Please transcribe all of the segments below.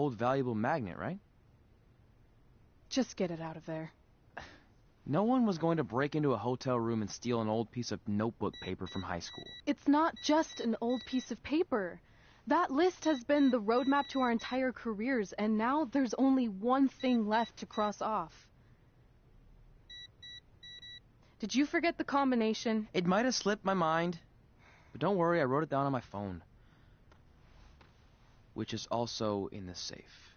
old valuable magnet, right? Just get it out of there. No one was going to break into a hotel room and steal an old piece of notebook paper from high school. It's not just an old piece of paper. That list has been the roadmap to our entire careers, and now there's only one thing left to cross off. Did you forget the combination? It might have slipped my mind, but don't worry, I wrote it down on my phone. Which is also in the safe.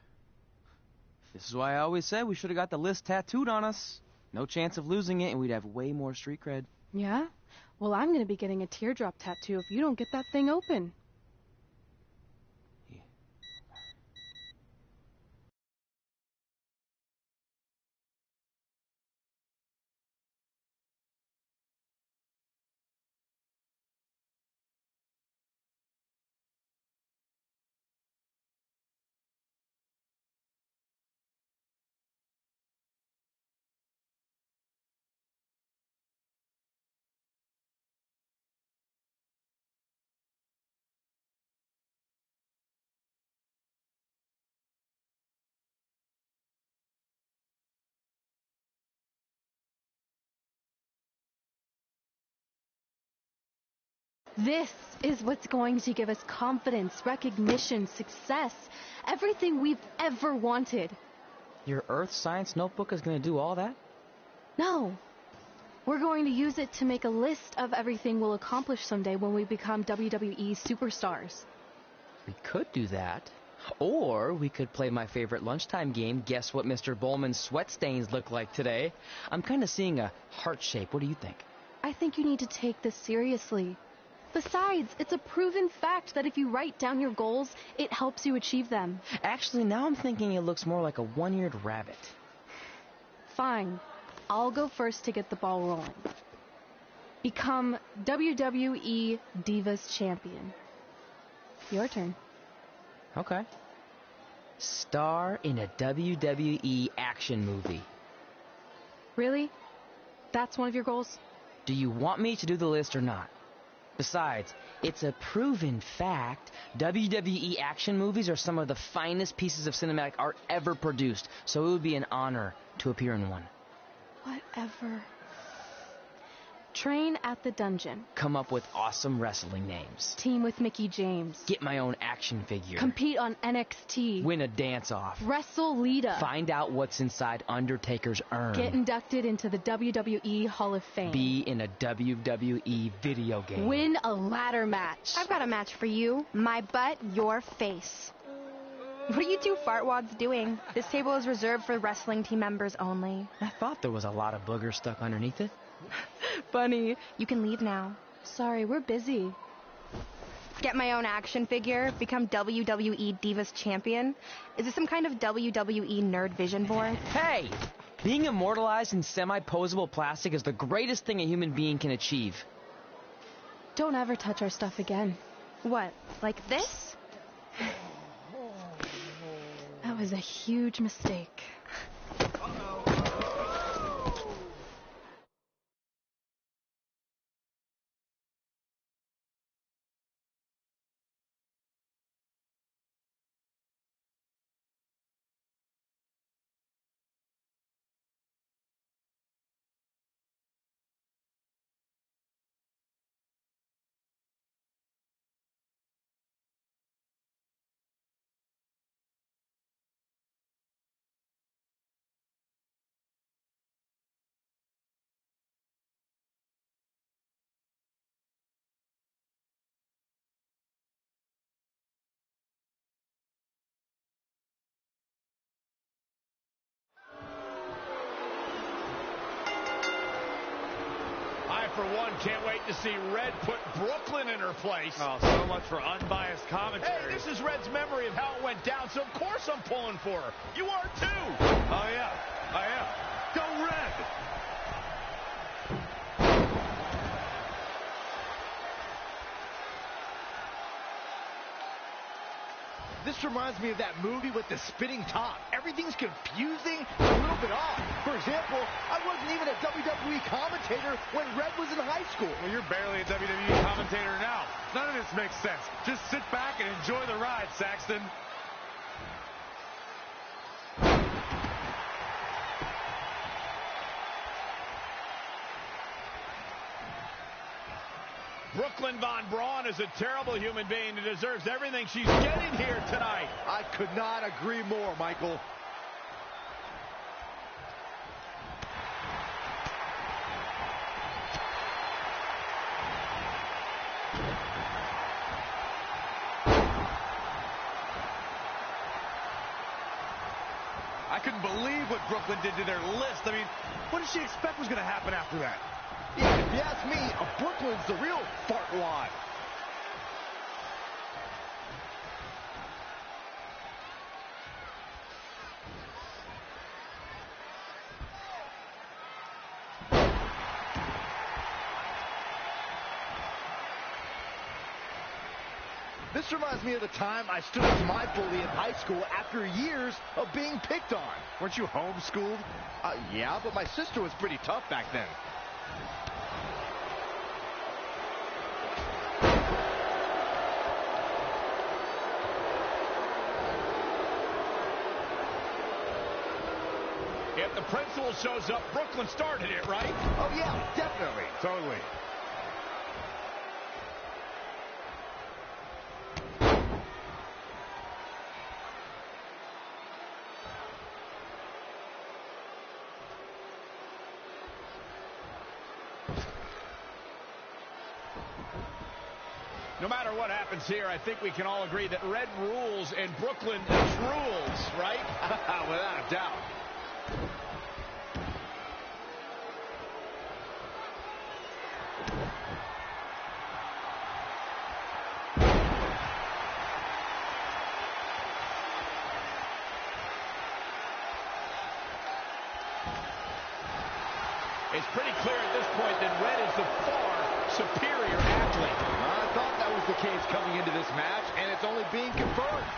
This is why I always said we should have got the list tattooed on us. No chance of losing it, and we'd have way more street cred. Yeah? Well, I'm gonna be getting a teardrop tattoo if you don't get that thing open. This is what's going to give us confidence, recognition, success, everything we've ever wanted. Your Earth Science notebook is going to do all that? No. We're going to use it to make a list of everything we'll accomplish someday when we become WWE superstars. We could do that. Or we could play my favorite lunchtime game, Guess What Mr. Bowman's Sweat Stains Look Like Today. I'm kind of seeing a heart shape. What do you think? I think you need to take this seriously. Besides, it's a proven fact that if you write down your goals, it helps you achieve them. Actually, now I'm thinking it looks more like a one-eared rabbit. Fine. I'll go first to get the ball rolling. Become WWE Divas Champion. Your turn. Okay. Star in a WWE action movie. Really? That's one of your goals? Do you want me to do the list or not? Besides, it's a proven fact, WWE action movies are some of the finest pieces of cinematic art ever produced, so it would be an honor to appear in one. Whatever. Train at the dungeon. Come up with awesome wrestling names. Team with Mickie James. Get my own action figure. Compete on NXT. Win a dance-off. Wrestle Lita. Find out what's inside Undertaker's urn. Get inducted into the WWE Hall of Fame. Be in a WWE video game. Win a ladder match. I've got a match for you. My butt, your face. What are you two fartwads doing? This table is reserved for wrestling team members only. I thought there was a lot of boogers stuck underneath it. Funny. You can leave now. Sorry, we're busy. Get my own action figure, become WWE Divas Champion. Is this some kind of WWE nerd vision board? Hey! Being immortalized in semi-posable plastic is the greatest thing a human being can achieve. Don't ever touch our stuff again. What, like this? That was a huge mistake. For one, can't wait to see Red put Brooklyn in her place. Oh, so much for unbiased commentary. Hey, this is Red's memory of how it went down, so of course I'm pulling for her. You are too. Oh, yeah, I am. Go Red! This reminds me of that movie with the spinning top. Everything's confusing, a little bit off. For example, I wasn't even a WWE commentator when Red was in high school. Well, you're barely a WWE commentator now. None of this makes sense. Just sit back and enjoy the ride, Saxton. Brooklyn Von Braun is a terrible human being who deserves everything she's getting here tonight. I could not agree more, Michael. I couldn't believe what Brooklyn did to their list. I mean, what did she expect was going to happen after that? Yeah, if you ask me, Brooklyn's the real fartwad. This reminds me of the time I stood up to my bully in high school after years of being picked on. Weren't you homeschooled? Yeah, but my sister was pretty tough back then. If the principal shows up, Brooklyn started it, right? Oh, yeah, definitely. Totally. No matter what happens here, I think we can all agree that Red rules and Brooklyn drools, right? Without a doubt. It's pretty clear at this point that Red is the far superior athlete. I thought that was the case coming into this match, and it's only being confirmed.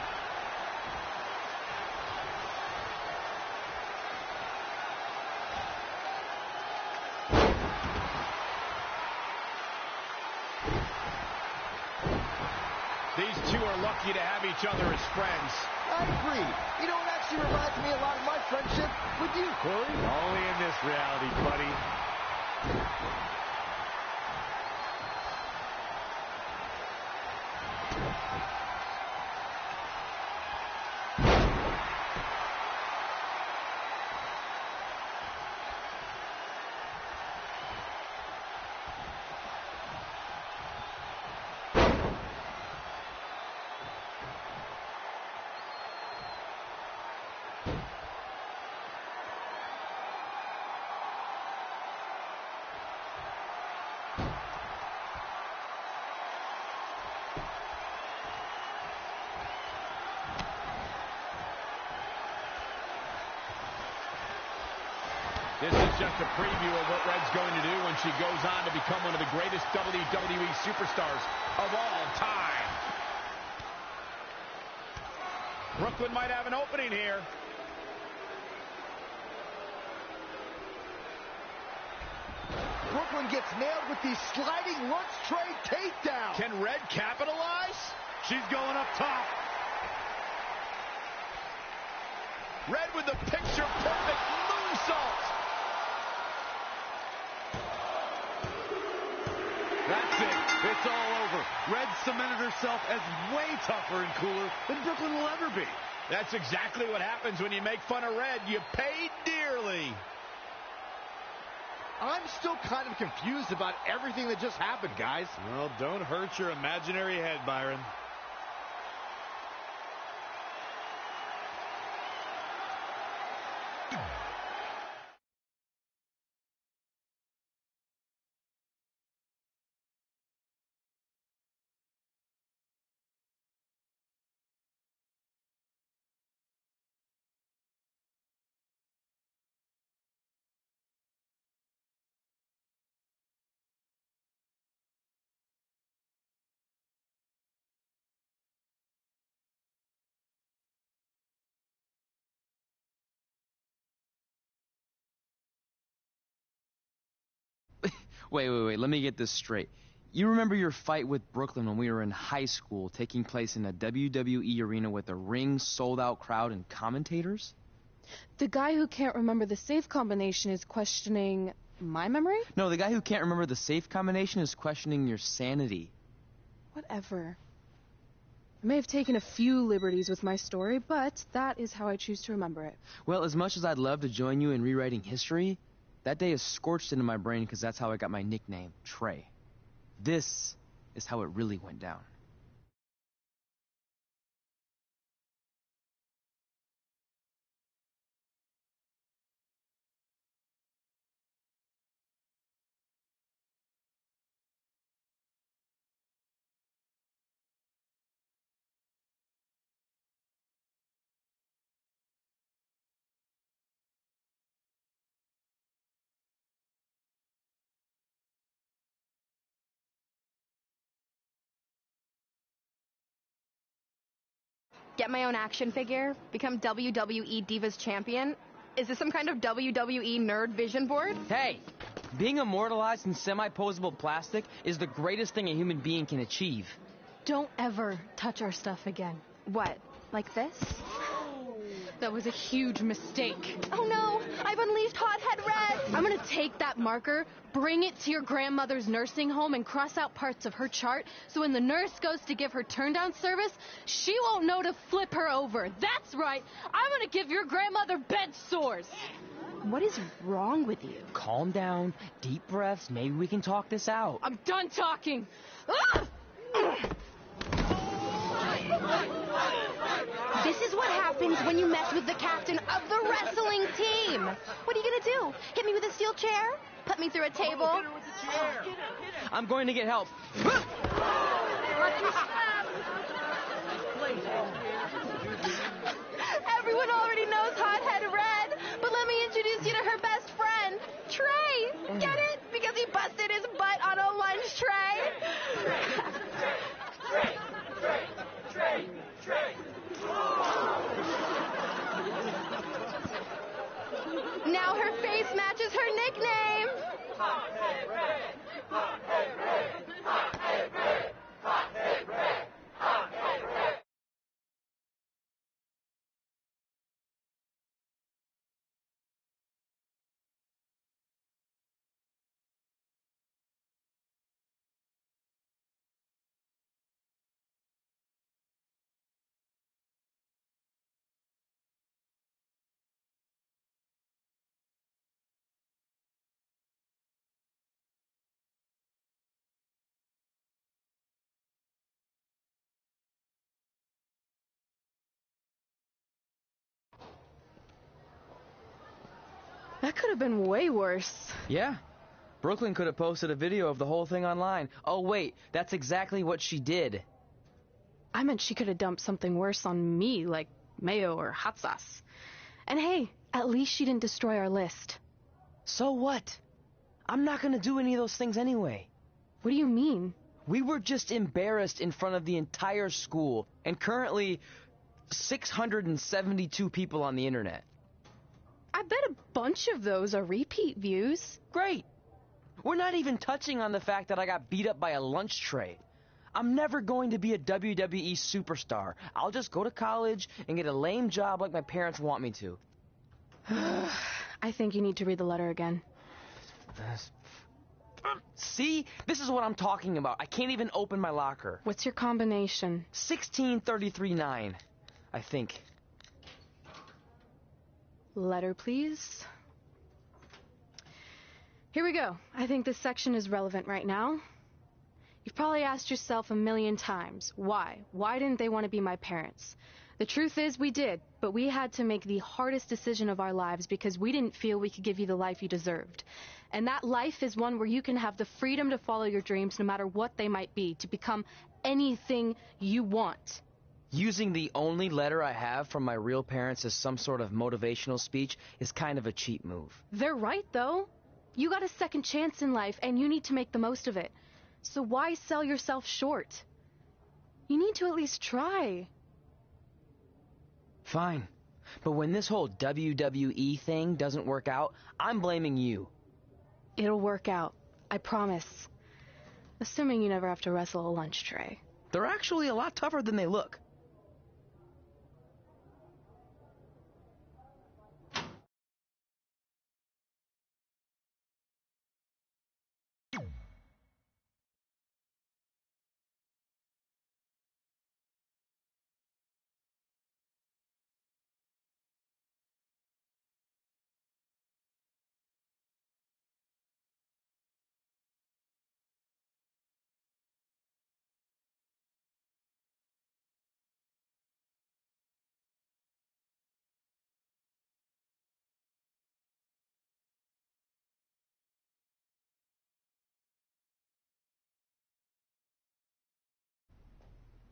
These two are lucky to have each other as friends. I agree. You know, it actually reminds me a lot of my friendship with you, Corey. Only in this reality, buddy. This is just a preview of what Red's going to do when she goes on to become one of the greatest WWE superstars of all time. Brooklyn might have an opening here. Brooklyn gets nailed with the sliding lunch tray takedown. Can Red capitalize? She's going up top. Red with the picture-perfect moonsault. That's it. It's all over. Red cemented herself as way tougher and cooler than Brooklyn will ever be. That's exactly what happens when you make fun of Red. You pay dearly. I'm still kind of confused about everything that just happened, guys. Well, don't hurt your imaginary head, Byron. Wait, let me get this straight. You remember your fight with Brooklyn when we were in high school, taking place in a WWE arena with a ring, sold-out crowd, and commentators? The guy who can't remember the save combination is questioning My memory? No, the guy who can't remember the safe combination is questioning your sanity. Whatever. I may have taken a few liberties with my story, but that is how I choose to remember it. Well, as much as I'd love to join you in rewriting history, that day is scorched into my brain because that's how I got my nickname, Trey. This is how it really went down. Get my own action figure? Become WWE Divas Champion? Is this some kind of WWE nerd vision board? Hey! Being immortalized in semi-posable plastic is the greatest thing a human being can achieve. Don't ever touch our stuff again. What? Like this? That was a huge mistake. Oh no! I've unleashed Hothead Red! I'm gonna take that marker, bring it to your grandmother's nursing home, and cross out parts of her chart so when the nurse goes to give her turn-down service, she won't know to flip her over. That's right! I'm gonna give your grandmother bed sores! What is wrong with you? Calm down, deep breaths, maybe we can talk this out. I'm done talking! Ah! This is what happens when you mess with the captain of the wrestling team. What are you gonna do? Hit me with a steel chair? Put me through a table? I'm going to get help. Everyone already knows Hothead Red, but let me introduce you to her best friend, Trey. Get it? Because he busted his butt on a lunch tray. Now her face matches her nickname. That could have been way worse. Yeah. Brooklyn could have posted a video of the whole thing online. Oh, wait, that's exactly what she did. I meant she could have dumped something worse on me, like mayo or hot sauce. And hey, at least she didn't destroy our list. So what? I'm not gonna do any of those things anyway. What do you mean? We were just embarrassed in front of the entire school, and currently 672 people on the internet. I bet a bunch of those are repeat views. Great. We're not even touching on the fact that I got beat up by a lunch tray. I'm never going to be a WWE superstar. I'll just go to college and get a lame job like my parents want me to. I think you need to read the letter again. See? This is what I'm talking about. I can't even open my locker. What's your combination? 1633-9, I think. Letter, please. Here we go. I think this section is relevant right now. You've probably asked yourself a million times, why? Why didn't they want to be my parents? The truth is we did, but we had to make the hardest decision of our lives because we didn't feel we could give you the life you deserved. And that life is one where you can have the freedom to follow your dreams no matter what they might be, to become anything you want. Using the only letter I have from my real parents as some sort of motivational speech is kind of a cheap move. They're right, though. You got a second chance in life, and you need to make the most of it. So why sell yourself short? You need to at least try. Fine. But when this whole WWE thing doesn't work out, I'm blaming you. It'll work out. I promise. Assuming you never have to wrestle a lunch tray. They're actually a lot tougher than they look.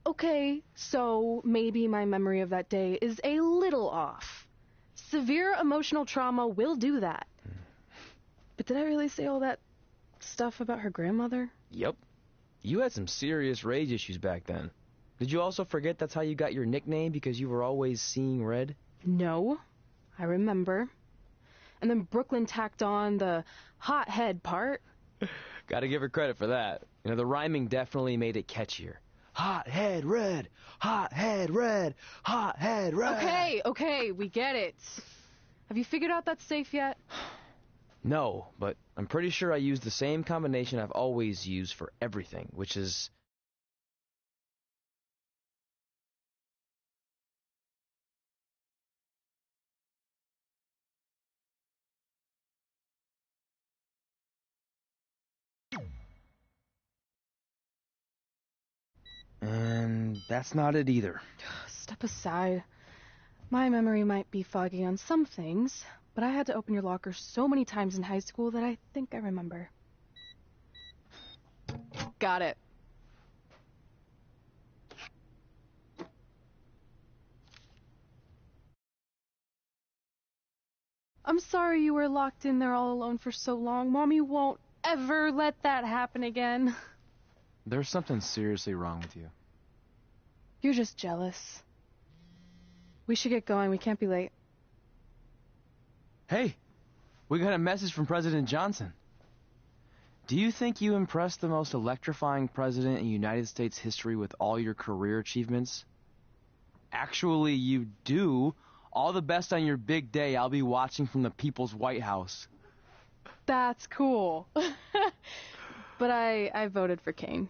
Okay, so maybe my memory of that day is a little off. Severe emotional trauma will do that. But did I really say all that stuff about her grandmother? Yep. You had some serious rage issues back then. Did you also forget that's how you got your nickname because you were always seeing red? No, I remember. And then Brooklyn tacked on the hothead part. Gotta give her credit for that. You know, the rhyming definitely made it catchier. Hot head red, hot head red, hot head red. Okay, we get it. Have you figured out that safe yet? No, but I'm pretty sure I used the same combination I've always used for everything, which is... And that's not it either. Step aside. My memory might be foggy on some things, but I had to open your locker so many times in high school that I think I remember. Got it. I'm sorry you were locked in there all alone for so long. Mommy won't ever let that happen again. There's something seriously wrong with you. You're just jealous. We should get going. We can't be late. Hey, we got a message from President Johnson. Do you think you impressed the most electrifying president in United States history with all your career achievements? Actually, you do. All the best on your big day. I'll be watching from the People's White House. That's cool. But I voted for Kane.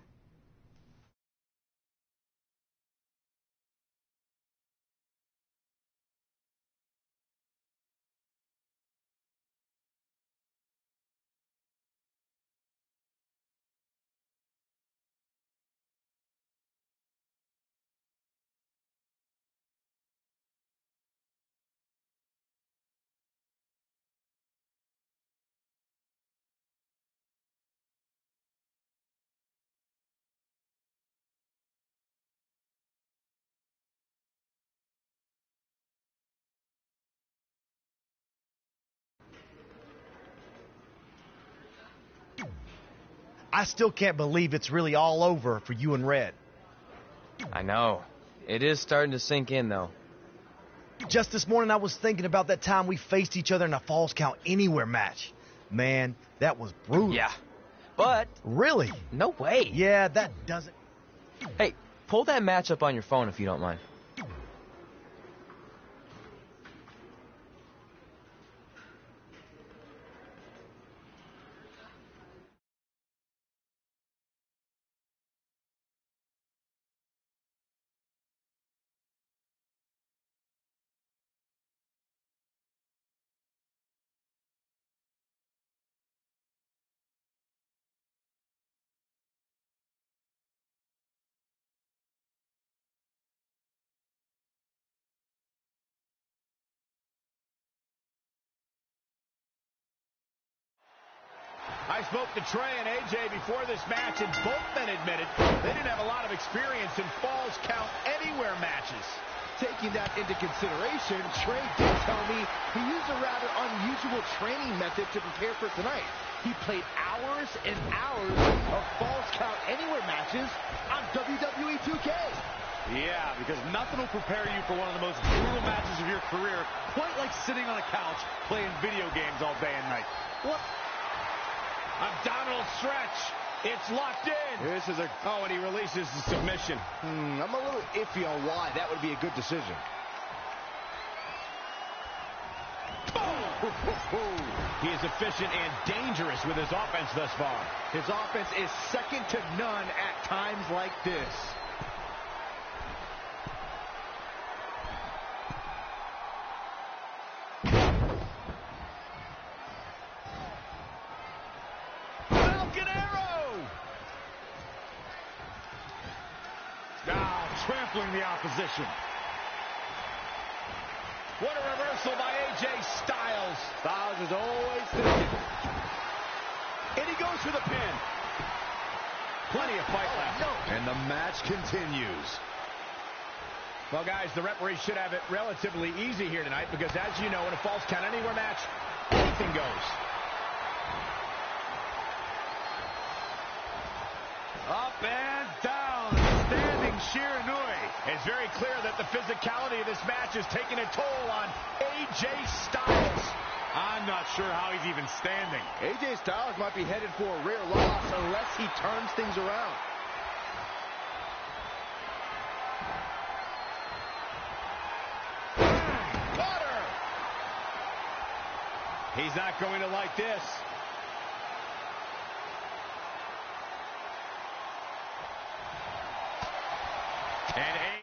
I still can't believe it's really all over for you and Red. I know. It is starting to sink in, though. Just this morning I was thinking about that time we faced each other in a Falls Count Anywhere match. Man, that was brutal. Yeah. But... Really? No way. Yeah, that doesn't... Hey, pull that match up on your phone if you don't mind. I spoke to Trey and AJ before this match, and both men admitted they didn't have a lot of experience in Falls Count Anywhere matches. Taking that into consideration, Trey did tell me he used a rather unusual training method to prepare for tonight. He played hours and hours of Falls Count Anywhere matches on WWE 2K. Yeah, because nothing will prepare you for one of the most brutal matches of your career, quite like sitting on a couch playing video games all day and night. What? Abdominal stretch. It's locked in. This is a... Oh, and he releases the submission. I'm a little iffy on why that would be a good decision. He is efficient and dangerous with his offense thus far. His offense is second to none at times like this. Falcon Arrow! Now trampling the opposition. What a reversal by AJ Styles. Styles is always thinking. And he goes for the pin. Plenty of fight left. And the match continues. Well, guys, the referee should have it relatively easy here tonight because, as you know, in a Falls Count Anywhere match, anything goes. Up and down. Standing Shiranui. It's very clear that the physicality of this match is taking a toll on AJ Styles. I'm not sure how he's even standing. AJ Styles might be headed for a rear loss unless he turns things around. Cutter! He's not going to like this. And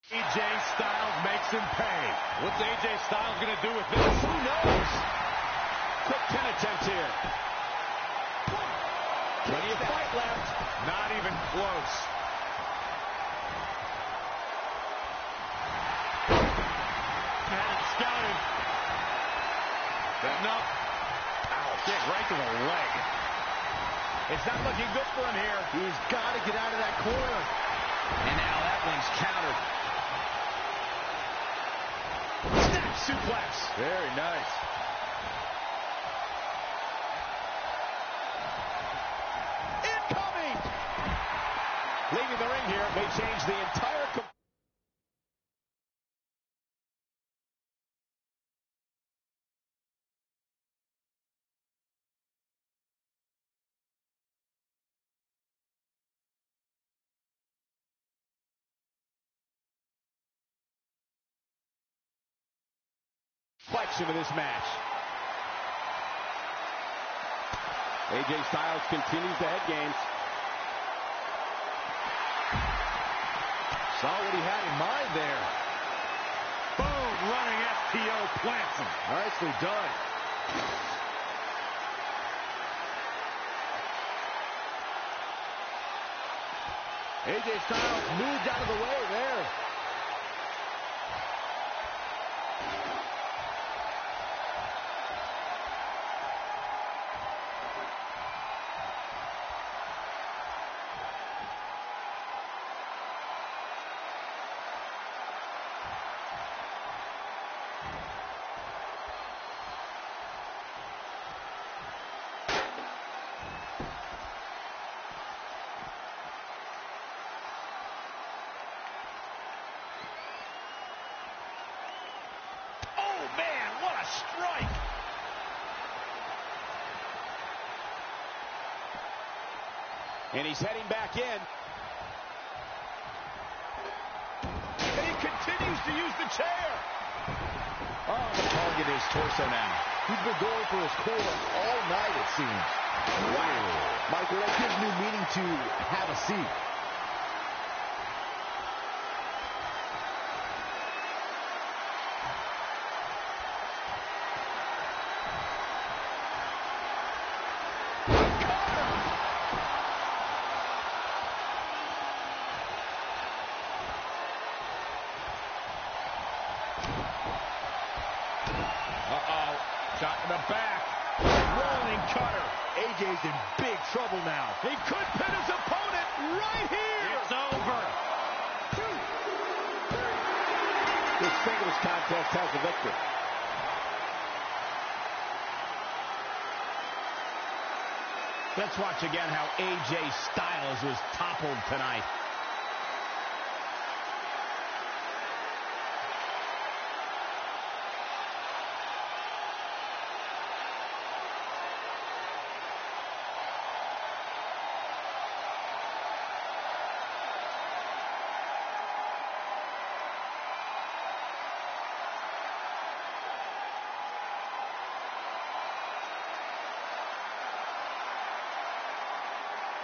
AJ Styles makes him pay. What's AJ Styles going to do with this? Who knows? Quick pin attempt here. Plenty of fight left. Not even close. And scouted. No. Ow, kick right to the leg. It's not looking good for him here. He's got to get out of that corner. And now that one's countered. Snap suplex. Very nice. Incoming! Leaving the ring here may change the entire... Complexion of this match. AJ Styles continues the head games. Saw what he had in mind there. Boom, running FTO plants him. Nicely done. AJ Styles moved out of the way there. Man, what a strike! And he's heading back in. And he continues to use the chair. Oh, the target is torso now. He's been going for his core all night, it seems. Wow. Michael, that gives new meaning to have a seat. Shot in the back. Rolling cutter. AJ's in big trouble now. He could pin his opponent right here. It's over. This singles contest has a victor. Let's watch again how AJ Styles was toppled tonight.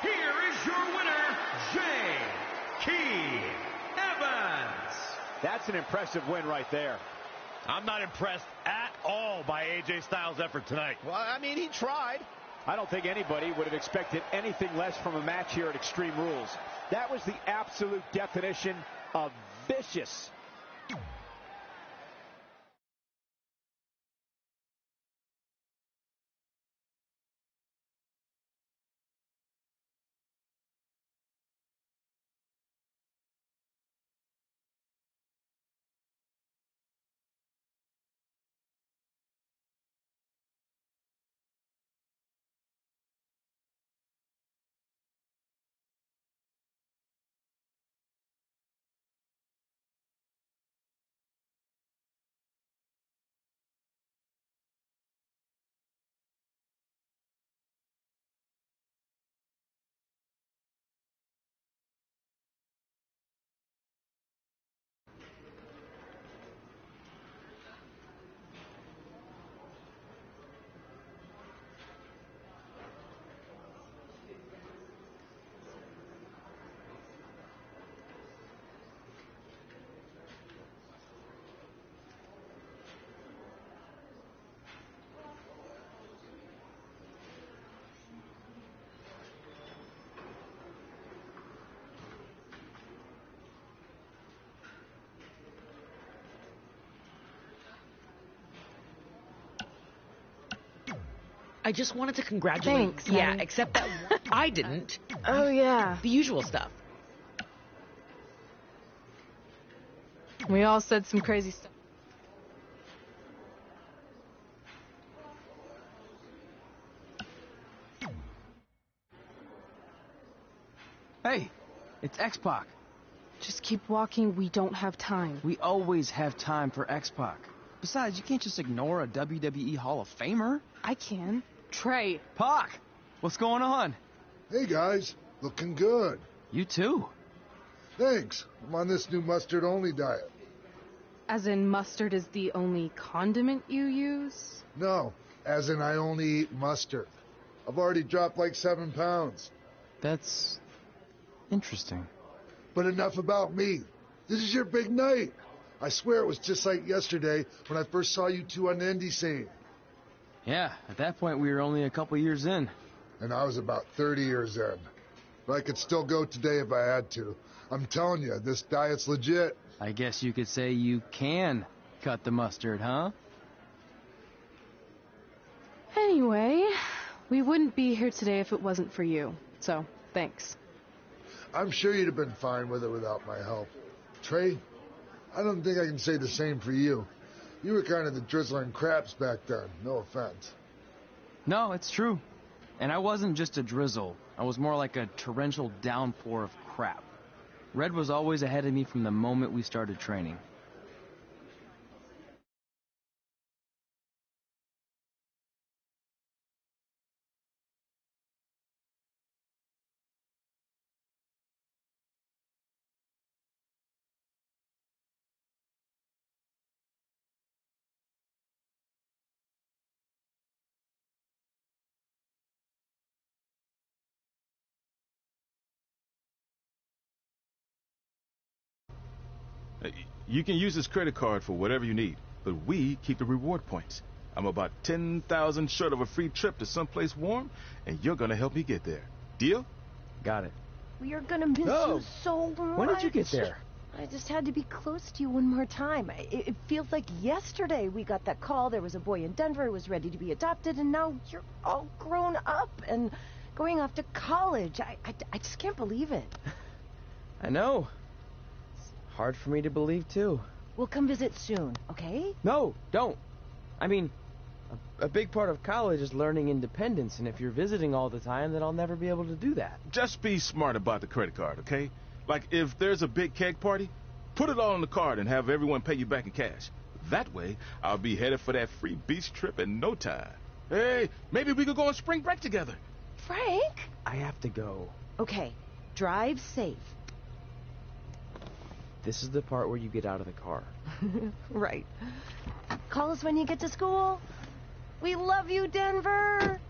Here is your winner, J.K. Evans. That's an impressive win right there. I'm not impressed at all by AJ Styles' effort tonight. Well, I mean, he tried. I don't think anybody would have expected anything less from a match here at Extreme Rules. That was the absolute definition of vicious. I just wanted to congratulate. Thanks, Yeah, honey. except that I didn't. Oh, yeah. The usual stuff. We all said some crazy stuff. Hey, it's X-Pac. Just keep walking. We don't have time. We always have time for X-Pac. Besides, you can't just ignore a WWE Hall of Famer. I can. Trey. Pac, what's going on? Hey guys, looking good. You too. Thanks. I'm on this new mustard-only diet. As in mustard is the only condiment you use? No, as in I only eat mustard. I've already dropped like 7 pounds. That's interesting. But enough about me. This is your big night. I swear it was just like yesterday when I first saw you two on the indie scene. Yeah, at that point we were only a couple years in. And I was about 30 years in. But I could still go today if I had to. I'm telling you, this diet's legit. I guess you could say you can cut the mustard, huh? Anyway, we wouldn't be here today if it wasn't for you. So, thanks. I'm sure you'd have been fine with it without my help. Trey, I don't think I can say the same for you. You were kind of the drizzling craps back then, no offense. No, it's true. And I wasn't just a drizzle. I was more like a torrential downpour of crap. Red was always ahead of me from the moment we started training. You can use this credit card for whatever you need, but we keep the reward points. I'm about 10,000 short of a free trip to someplace warm, and you're gonna help me get there. Deal? Got it. We are gonna miss you so much. When did you get there? I just had to be close to you one more time. It feels like yesterday we got that call. There was a boy in Denver who was ready to be adopted, and now you're all grown up and going off to college. I just can't believe it. I know. It's hard for me to believe, too. We'll come visit soon, okay? No, don't. I mean, A big part of college is learning independence, and if you're visiting all the time, then I'll never be able to do that. Just be smart about the credit card, okay? Like, if there's a big keg party, put it all on the card and have everyone pay you back in cash. That way, I'll be headed for that free beach trip in no time. Hey, maybe we could go on spring break together. Frank? I have to go. Okay, drive safe. This is the part where you get out of the car. Right. Call us when you get to school. We love you, Denver.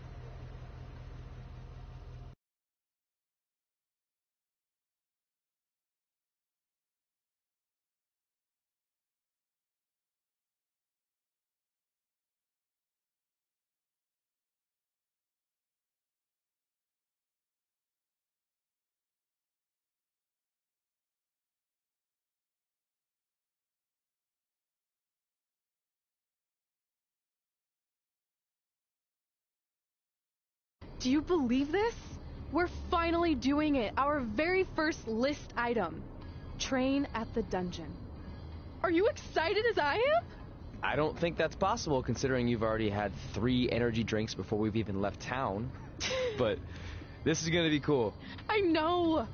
Do you believe this? We're finally doing it. Our very first list item. Train at the dungeon. Are you excited as I am? I don't think that's possible, considering you've already had 3 energy drinks before we've even left town. But this is gonna be cool. I know.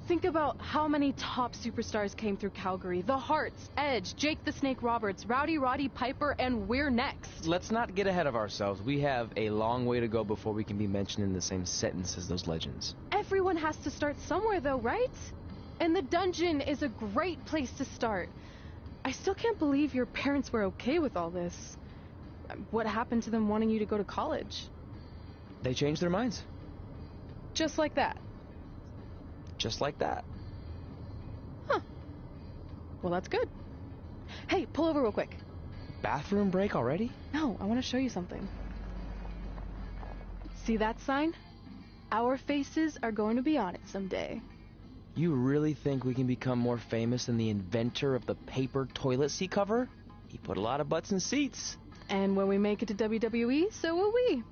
Think about how many top superstars came through Calgary. The Hearts, Edge, Jake the Snake Roberts, Rowdy Roddy Piper, and we're next. Let's not get ahead of ourselves. We have a long way to go before we can be mentioned in the same sentence as those legends. Everyone has to start somewhere though, right? And the dungeon is a great place to start. I still can't believe your parents were okay with all this. What happened to them wanting you to go to college? They changed their minds. Just like that. Just like that. Huh. Well, that's good. Hey, pull over real quick. Bathroom break already? No, I want to show you something. See that sign? Our faces are going to be on it someday. You really think we can become more famous than the inventor of the paper toilet seat cover? He put a lot of butts in seats. And when we make it to WWE, so will we.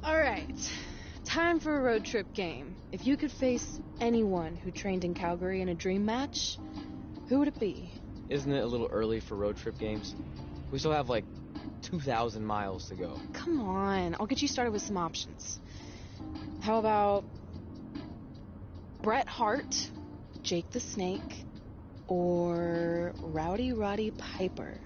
All right. Time for a road trip game. If you could face anyone who trained in Calgary in a dream match, who would it be? Isn't it a little early for road trip games? We still have like 2,000 miles to go. Come on, I'll get you started with some options. How about Bret Hart, Jake the Snake, or Rowdy Roddy Piper?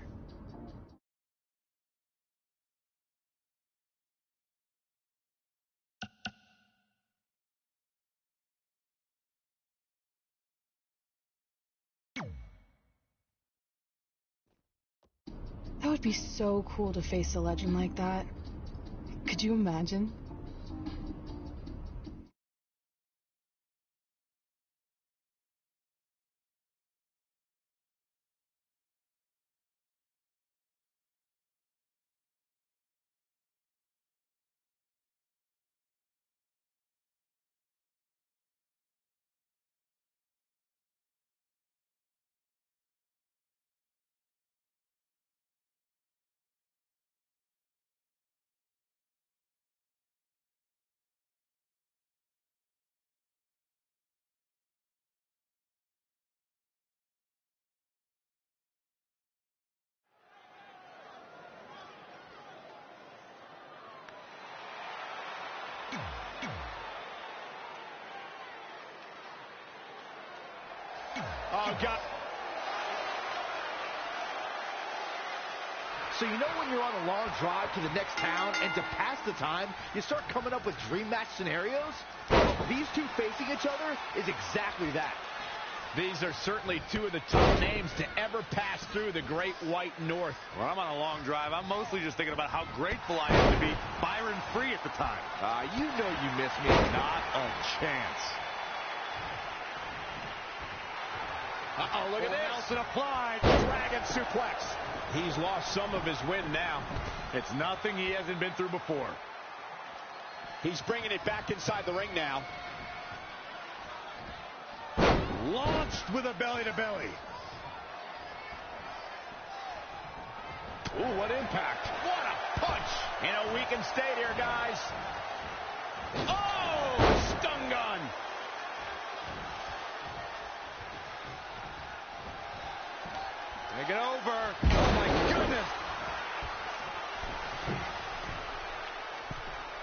That would be so cool to face a legend like that. Could you imagine? Oh, God. So you know when you're on a long drive to the next town and to pass the time, you start coming up with dream match scenarios? Well, these two facing each other is exactly that. These are certainly two of the top names to ever pass through the Great White North. When I'm on a long drive, I'm mostly just thinking about how grateful I am to be Byron Free at the time. You know you miss me. Not a chance. Uh-oh, look at this. Nelson applied. Dragon suplex. He's lost some of his wind now. It's nothing he hasn't been through before. He's bringing it back inside the ring now. Launched with a belly-to-belly. Ooh, what impact. What a punch. In a weakened state here, guys. Oh, stun gun. Take it over. Oh, my goodness.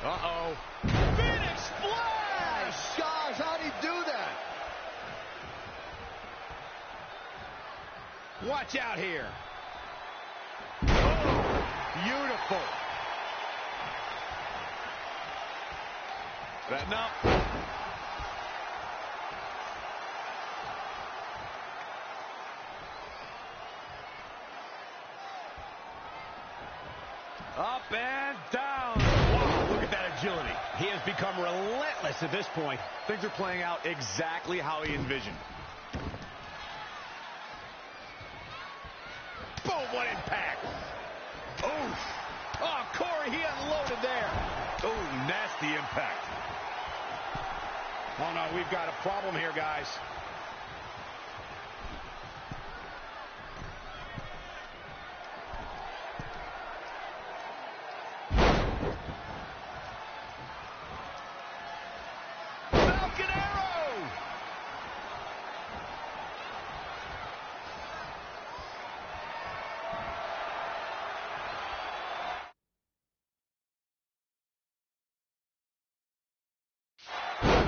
Uh-oh. Phoenix Splash! Gosh, how'd he do that? Watch out here. Oh, beautiful. Setting up. Up and down. Wow, look at that agility. He has become relentless at this point. Things are playing out exactly how he envisioned. Boom, what impact. Oof. Oh, Corey, he unloaded there. Oh, nasty impact. Oh, no, we've got a problem here, guys. Falcon Arrow!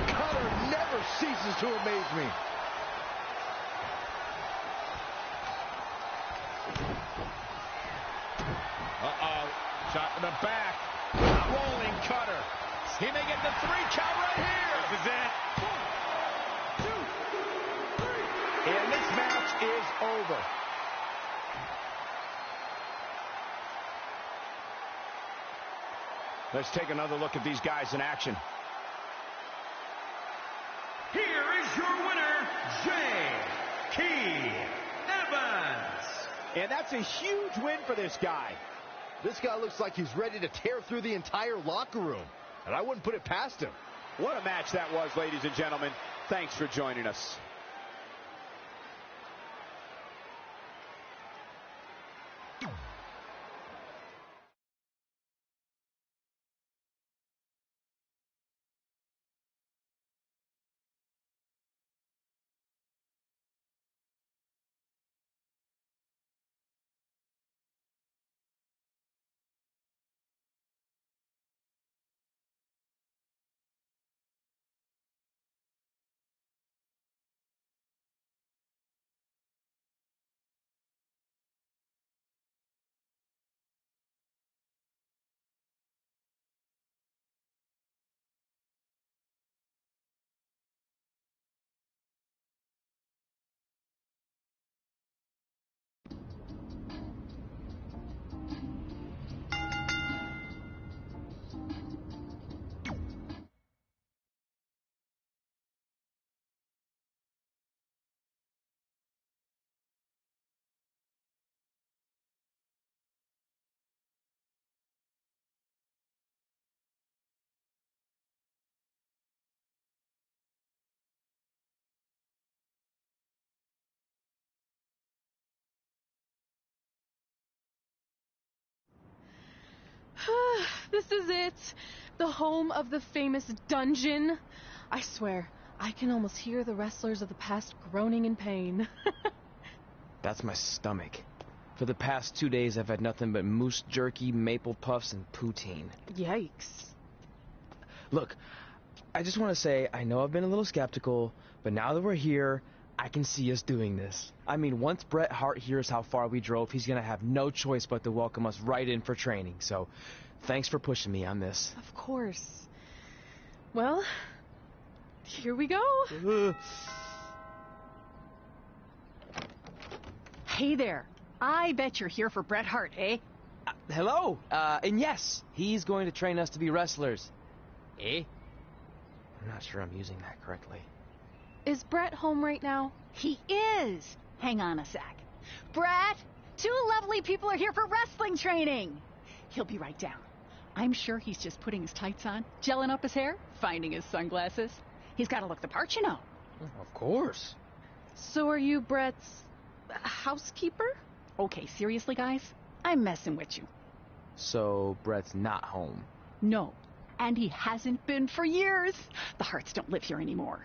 Cutter never ceases to amaze me. Uh-oh. Shot in the back. Rolling cutter. He may get the 3 count right here. This is it. 1, 2, 3. And this match is over. Let's take another look at these guys in action. Here is your winner, J.K. Evans. And that's a huge win for this guy. This guy looks like he's ready to tear through the entire locker room. And I wouldn't put it past him. What a match that was, ladies and gentlemen. Thanks for joining us. This is it. The home of the famous dungeon. I swear, I can almost hear the wrestlers of the past groaning in pain. That's my stomach. For the past 2 days, I've had nothing but moose jerky, maple puffs, and poutine. Yikes. Look, I just want to say, I know I've been a little skeptical, but now that we're here, I can see us doing this. I mean, once Bret Hart hears how far we drove, he's going to have no choice but to welcome us right in for training. So, thanks for pushing me on this. Of course. Well, here we go. Hey there. I bet you're here for Bret Hart, eh? Hello. And yes, he's going to train us to be wrestlers. Eh? I'm not sure I'm using that correctly. Is Bret home right now? He is. Hang on a sec. Bret, 2 lovely people are here for wrestling training. He'll be right down. I'm sure he's just putting his tights on, gelling up his hair, finding his sunglasses. He's got to look the part, you know. Of course. So are you Bret's housekeeper? Okay, seriously, guys? I'm messing with you. So, Bret's not home? No. And he hasn't been for years. The Harts don't live here anymore.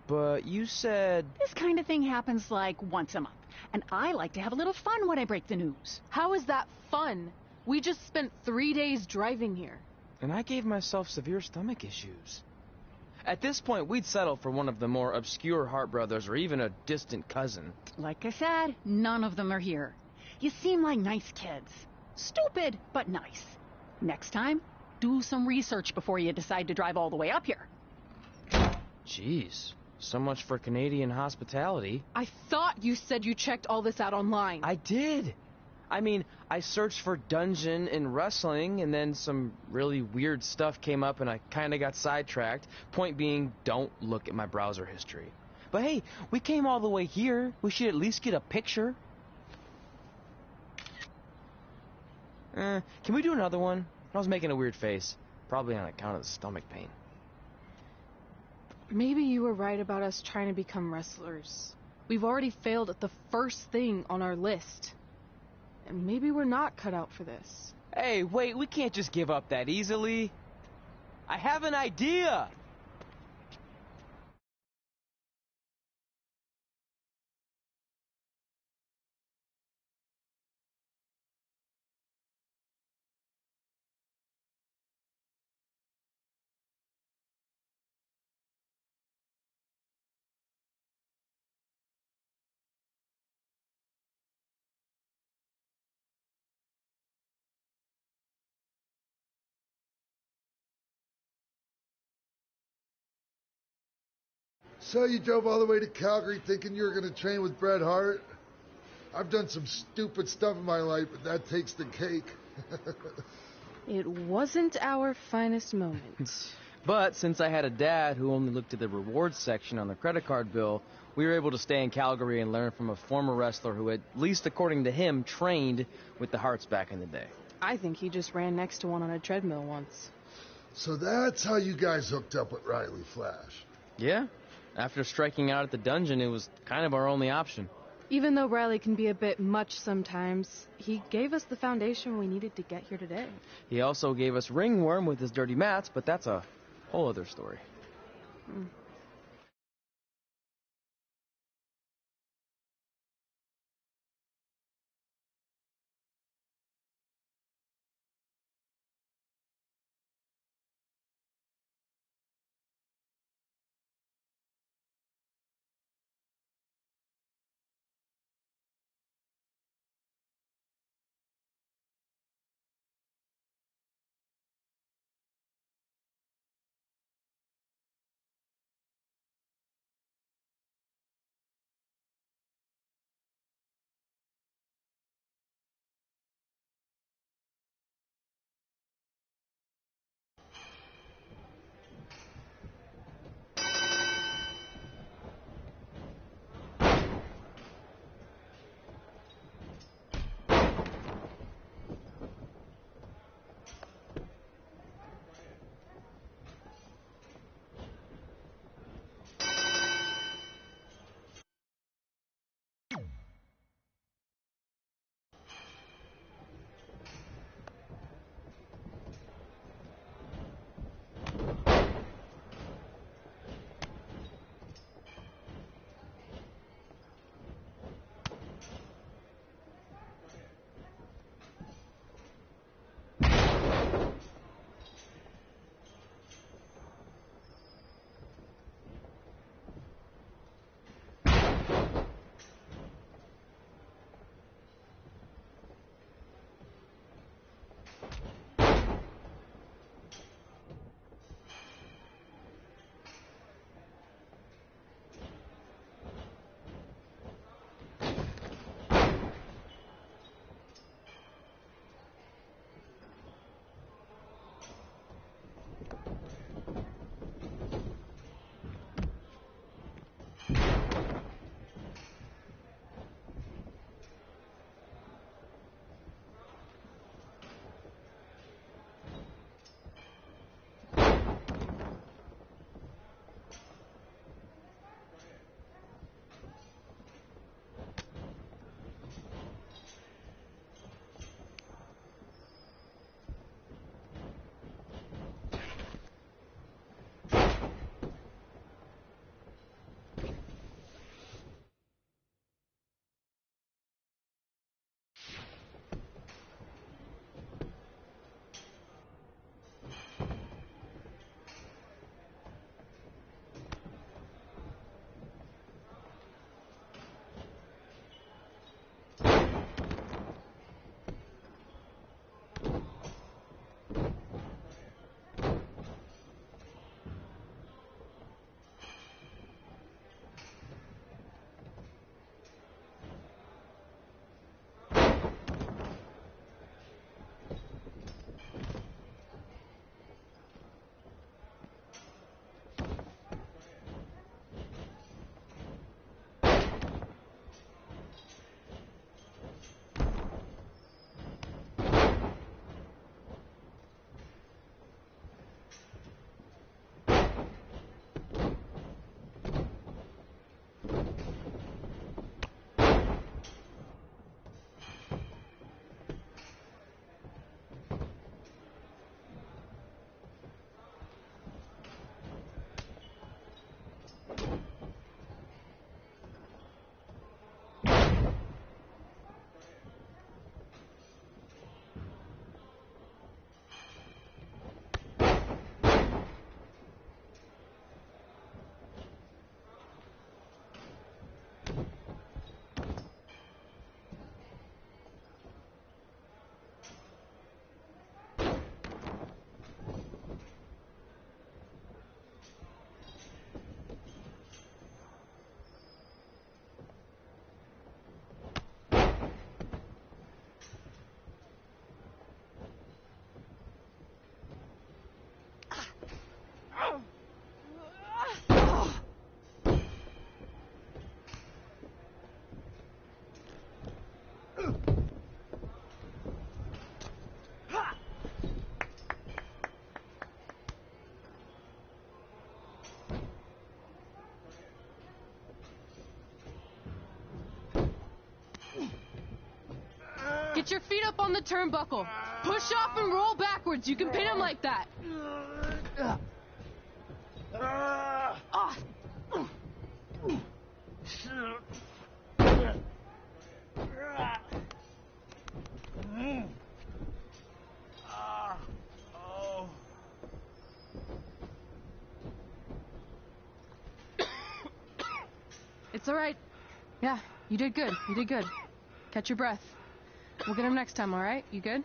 But you said... This kind of thing happens like once a month. And I like to have a little fun when I break the news. How is that fun? We just spent 3 days driving here. And I gave myself severe stomach issues. At this point, we'd settle for one of the more obscure Hart brothers or even a distant cousin. Like I said, none of them are here. You seem like nice kids. Stupid, but nice. Next time, do some research before you decide to drive all the way up here. Jeez, so much for Canadian hospitality. I thought you said you checked all this out online. I did. I mean, I searched for dungeon in wrestling, and then some really weird stuff came up, and I kind of got sidetracked. Point being, don't look at my browser history. But hey, we came all the way here. We should at least get a picture. Can we do another one? I was making a weird face. Probably on account of the stomach pain. Maybe you were right about us trying to become wrestlers. We've already failed at the first thing on our list. And maybe we're not cut out for this. Hey, wait, we can't just give up that easily. I have an idea! So you drove all the way to Calgary thinking you were going to train with Bret Hart? I've done some stupid stuff in my life, but that takes the cake. It wasn't our finest moment. But since I had a dad who only looked at the rewards section on the credit card bill, we were able to stay in Calgary and learn from a former wrestler who, at least according to him, trained with the Harts back in the day. I think he just ran next to one on a treadmill once. So that's how you guys hooked up with Riley Flash. Yeah. After striking out at the dungeon, it was kind of our only option. Even though Riley can be a bit much sometimes, he gave us the foundation we needed to get here today. He also gave us ringworm with his dirty mats, but that's a whole other story. Get your feet up on the turnbuckle. Push off and roll backwards. You can pin him like that. Ah. It's all right. Yeah, you did good. You did good. Catch your breath. We'll get him next time, all right? You good?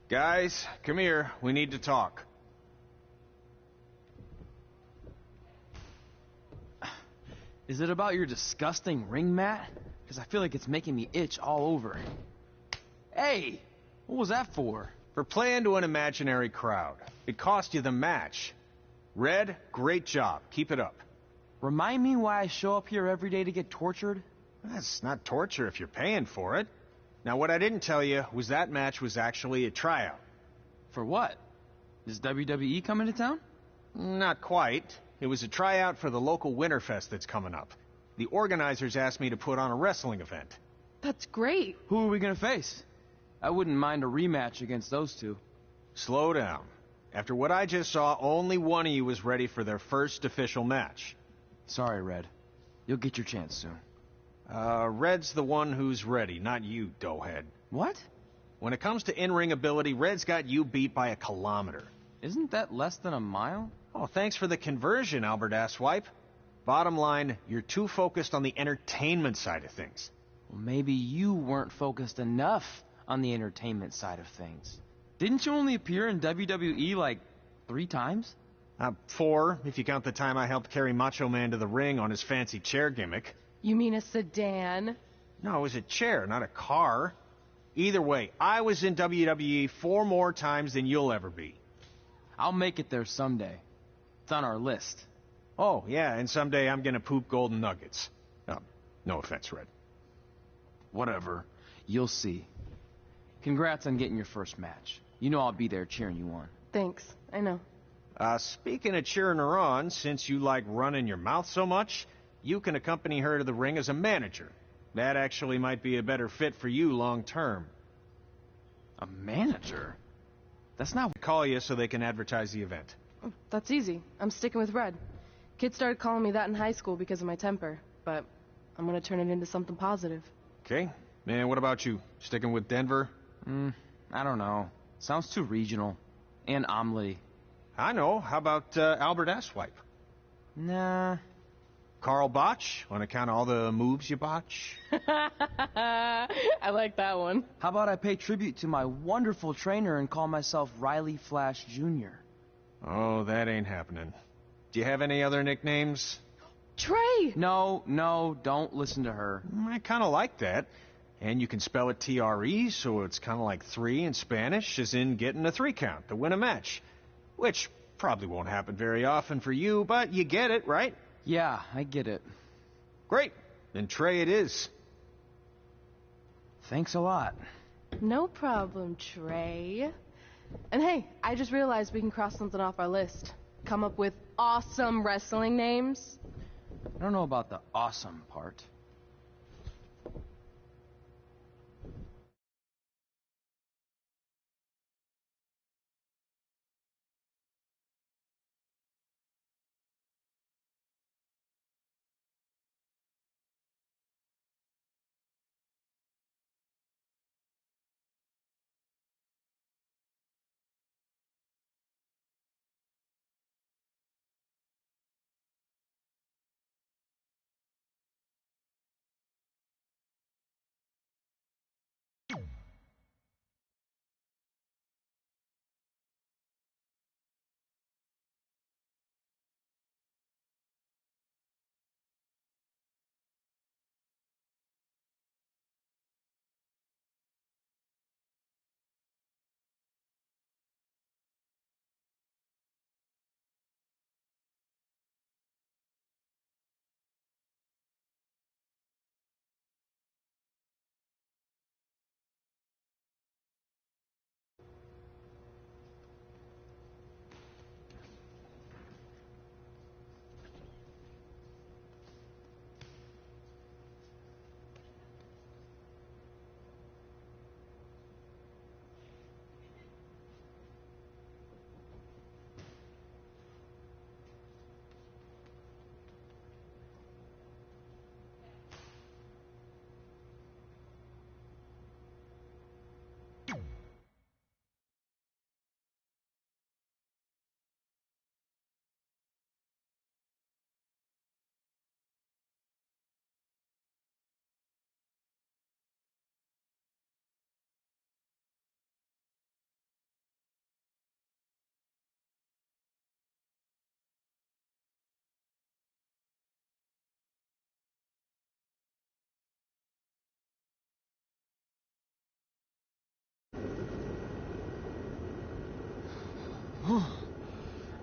Guys, come here. We need to talk. Is it about your disgusting ring mat? Because I feel like it's making me itch all over. Hey, what was that for? For playing to an imaginary crowd. It cost you the match. Red, great job. Keep it up. Remind me why I show up here every day to get tortured? That's not torture if you're paying for it. Now, what I didn't tell you was that match was actually a tryout. For what? Is WWE coming to town? Not quite. It was a tryout for the local Winterfest that's coming up. The organizers asked me to put on a wrestling event. That's great. Who are we gonna face? I wouldn't mind a rematch against those two. Slow down. After what I just saw, only one of you was ready for their first official match. Sorry, Red. You'll get your chance soon. Red's the one who's ready, not you, doughhead. What? When it comes to in-ring ability, Red's got you beat by a kilometer. Isn't that less than a mile? Oh, thanks for the conversion, Albert Asswipe. Bottom line, you're too focused on the entertainment side of things. Well, maybe you weren't focused enough on the entertainment side of things. Didn't you only appear in WWE like 3 times? 4, if you count the time I helped carry Macho Man to the ring on his fancy chair gimmick. You mean a sedan? No, it was a chair, not a car. Either way, I was in WWE 4 more times than you'll ever be. I'll make it there someday. It's on our list. Oh, yeah, and someday I'm gonna poop golden nuggets. No offense, Red. Whatever. You'll see. Congrats on getting your first match. You know I'll be there cheering you on. Thanks. I know. Speaking of cheering her on, since you like running your mouth so much, you can accompany her to the ring as a manager. That actually might be a better fit for you long term. A manager? That's not what... Call you so they can advertise the event. Oh, that's easy. I'm sticking with Red. Kids started calling me that in high school because of my temper, but I'm gonna turn it into something positive. Okay. And what about you? Sticking with Denver? I don't know. Sounds too regional. And omelette-y. I know. How about Albert Asswipe? Nah. Carl Botch, on account of all the moves you botch? I like that one. How about I pay tribute to my wonderful trainer and call myself Riley Flash Jr.? Oh, that ain't happening. Do you have any other nicknames? Trey! No, don't listen to her. I kind of like that. And you can spell it T-R-E, so it's kind of like 3 in Spanish, as in getting a 3 count to win a match. Which probably won't happen very often for you, but you get it, right? Yeah, I get it. Great. Then Trey it is. Thanks a lot. No problem, Trey. And hey, I just realized we can cross something off our list. Come up with awesome wrestling names. I don't know about the awesome part.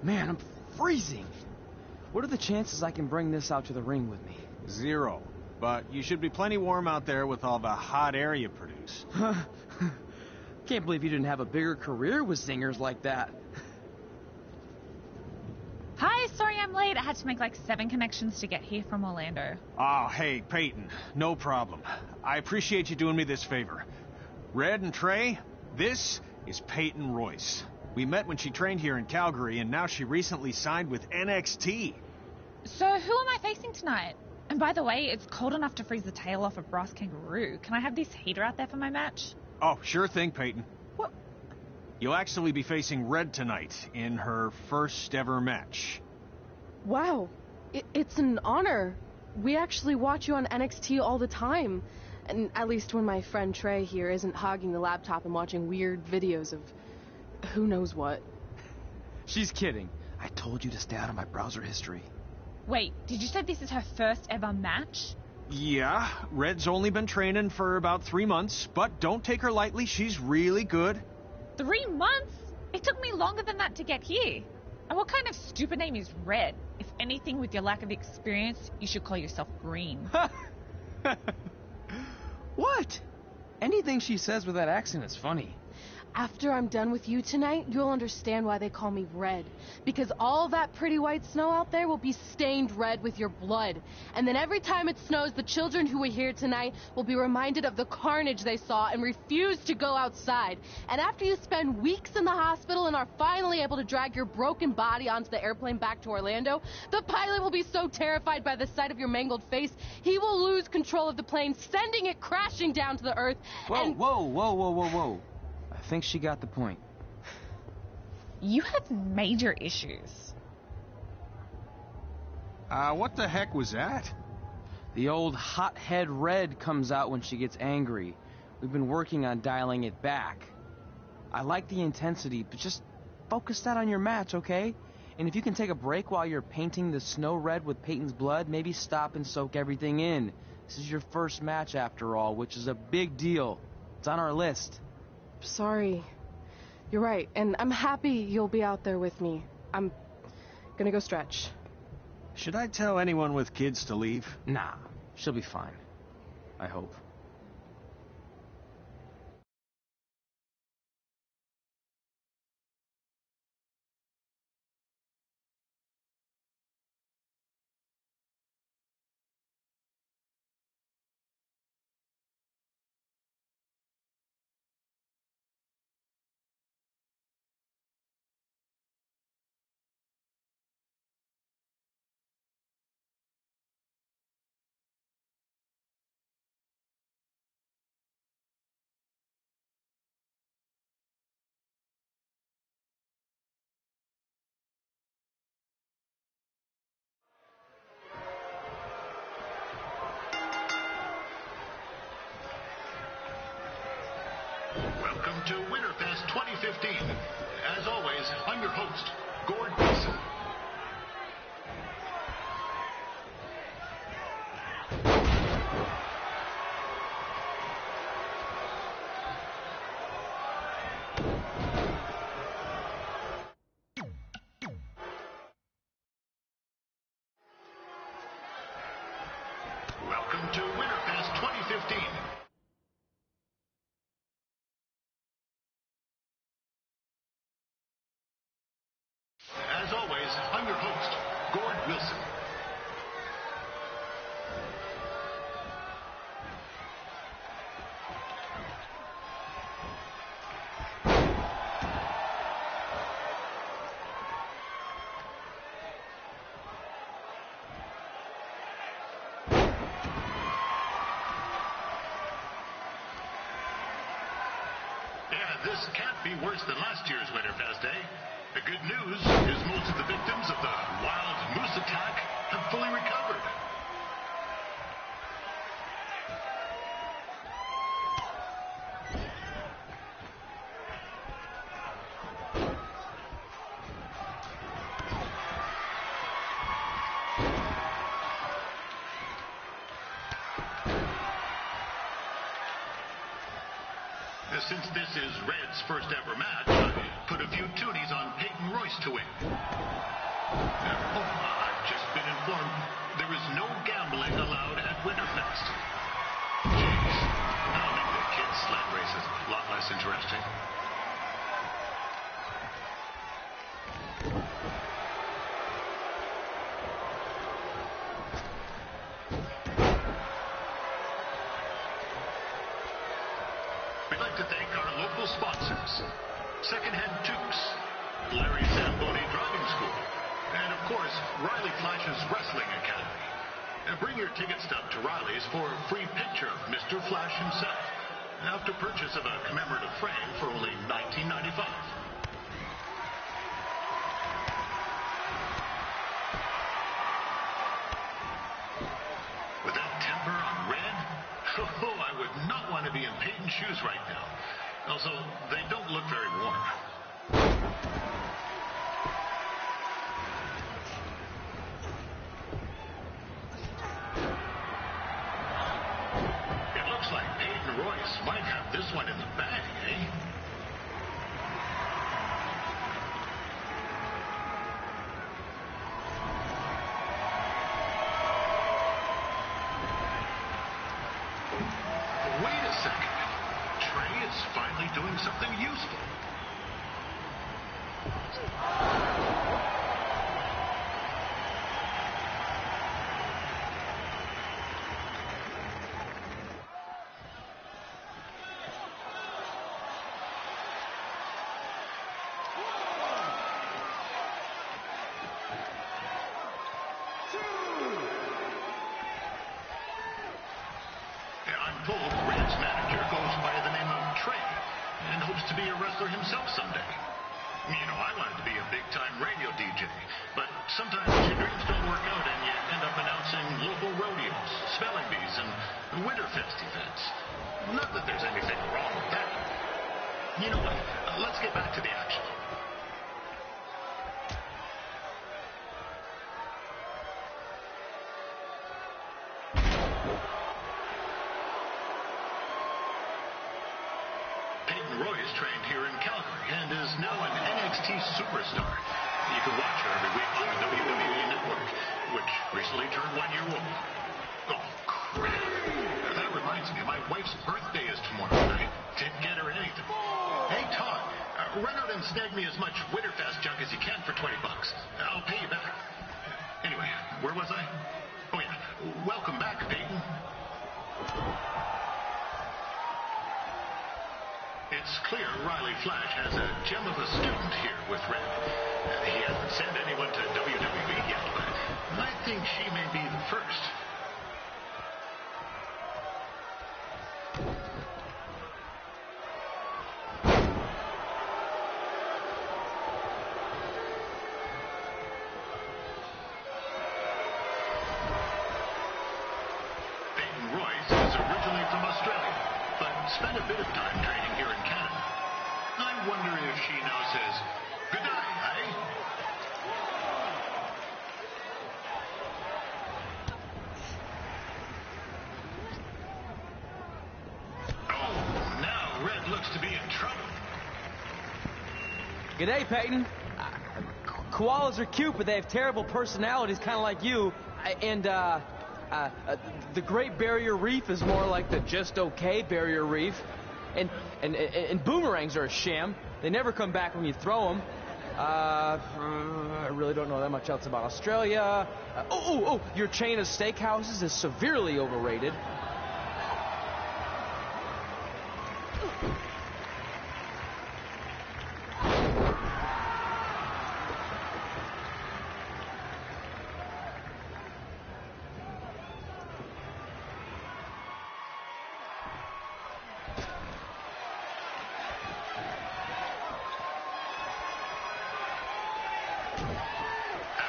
Man, I'm freezing. What are the chances I can bring this out to the ring with me? 0. But you should be plenty warm out there with all the hot air you produce. Can't believe you didn't have a bigger career with singers like that. Hi, sorry I'm late. I had to make like 7 connections to get here from Orlando. Oh, hey, Peyton. No problem. I appreciate you doing me this favor. Red and Trey, this is Peyton Royce. We met when she trained here in Calgary, and now she recently signed with NXT. So who am I facing tonight? And by the way, it's cold enough to freeze the tail off a brass kangaroo. Can I have this heater out there for my match? Oh, sure thing, Peyton. What? You'll actually be facing Red tonight in her first ever match. Wow. It's an honor. We actually watch you on NXT all the time. And at least when my friend Trey here isn't hogging the laptop and watching weird videos of who knows what. She's kidding. I told you to stay out of my browser history. Wait, did you say this is her first ever match? Yeah, Red's only been training for about 3 months, but don't take her lightly, she's really good. 3 months? It took me longer than that to get here. And what kind of stupid name is Red? If anything, with your lack of experience, you should call yourself Green. What? Anything she says with that accent is funny. After I'm done with you tonight, you'll understand why they call me Red. Because all that pretty white snow out there will be stained red with your blood. And then every time it snows, the children who were here tonight will be reminded of the carnage they saw and refuse to go outside. And after you spend weeks in the hospital and are finally able to drag your broken body onto the airplane back to Orlando, the pilot will be so terrified by the sight of your mangled face, he will lose control of the plane, sending it crashing down to the earth. Whoa. I think she got the point. You have major issues. What the heck was that? The old hothead Red comes out when she gets angry. We've been working on dialing it back. I like the intensity, but just focus that on your match, okay? And if you can take a break while you're painting the snow red with Peyton's blood, maybe stop and soak everything in. This is your first match after all, which is a big deal. It's on our list. Sorry. You're right, and I'm happy you'll be out there with me. I'm gonna go stretch. Should I tell anyone with kids to leave? Nah, she'll be fine. I hope. Welcome to Winterfest 2015. As always, I'm your host, Gord Wilson. Welcome to Winterfest 2015. As always, I'm your host, Gord Wilson. Yeah, this can't be worse than last year's Winterfest, eh? The good news is most of the victims of the wild moose attack have fully recovered. This since this is Red's first ever match, I put a few toonies on Peyton Royce to win. I've just been informed there is no gambling allowed at Winterfest. Jeez, that'll make the kids' sled races a lot less interesting. We'd like to thank our local sponsors, Secondhand Tukes, Larry Zamboni Driving School, and of course, Riley Flash's Wrestling Academy. Bring your ticket stub to Riley's for a free picture of Mr. Flash himself, after purchase of a commemorative frame for only $19.95. With that temper on Red, oh, I would not want to be in Peyton's shoes right now. Also, they don't look very warm. It looks like Peyton Royce might have this one in the bag, eh? Wait a second. Trey is finally doing something useful. I'm told Red's manager goes by the name of Trey and hopes to be a wrestler himself someday. You know, I wanted to be a big-time radio DJ, but sometimes your dreams don't work out and you end up announcing local rodeos, spelling bees, and Winterfest events. Not that there's anything wrong with that. You know what? Let's get back to the action. Peyton Royce trained here in Calgary and is now an NXT superstar. You can watch her every week on the WWE Network, which recently turned 1 year old. Oh, crap. That reminds me, my wife's birthday is tomorrow, and I didn't get her anything. Hey, Todd, run out and snag me as much Winterfest junk as you can for $20. I'll pay you back. Anyway, where was I? Oh, yeah. Welcome back, Peyton. It's clear Riley Flash has a gem of a student here with Red. He hasn't sent anyone to WWE yet, but I think she may be the first. Peyton Royce is originally from Australia, but spent a bit of time training here in Canada. I wonder if she now says, good night, eh? Oh, now Red looks to be in trouble. G'day, Peyton. Koalas are cute, but they have terrible personalities, kind of like you. And, the Great Barrier Reef is more like the just okay Barrier Reef. And boomerangs are a sham. They never come back when you throw them. I really don't know that much else about Australia. Your chain of steakhouses is severely overrated.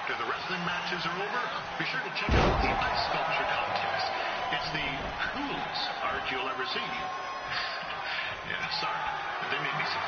After the wrestling matches are over, be sure to check out the ice sculpture contest. It's the coolest art you'll ever see. Yeah, sorry. They made me sick.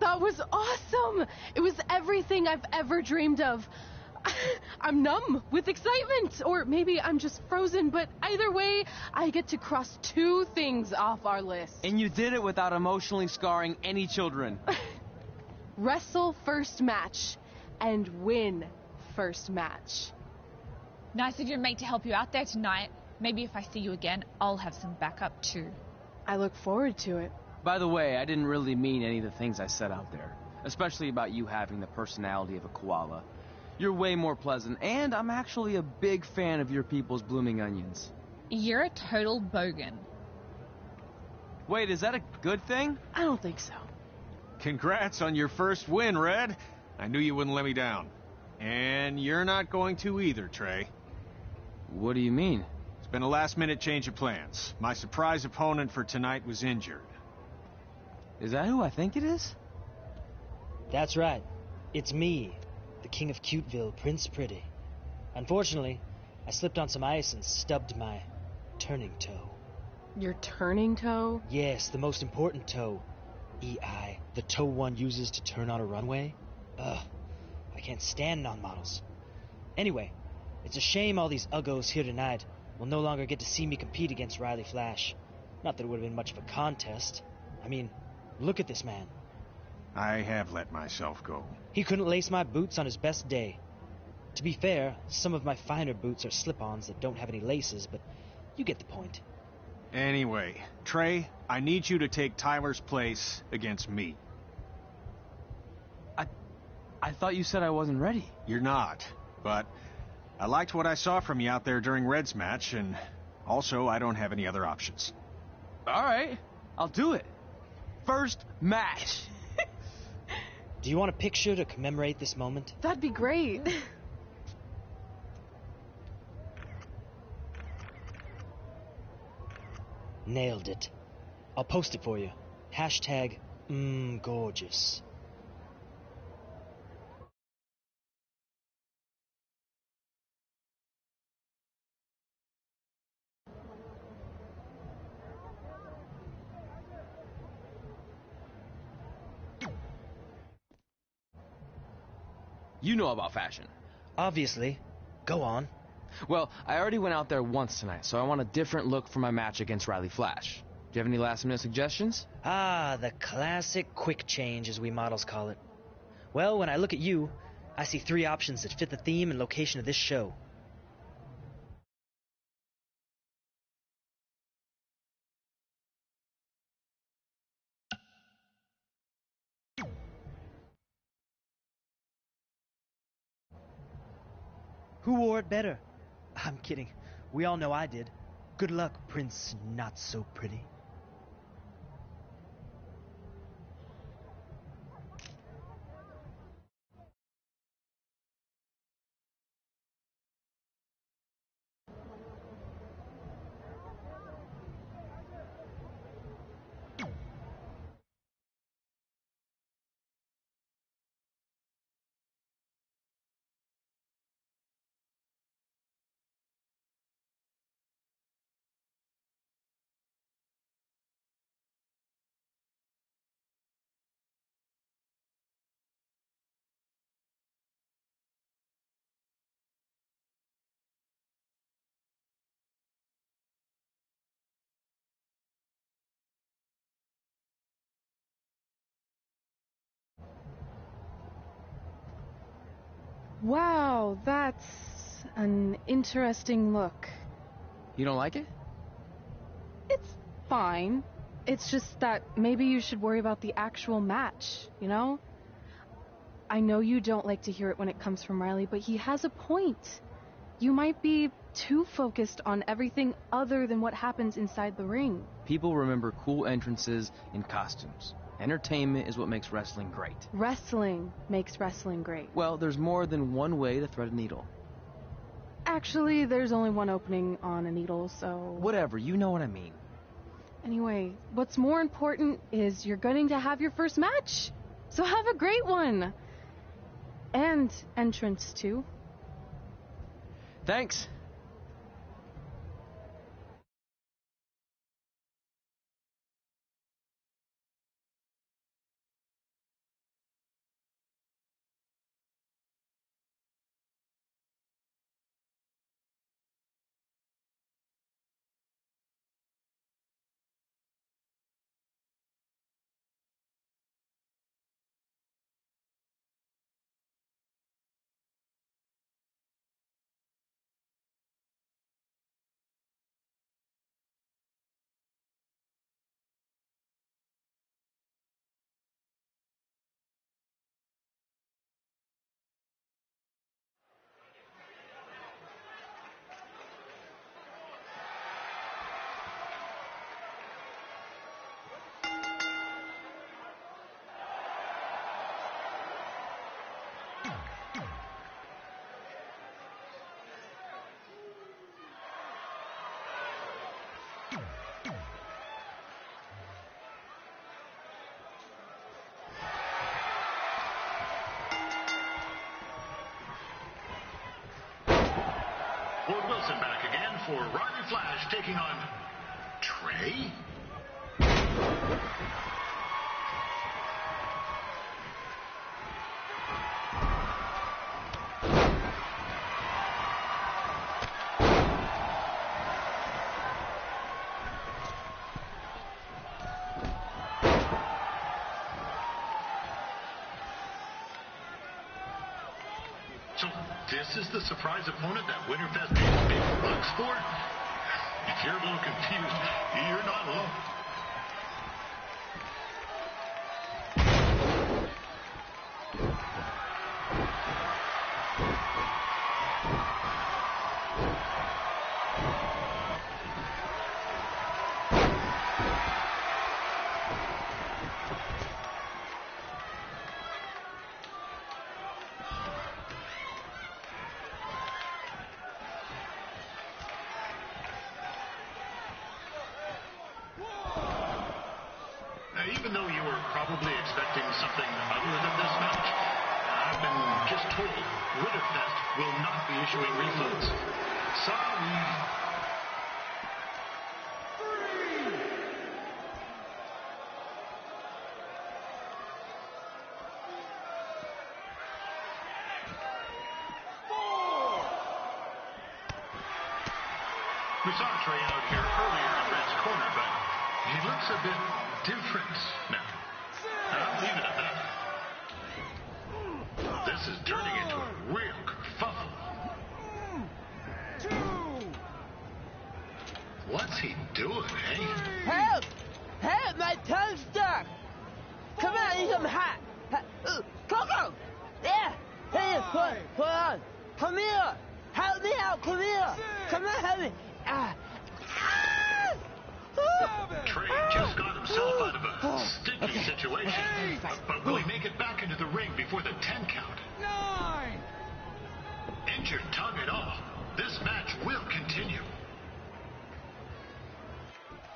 That was awesome! It was everything I've ever dreamed of. I'm numb with excitement, or maybe I'm just frozen, but either way, I get to cross 2 things off our list. And you did it without emotionally scarring any children. Wrestle first match and win first match. Nice of your mate to help you out there tonight. Maybe if I see you again, I'll have some backup too. I look forward to it. By the way, I didn't really mean any of the things I said out there, especially about you having the personality of a koala. You're way more pleasant, and I'm actually a big fan of your people's blooming onions. You're a total bogan. Wait, is that a good thing? I don't think so. Congrats on your first win, Red. I knew you wouldn't let me down. And you're not going to either, Trey. What do you mean? It's been a last-minute change of plans. My surprise opponent for tonight was injured. Is that who I think it is? That's right. It's me, the King of Cuteville, Prince Pretty. Unfortunately, I slipped on some ice and stubbed my turning toe. Your turning toe? Yes, the most important toe. EI, the toe one uses to turn on a runway. Ugh, I can't stand non-models. Anyway, it's a shame all these uggos here tonight will no longer get to see me compete against Riley Flash. Not that it would have been much of a contest. I mean, look at this man. I have let myself go. He couldn't lace my boots on his best day. To be fair, some of my finer boots are slip-ons that don't have any laces, but you get the point. Anyway, Trey, I need you to take Tyler's place against me. I thought you said I wasn't ready. You're not, but I liked what I saw from you out there during Red's match, and also I don't have any other options. All right, I'll do it. First match. Do you want a picture to commemorate this moment? That'd be great. Nailed it. I'll post it for you. Hashtag gorgeous. You know about fashion. Obviously. Go on. Well, I already went out there once tonight, so I want a different look for my match against Riley Flash. Do you have any last-minute suggestions? Ah, the classic quick change, as we models call it. Well, when I look at you, I see 3 options that fit the theme and location of this show. Who wore it better? I'm kidding. We all know I did. Good luck, Prince Not So Pretty. Wow, that's an interesting look. You don't like it? It's fine. It's just that maybe you should worry about the actual match, you know? I know you don't like to hear it when it comes from Riley, but he has a point. You might be too focused on everything other than what happens inside the ring. People remember cool entrances and costumes. Entertainment is what makes wrestling great. Wrestling makes wrestling great. Well, there's more than one way to thread a needle. Actually, there's only one opening on a needle, so... Whatever, you know what I mean. Anyway, what's more important is you're going to have your first match. So have a great one. And entrance, too. Thanks. Ward Wilson back again for Riley Flash taking on Trey. So this is the surprise opponent that Winterfest pays big bucks for? If you're a little confused, you're not alone. Even though you were probably expecting something other than this match, I've been just told Winterfest will not be issuing refunds. Sorry. We saw Trey out here earlier in Red's corner, but he looks a bit different now. I'll leave it at that. This is turning into a real kerfuffle. What's he doing, eh? Help! Help! My tongue's stuck! Come on, I need some hot! Coco! Yeah! Hey, hold on! Come here! Help me out! Come here! Come on, help me! Trey just got himself out of a sticky situation. But will he make it back into the ring before the 10 count? 9! Injured tongue and all, this match will continue.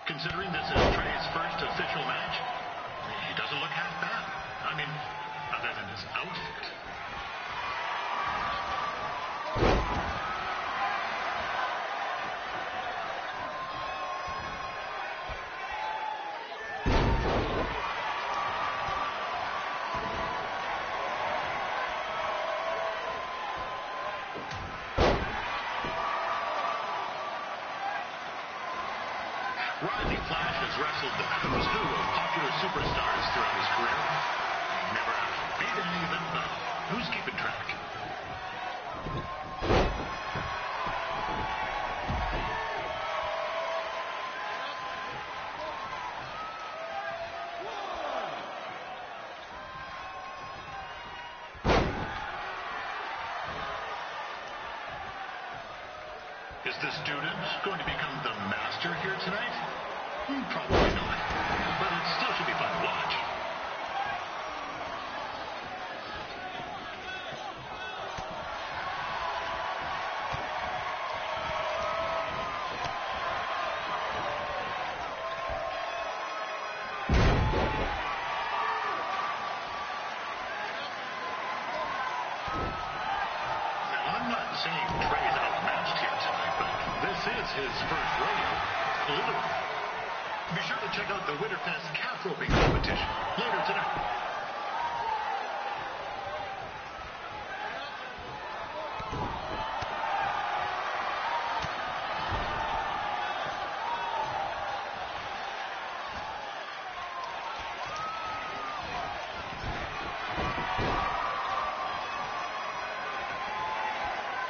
Considering this is Trey's first official match, he doesn't look half bad. I mean, other than his outfit. Riley Flash has wrestled the who's who of popular superstars throughout his career. He never actually beat any of them, but who's keeping track? Is the student going to become the master here tonight? Probably not, but it still should be fun to watch. Now, I'm not saying Trey's outmatched here tonight, but this is his first rodeo, literally. Be sure to check out the Winterfest calf roping competition later tonight.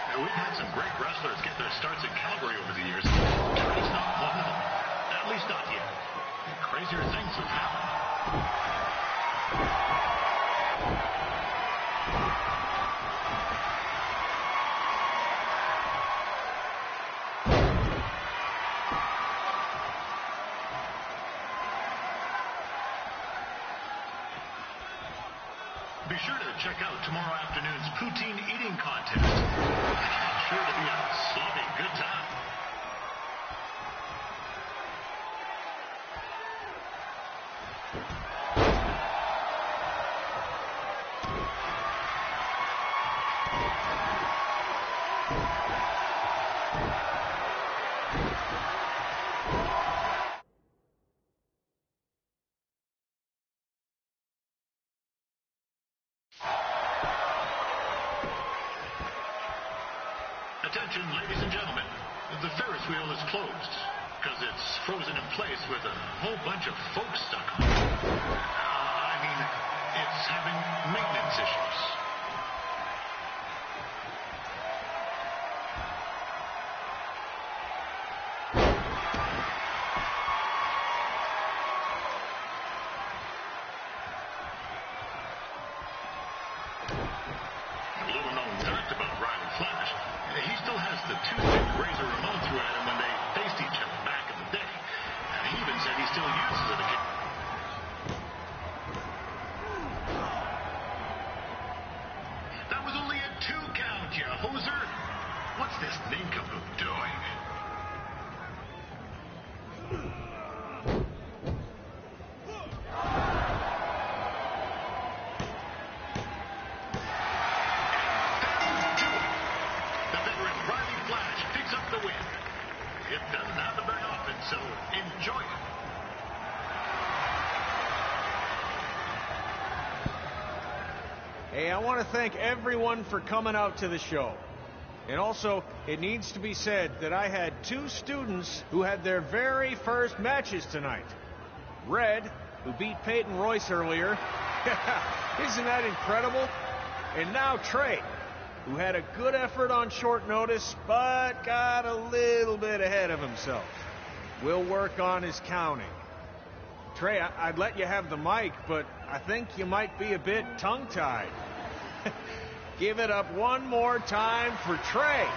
Now, we've had some great wrestlers get their starts in Calgary over the years. Trey's not one of them. At least not yet. And crazier things have happened. Be sure to check out tomorrow afternoon's poutine eating contest. It's sure to be a sloppy good time. Attention, ladies and gentlemen. The Ferris wheel is closed because it's frozen in place with a whole bunch of folks stuck on it. I mean, it's having maintenance issues. A little known fact about Riley Flash. He still has the two-stick razor Ramon threw at him when they faced each other back in the day. He even said he still uses it again. That was only a 2 count, you hoser. What's this nincompoop doing? It doesn't happen very often, so enjoy it. Hey, I want to thank everyone for coming out to the show. And also, it needs to be said that I had 2 students who had their very first matches tonight. Red, who beat Peyton Royce earlier. Isn't that incredible? And now Trey, who had a good effort on short notice, but got a little bit ahead of himself. We'll work on his counting. Trey, I'd let you have the mic, but I think you might be a bit tongue-tied. Give it up one more time for Trey.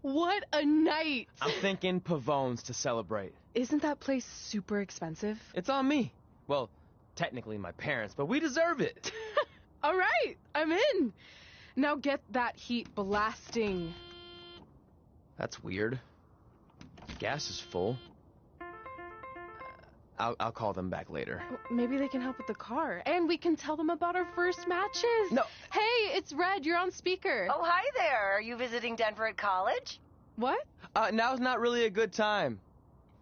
What a night! I'm thinking Pavone's to celebrate. Isn't that place super expensive? It's on me. Well, technically my parents, but we deserve it. All right, I'm in. Now get that heat blasting. That's weird. Gas is full. I'll call them back later. Maybe they can help with the car. And we can tell them about our first matches. No. Hey, it's Red. You're on speaker. Oh, hi there. Are you visiting Denver at college? What? Now's not really a good time.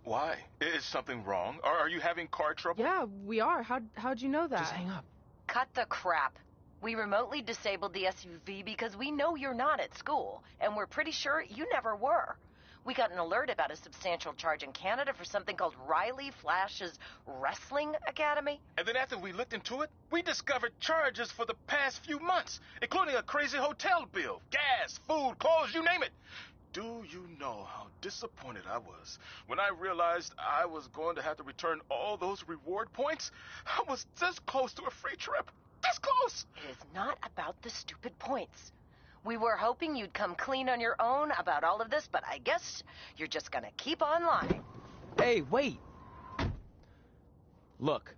Why? Is something wrong? Are you having car trouble? Yeah, we are. How'd you know that? Just hang up. Cut the crap. We remotely disabled the SUV because we know you're not at school, and we're pretty sure you never were. We got an alert about a substantial charge in Canada for something called Riley Flash's Wrestling Academy. And then after we looked into it, we discovered charges for the past few months, including a crazy hotel bill, gas, food, clothes, you name it. Do you know how disappointed I was when I realized I was going to have to return all those reward points? I was this close to a free trip. This close! It is not about the stupid points. We were hoping you'd come clean on your own about all of this, but I guess you're just gonna keep on lying. Hey, wait! Look,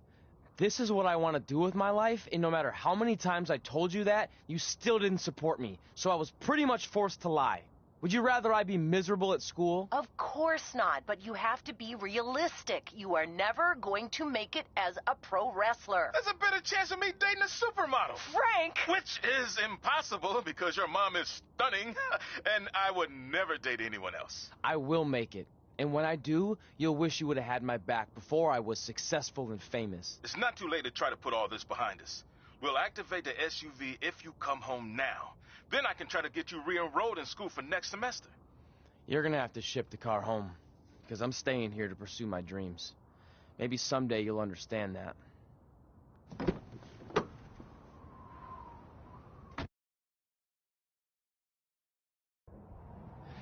this is what I want to do with my life, and no matter how many times I told you that, you still didn't support me, so I was pretty much forced to lie. Would you rather I be miserable at school? Of course not, but you have to be realistic. You are never going to make it as a pro wrestler. There's a better chance of me dating a supermodel. Frank! Which is impossible because your mom is stunning, and I would never date anyone else. I will make it. And when I do, you'll wish you would have had my back before I was successful and famous. It's not too late to try to put all this behind us. We'll activate the SUV if you come home now. Then I can try to get you re-enrolled in school for next semester. You're gonna have to ship the car home, because I'm staying here to pursue my dreams. Maybe someday you'll understand that.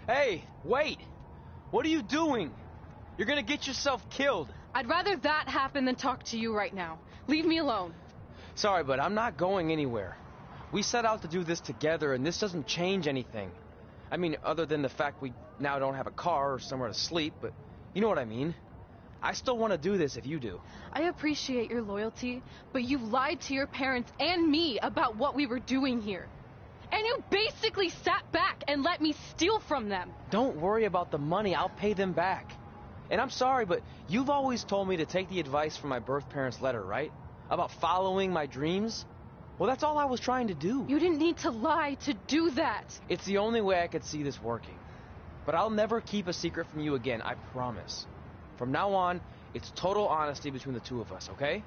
Hey, wait! What are you doing? You're gonna get yourself killed. I'd rather that happen than talk to you right now. Leave me alone. Sorry, but I'm not going anywhere. We set out to do this together, and this doesn't change anything. I mean, other than the fact we now don't have a car or somewhere to sleep, but you know what I mean. I still want to do this if you do. I appreciate your loyalty, but you lied to your parents and me about what we were doing here. And you basically sat back and let me steal from them. Don't worry about the money. I'll pay them back. And I'm sorry, but you've always told me to take the advice from my birth parents' letter, right? About following my dreams? Well, that's all I was trying to do. You didn't need to lie to do that. It's the only way I could see this working. But I'll never keep a secret from you again, I promise. From now on, it's total honesty between the two of us, okay?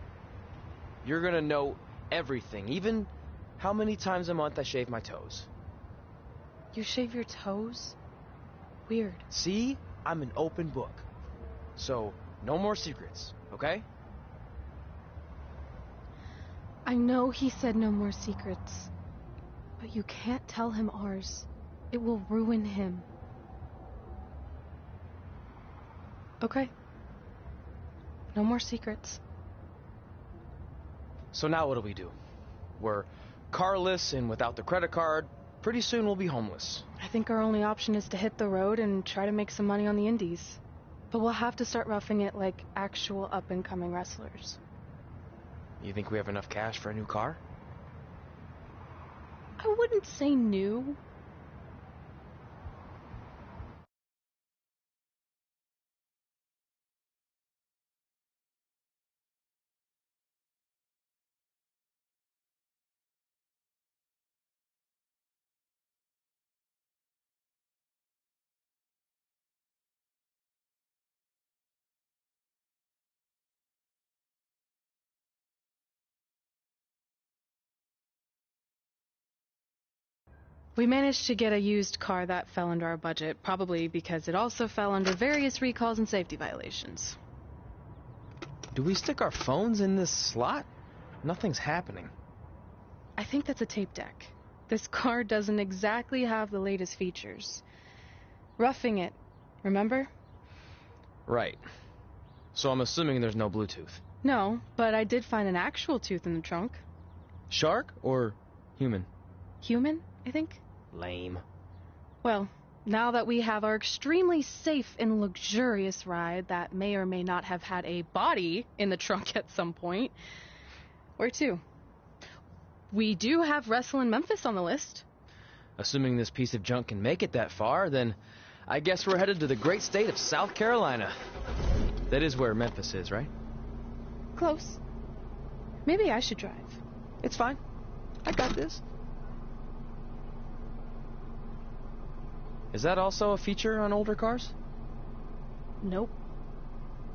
You're gonna know everything, even how many times a month I shave my toes. You shave your toes? Weird. See? I'm an open book. So, no more secrets, okay? I know he said no more secrets, but you can't tell him ours. It will ruin him. Okay. No more secrets. So now what do we do? We're carless and without the credit card. Pretty soon we'll be homeless. I think our only option is to hit the road and try to make some money on the indies. But we'll have to start roughing it like actual up-and-coming wrestlers. You think we have enough cash for a new car? I wouldn't say new. We managed to get a used car that fell under our budget, probably because it also fell under various recalls and safety violations. Do we stick our phones in this slot? Nothing's happening. I think that's a tape deck. This car doesn't exactly have the latest features. Roughing it, remember? Right. So I'm assuming there's no Bluetooth. No, but I did find an actual tooth in the trunk. Shark or human? Human, I think. Lame. Well, now that we have our extremely safe and luxurious ride that may or may not have had a body in the trunk at some point, where to? We do have Wrestle in Memphis on the list. Assuming this piece of junk can make it that far, then I guess we're headed to the great state of South Carolina. That is where Memphis is, right? Close. Maybe I should drive. It's fine. I got this. Is that also a feature on older cars? Nope.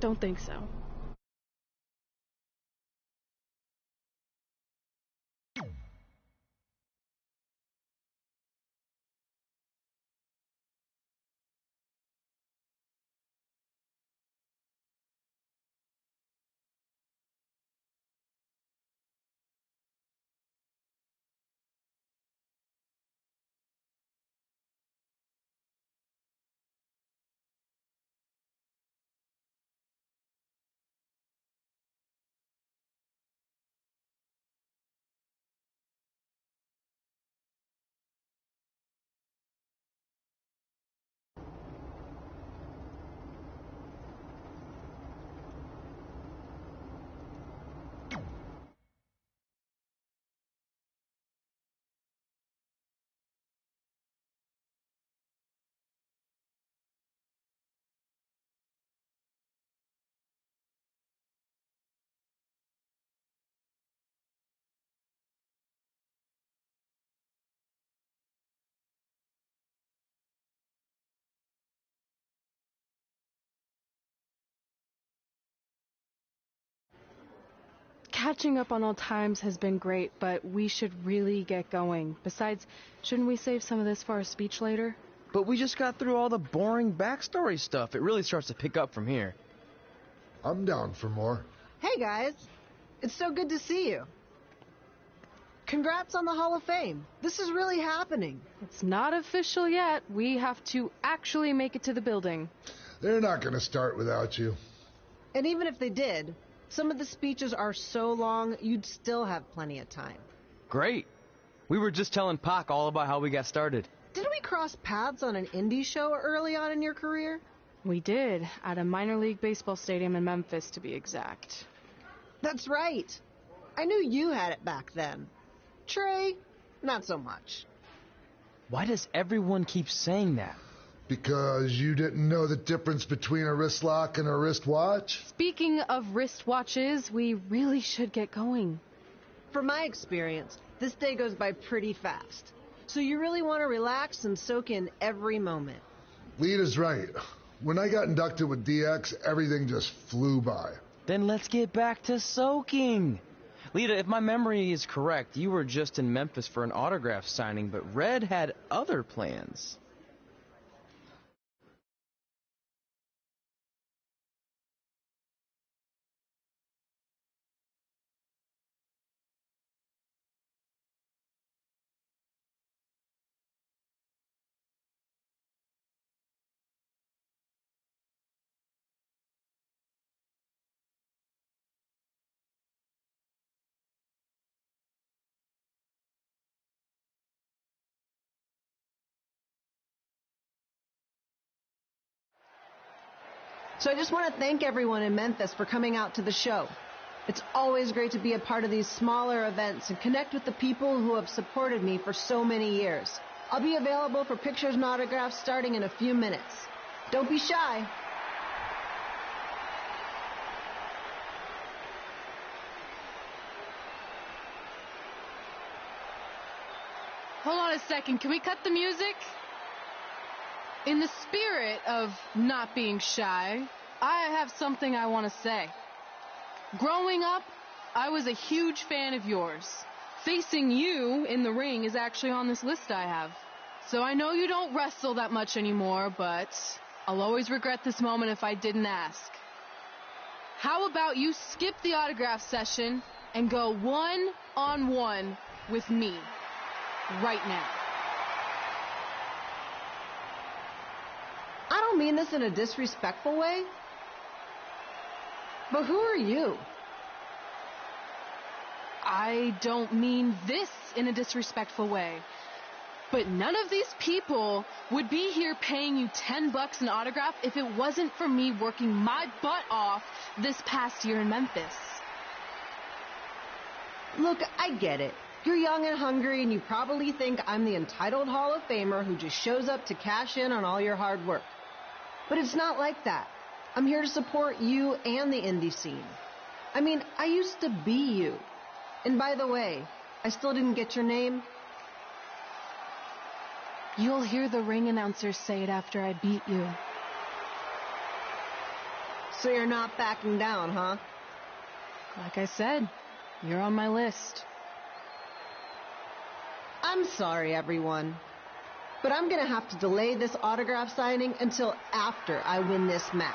Don't think so. Catching up on old times has been great, but we should really get going. Besides, shouldn't we save some of this for our speech later? But we just got through all the boring backstory stuff. It really starts to pick up from here. I'm down for more. Hey, guys. It's so good to see you. Congrats on the Hall of Fame. This is really happening. It's not official yet. We have to actually make it to the building. They're not going to start without you. And even if they did, some of the speeches are so long, you'd still have plenty of time. Great. We were just telling Pac all about how we got started. Didn't we cross paths on an indie show early on in your career? We did, at a minor league baseball stadium in Memphis, to be exact. That's right. I knew you had it back then. Trey, not so much. Why does everyone keep saying that? Because you didn't know the difference between a wrist lock and a wristwatch? Speaking of wristwatches, we really should get going. From my experience, this day goes by pretty fast. So you really want to relax and soak in every moment. Lita's right. When I got inducted with DX, everything just flew by. Then let's get back to soaking. Lita, if my memory is correct, you were just in Memphis for an autograph signing, but Red had other plans. So I just want to thank everyone in Memphis for coming out to the show. It's always great to be a part of these smaller events and connect with the people who have supported me for so many years. I'll be available for pictures and autographs starting in a few minutes. Don't be shy. Hold on a second. Can we cut the music? In the spirit of not being shy, I have something I want to say. Growing up, I was a huge fan of yours. Facing you in the ring is actually on this list I have. So I know you don't wrestle that much anymore, but I'll always regret this moment if I didn't ask. How about you skip the autograph session and go one-on-one with me right now? I don't mean this in a disrespectful way, but who are you? I don't mean this in a disrespectful way, but none of these people would be here paying you $10 an autograph if it wasn't for me working my butt off this past year in Memphis. Look, I get it. You're young and hungry, and you probably think I'm the entitled Hall of Famer who just shows up to cash in on all your hard work. But it's not like that. I'm here to support you and the indie scene. I mean, I used to be you. And by the way, I still didn't get your name. You'll hear the ring announcer say it after I beat you. So you're not backing down, huh? Like I said, you're on my list. I'm sorry, everyone. But I'm going to have to delay this autograph signing until after I win this match.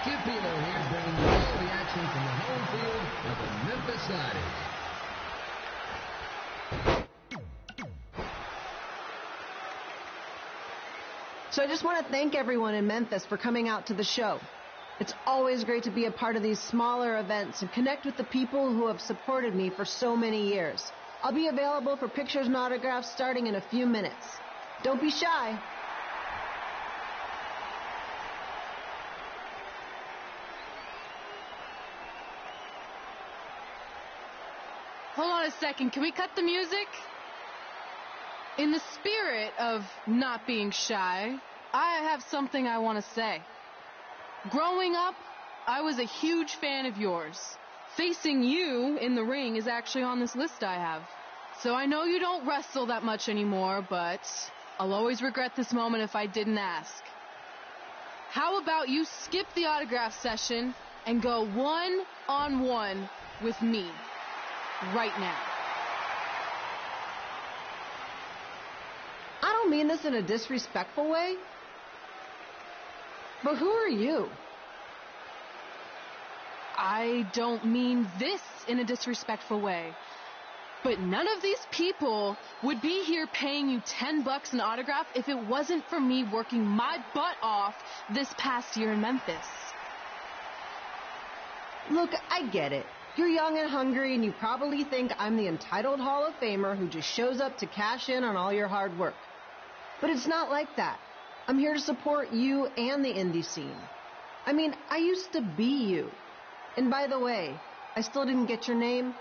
Skip Pino here, bringing you all the action from the home field of the Memphis Sliders. So I just want to thank everyone in Memphis for coming out to the show. It's always great to be a part of these smaller events and connect with the people who have supported me for so many years. I'll be available for pictures and autographs starting in a few minutes. Don't be shy. Hold on a second. Can we cut the music? In the spirit of not being shy, I have something I want to say. Growing up, I was a huge fan of yours. facing you in the ring is actually on this list I have. So I know you don't wrestle that much anymore, but I'll always regret this moment if I didn't ask. How about you skip the autograph session and go one-on-one with me right now? I don't mean this in a disrespectful way, but who are you? I don't mean this in a disrespectful way, but none of these people would be here paying you $10 an autograph if it wasn't for me working my butt off this past year in Memphis. Look, I get it. You're young and hungry, and you probably think I'm the entitled Hall of Famer who just shows up to cash in on all your hard work. But it's not like that. I'm here to support you and the indie scene. I mean, I used to be you. And by the way, I still didn't get your name.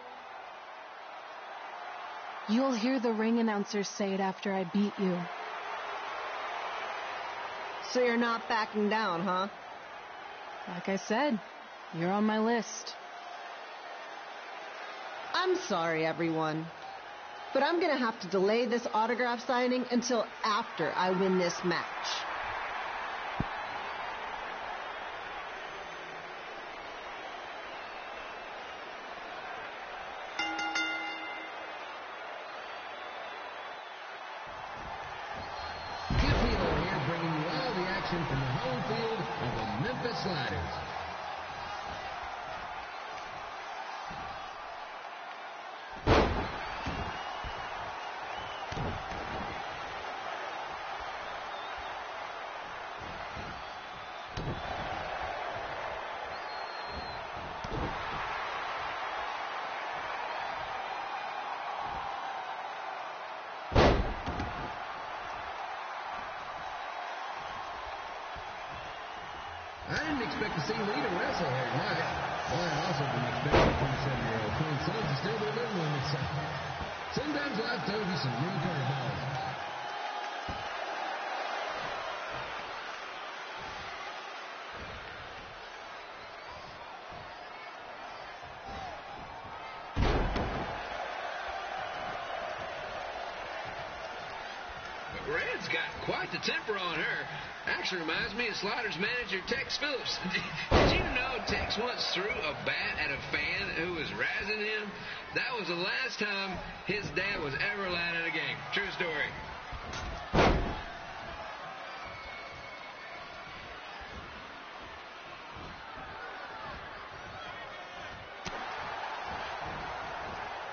You'll hear the ring announcer say it after I beat you. So you're not backing down, huh? Like I said, you're on my list. I'm sorry, everyone, but I'm gonna have to delay this autograph signing until after I win this match. From the home field of the Memphis Sliders. I didn't expect to see Lita wrestle here tonight. Well, I also didn't expect the 27-year-old twin sons to still be living with me. So sometimes life throws you some real curveballs. Red's got quite the temper on her. Actually reminds me of Sliders manager Tex Phillips. Did you know Tex once threw a bat at a fan who was razzing him? That was the last time his dad was ever allowed at a game. True story.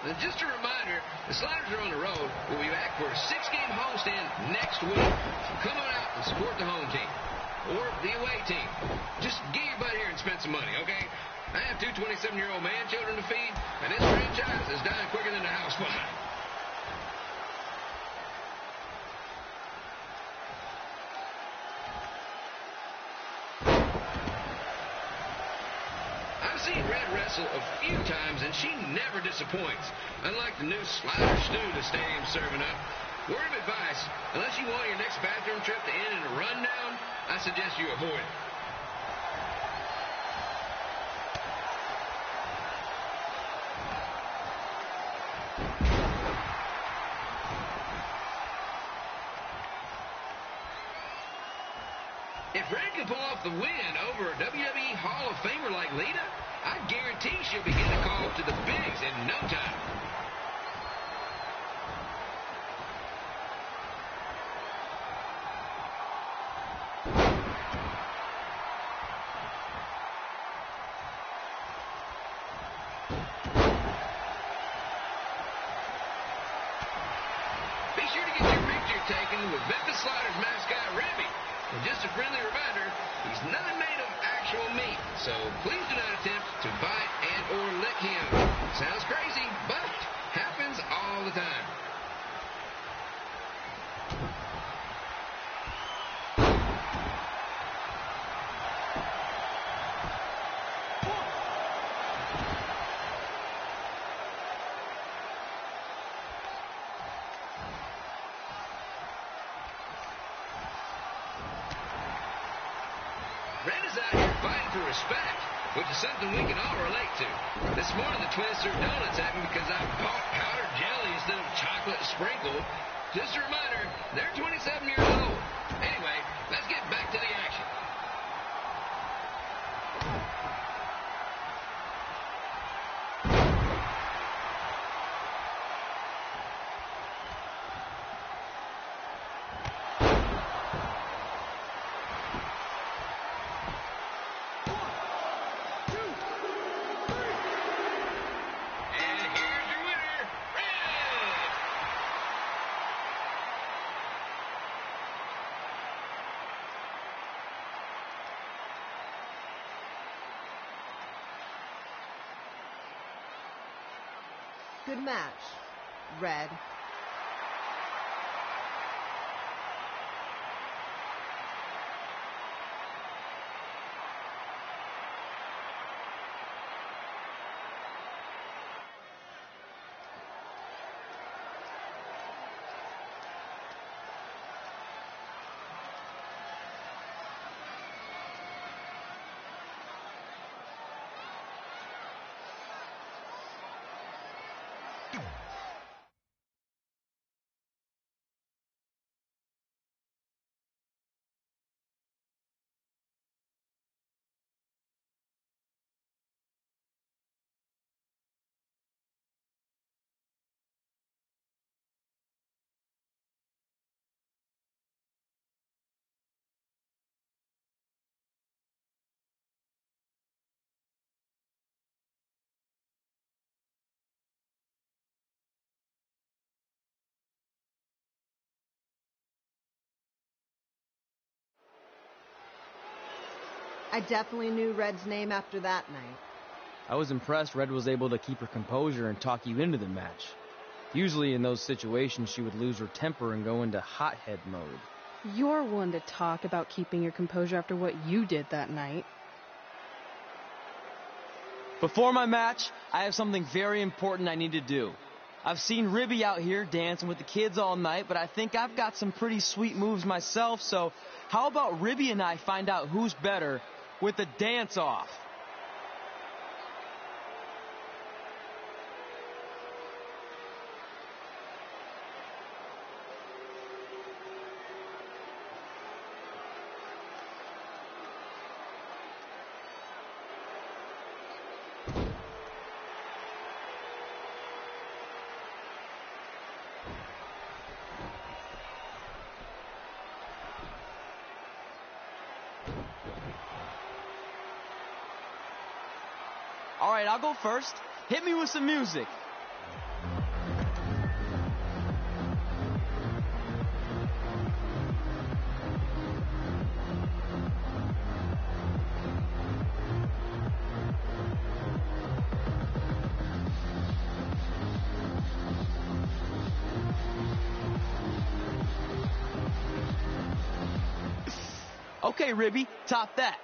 And just a reminder, the Sliders are on the road. We'll be back for a 6-game homestand next week. So come on out and support the home team or the away team. Just get your butt here and spend some money, okay? I have 2 27-year-old man children to feed, and this franchise is dying quicker than the house fire. I've seen Red wrestle a few times, and she never disappoints. Unlike the new Slider stew the stadium's serving up. Word of advice, unless you want your next bathroom trip to end in a rundown, I suggest you avoid it. If Red can pull off the win over a WWE Hall of Famer like Lita, I guarantee she'll be getting a call to the bigs in no time. Be sure to get your picture taken with Memphis Sliders mascot Remy. And just a friendly reminder, he's not made of actual meat, so please do not attempt to bite and or lick him. Sounds crazy, but happens all the time. Red is out here fighting for respect. which is something we can all relate to. This morning, the twins threw donuts at me because I bought powdered jelly instead of chocolate sprinkle. Just a reminder, they're 27 years old. Anyway, let's get back to the action. Good match, Red. I definitely knew Red's name after that night. I was impressed Red was able to keep her composure and talk you into the match. Usually in those situations she would lose her temper and go into hothead mode. You're one to talk about keeping your composure after what you did that night. Before my match, I have something very important I need to do. I've seen Ribby out here dancing with the kids all night, but I think I've got some pretty sweet moves myself, so how about Ribby and I find out who's better with the dance-off? All right, I'll go first. Hit me with some music. Okay, Ribby, top that.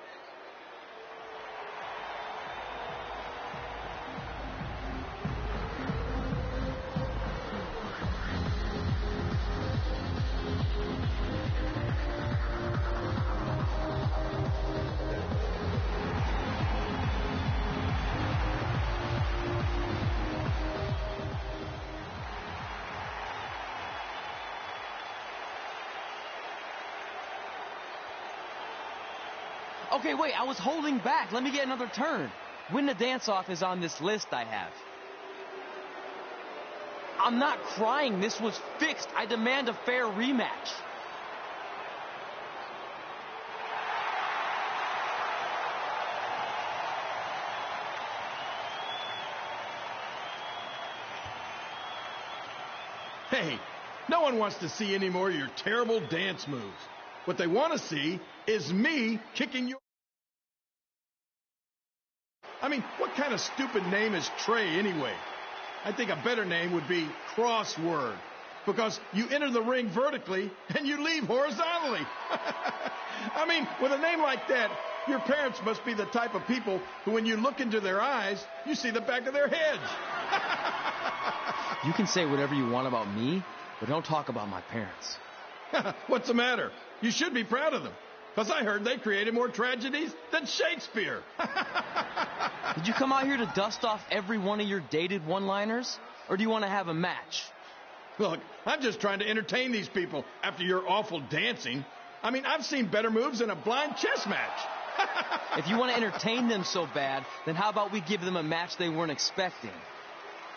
Okay, wait, I was holding back. Let me get another turn. Win the dance-off is on this list I have. I'm not crying. This was fixed. I demand a fair rematch. Hey, no one wants to see any more of your terrible dance moves. What they want to see is me kicking your... I mean, what kind of stupid name is Trey anyway? I think a better name would be Crossword, because you enter the ring vertically and you leave horizontally. I mean, with a name like that, your parents must be the type of people who, when you look into their eyes, you see the back of their heads. You can say whatever you want about me, but don't talk about my parents. What's the matter? You should be proud of them, because I heard they created more tragedies than Shakespeare. Did you come out here to dust off every one of your dated one-liners? Or do you want to have a match? Look, I'm just trying to entertain these people after your awful dancing. I mean, I've seen better moves than a blind chess match. If you want to entertain them so bad, then how about we give them a match they weren't expecting?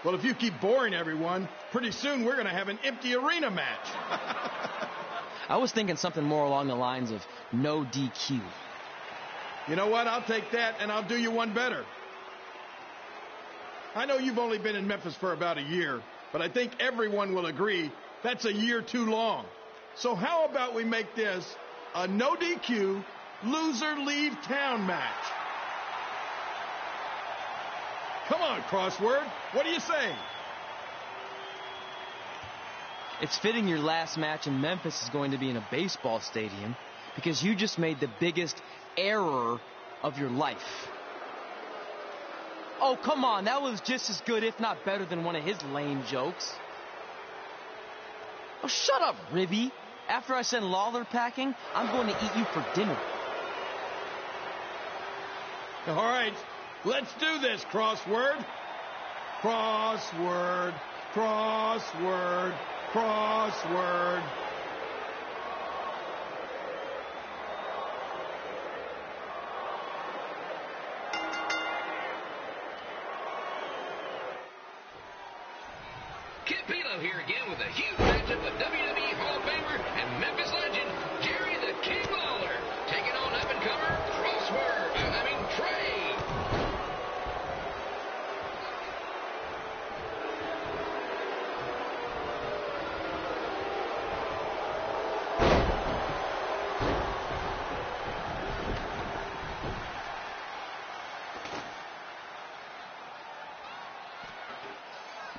Well, if you keep boring everyone, pretty soon we're going to have an empty arena match. I was thinking something more along the lines of no DQ. You know what? I'll take that, and I'll do you one better. I know you've only been in Memphis for about a year, but I think everyone will agree that's a year too long. So how about we make this a no DQ, loser leave town match? Come on, Crossword. What do you say? It's fitting your last match in Memphis is going to be in a baseball stadium because you just made the biggest error of your life. Oh, come on. That was just as good, if not better, than one of his lame jokes. Oh, shut up, Ribby. After I send Lawler packing, I'm going to eat you for dinner. All right. Let's do this, Crossword. Crossword, crossword, crossword. Kip Pilo here again with a huge matchup of WWE Hall of Famer and Memphis legend, Jerry the King Lawler, taking on up-and-comer Trey.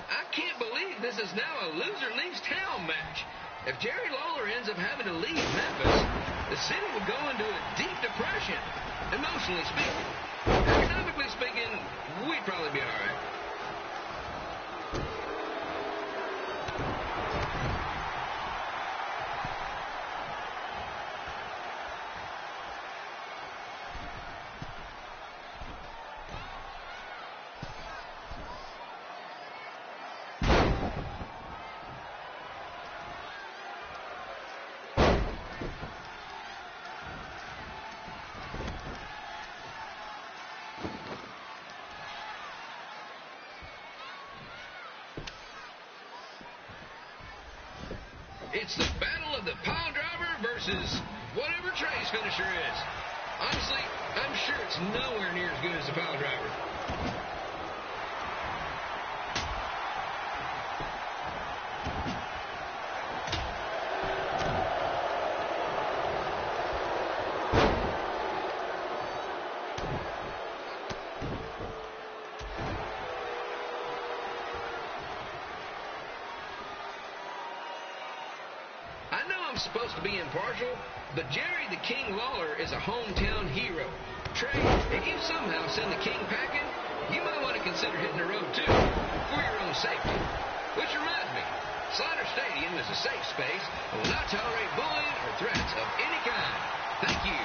I can't believe this is now a loser leaves town match. If Jerry Lawler ends up having to leave Memphis, the city would go into a deep depression. Emotionally speaking. Economically speaking, we'd probably be all right. It's the battle of the pile driver versus whatever Trey's finisher is. Honestly, I'm sure it's nowhere near as good as the pile driver. I'm supposed to be impartial, but Jerry the King Lawler is a hometown hero. Trey, if you somehow send the King packing, you might want to consider hitting the road too, for your own safety. Which reminds me, Slaughter Stadium is a safe space and will not tolerate bullying or threats of any kind. Thank you.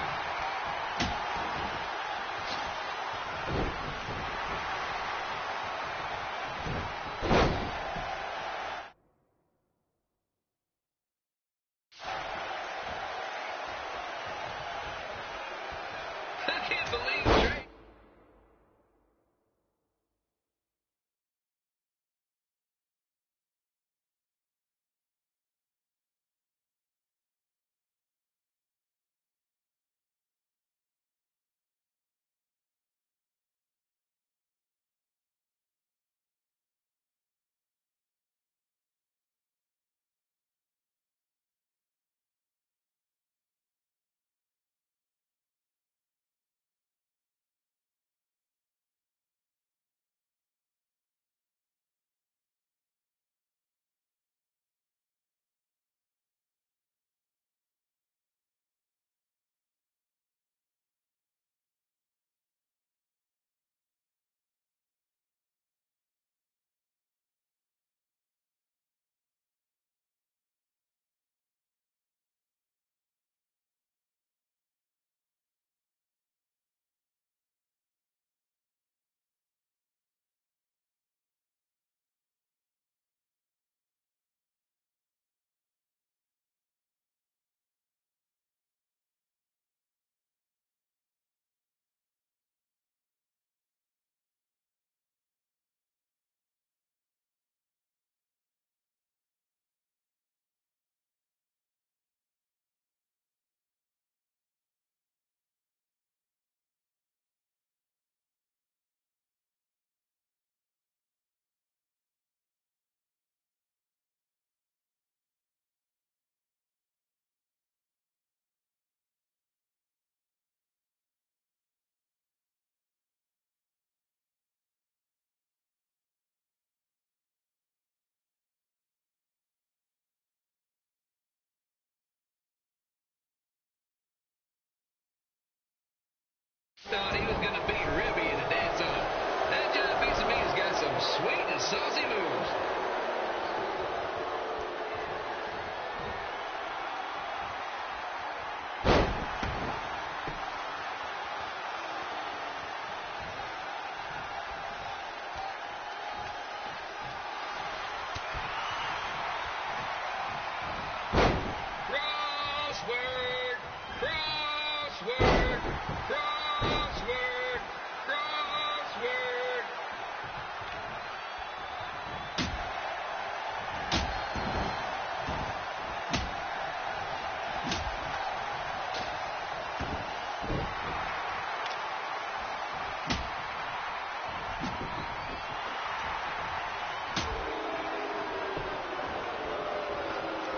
Thought he was going to beat Ribby in a dance-off. That John Pizza Meat's got some sweet and saucy moves.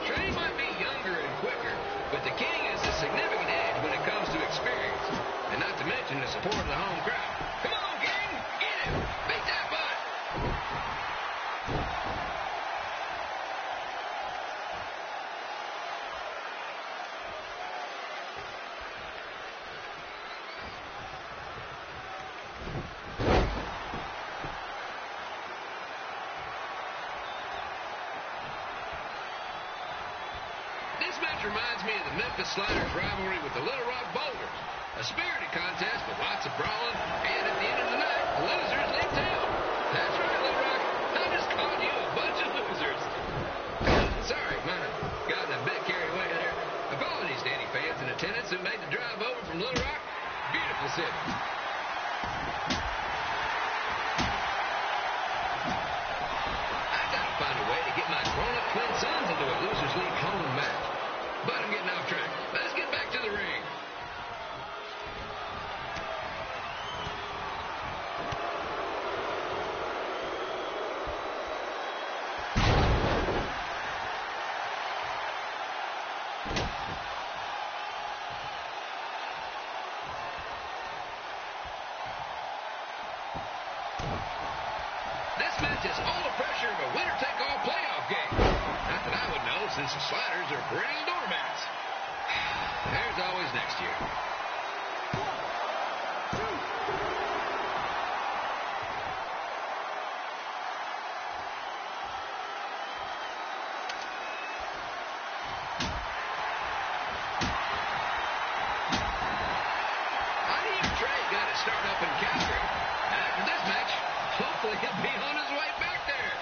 Trey might be younger and quicker, but the King has a significant edge when it comes to experience, and not to mention the support of the home crowd. Come on, King! Get him! Beat that butt! This match reminds me of the Memphis Sliders rivalry with the Little Rock Boulders. A spirited contest with lots of brawling, and at the end of the night, the losers leave town. That's right, Little Rock. I just called you a bunch of losers. Sorry, got a bit carried away there. Apologies to any fans in attendance who made the drive over from Little Rock. Beautiful city. I gotta find a way to get my grown-up twin sons into a Losers League home match. But I'm getting off track. Let's get back to the ring. This match has all the pressure of a winner-take-all playoff game. Not that I would know, since the Sliders are perennial doormats. There's always next year. I need Trey got to start up in Calgary. After this match, hopefully he'll be on his way back there.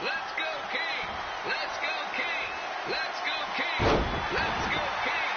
Let's go, King! Let's go, King! Let's go, King! Let's go, King!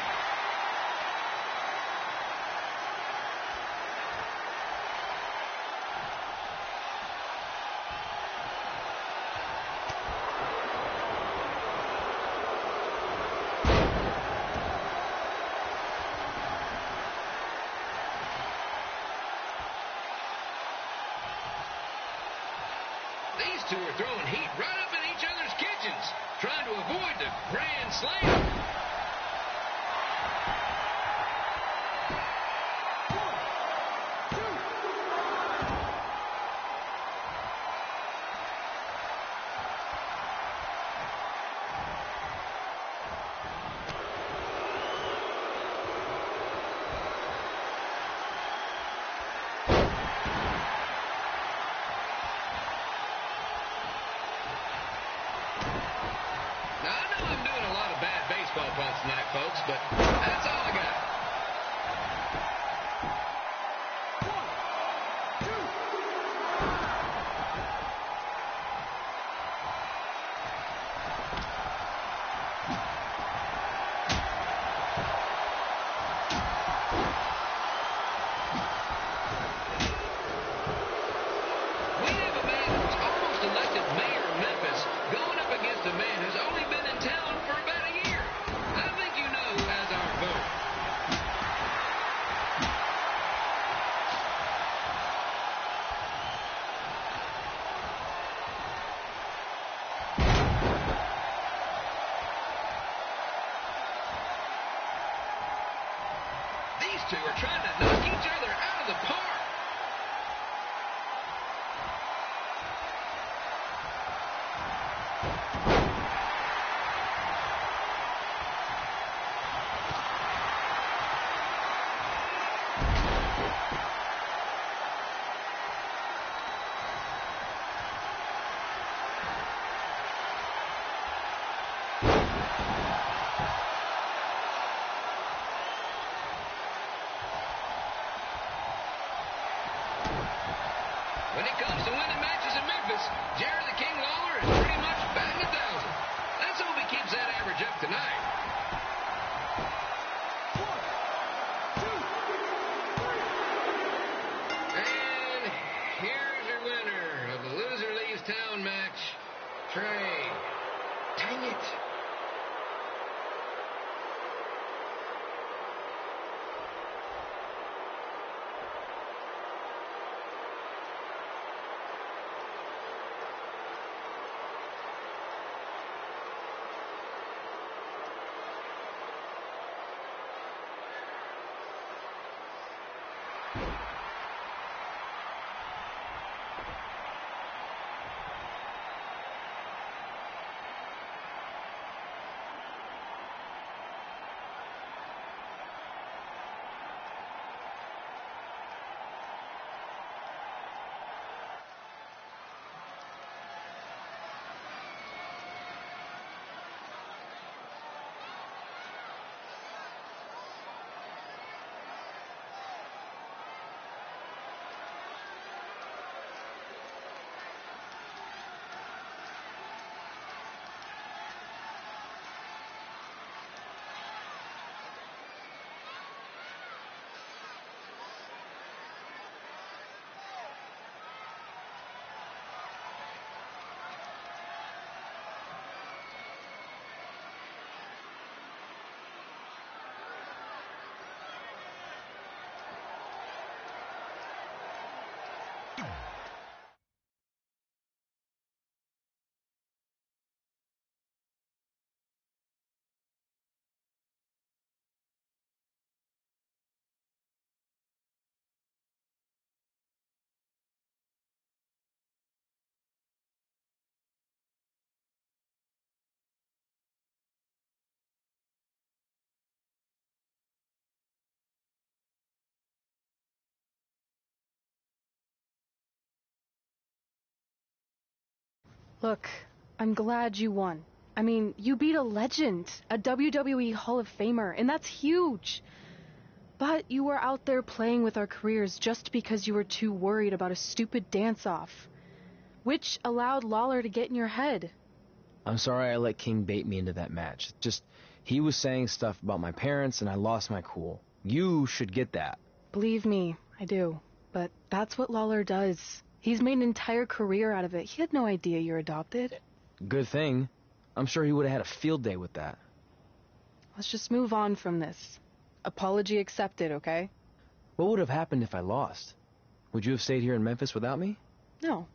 These two are throwing heat right up in each other's kitchens, trying to avoid the Grand Slam. Now, I know I'm doing a lot of bad baseball puns tonight, folks, but that's all I got. We have a man who's almost elected mayor of Memphis going up against a man who's only been in town for about a year. I think you know who has our vote. two are trying to knock each other out of the park. When it comes to winning matches in Memphis, Jerry the King Lawler is pretty much batting 1,000. Let's hope he keeps that average up tonight. 1, 2, 3. And here's your winner of the Loser Leaves Town match, Trey. Dang it. Look, I'm glad you won. I mean, you beat a legend, a WWE Hall of Famer, and that's huge. But you were out there playing with our careers just because you were too worried about a stupid dance-off, which allowed Lawler to get in your head. I'm sorry I let King bait me into that match. Just, he was saying stuff about my parents and I lost my cool. You should get that. Believe me, I do. But that's what Lawler does. He's made an entire career out of it. He had no idea you're adopted. Good thing. I'm sure he would have had a field day with that. Let's just move on from this. Apology accepted, okay? What would have happened if I lost? Would you have stayed here in Memphis without me? No.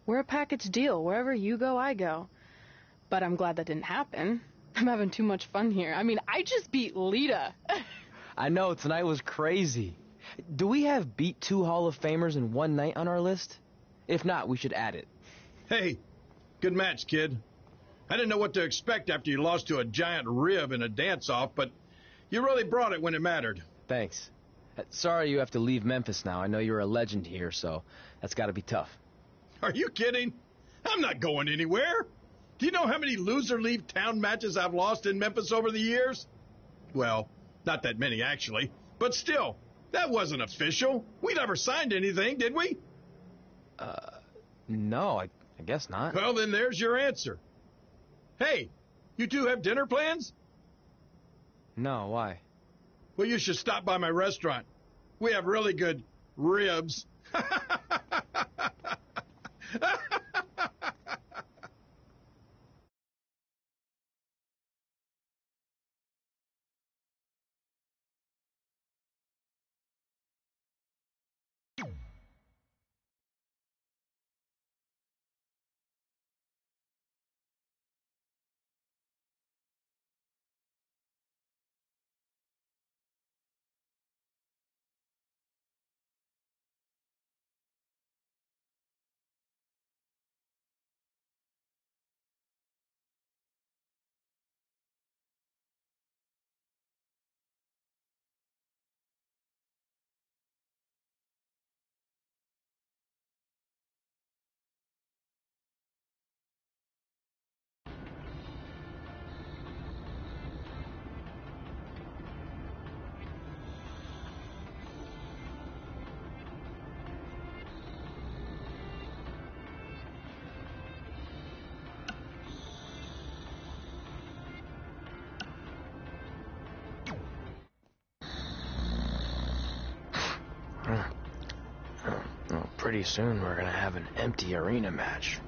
We're a package deal. Wherever you go, I go. But I'm glad that didn't happen. I'm having too much fun here. I mean, I just beat Lita. I know, tonight was crazy. Do we have beat 2 Hall of Famers in one night on our list? If not, we should add it. Hey, good match, kid. I didn't know what to expect after you lost to a giant rib in a dance-off, but you really brought it when it mattered. Thanks. Sorry you have to leave Memphis now. I know you're a legend here, so that's got to be tough. Are you kidding? I'm not going anywhere. Do you know how many loser leave town matches I've lost in Memphis over the years? Well, not that many, actually. But still, that wasn't official. We never signed anything, did we? No, I guess not. Well, then there's your answer. Hey, you two have dinner plans? No, why? Well, you should stop by my restaurant. We have really good ribs. pretty soon we're gonna have an empty arena match.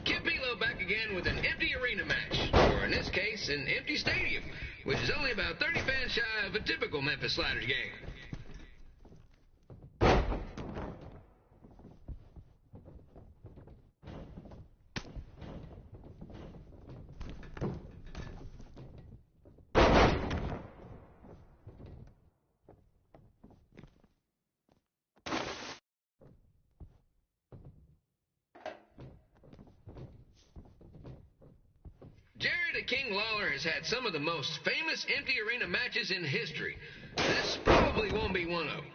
Kip Belo back again with an empty arena match, or in this case, an empty stadium, which is only about 30 fans shy of a typical Memphis Sliders game. Jerry the King Lawler has had some of the most famous empty arena matches in history. This probably won't be one of them.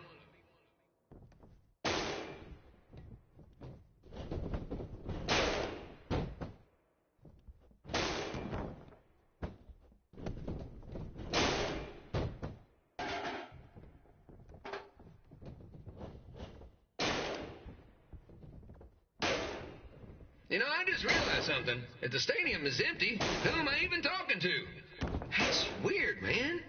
You know, I just realized something. If the stadium is empty, who am I even talking to? That's weird, man.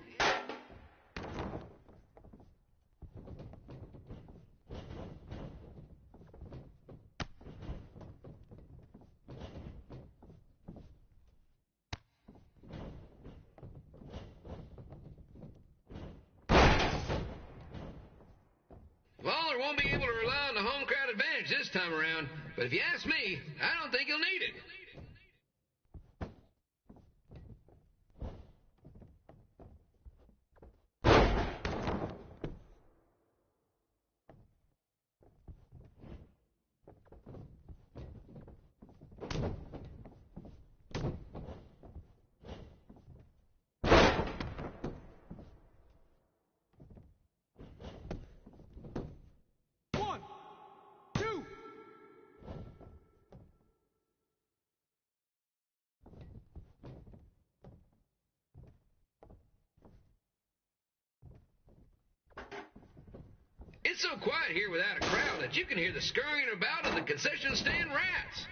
Lawler won't be able to rely on the home crowd advantage this time around, but if you ask me, I don't think he'll need it. It's so quiet here without a crowd that you can hear the scurrying about of the concession stand rats.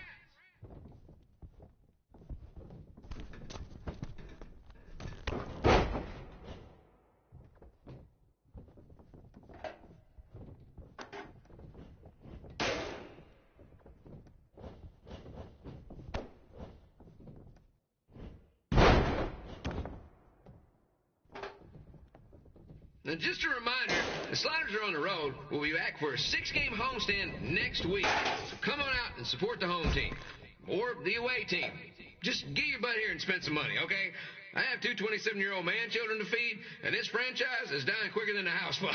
Now, just a reminder, the Sliders are on the road. We'll be back for a 6-game homestand next week. So come on out and support the home team. Or the away team. Just get your butt here and spend some money, okay? I have 2 27-year-old man-children to feed, and this franchise is dying quicker than a housefly.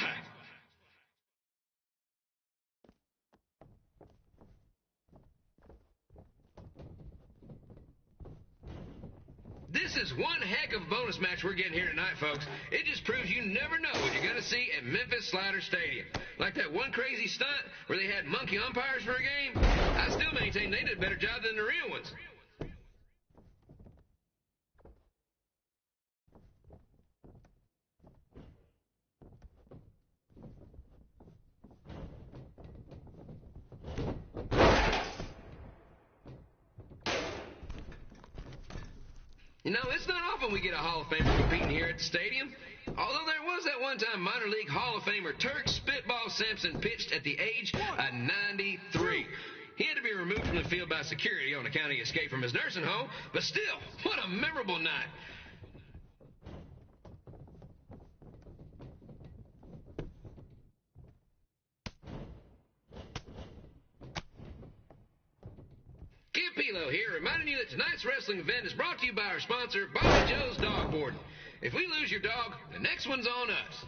This is one heck of a bonus match we're getting here tonight, folks. It just proves you never know what you're going to see at Memphis Sliders Stadium. Like that one crazy stunt where they had monkey umpires for a game. I still maintain they did a better job than the real ones. You know, it's not often we get a Hall of Famer competing here at the stadium. Although there was that one time minor league Hall of Famer Turk Spitball Sampson pitched at the age of 93. He had to be removed from the field by security on account of his escape from his nursing home, but still, what a memorable night. Kim Pilo here, reminding you that tonight's wrestling event is brought to you by our sponsor, Bobby Joe's Dog Boarding. If we lose your dog, the next one's on us.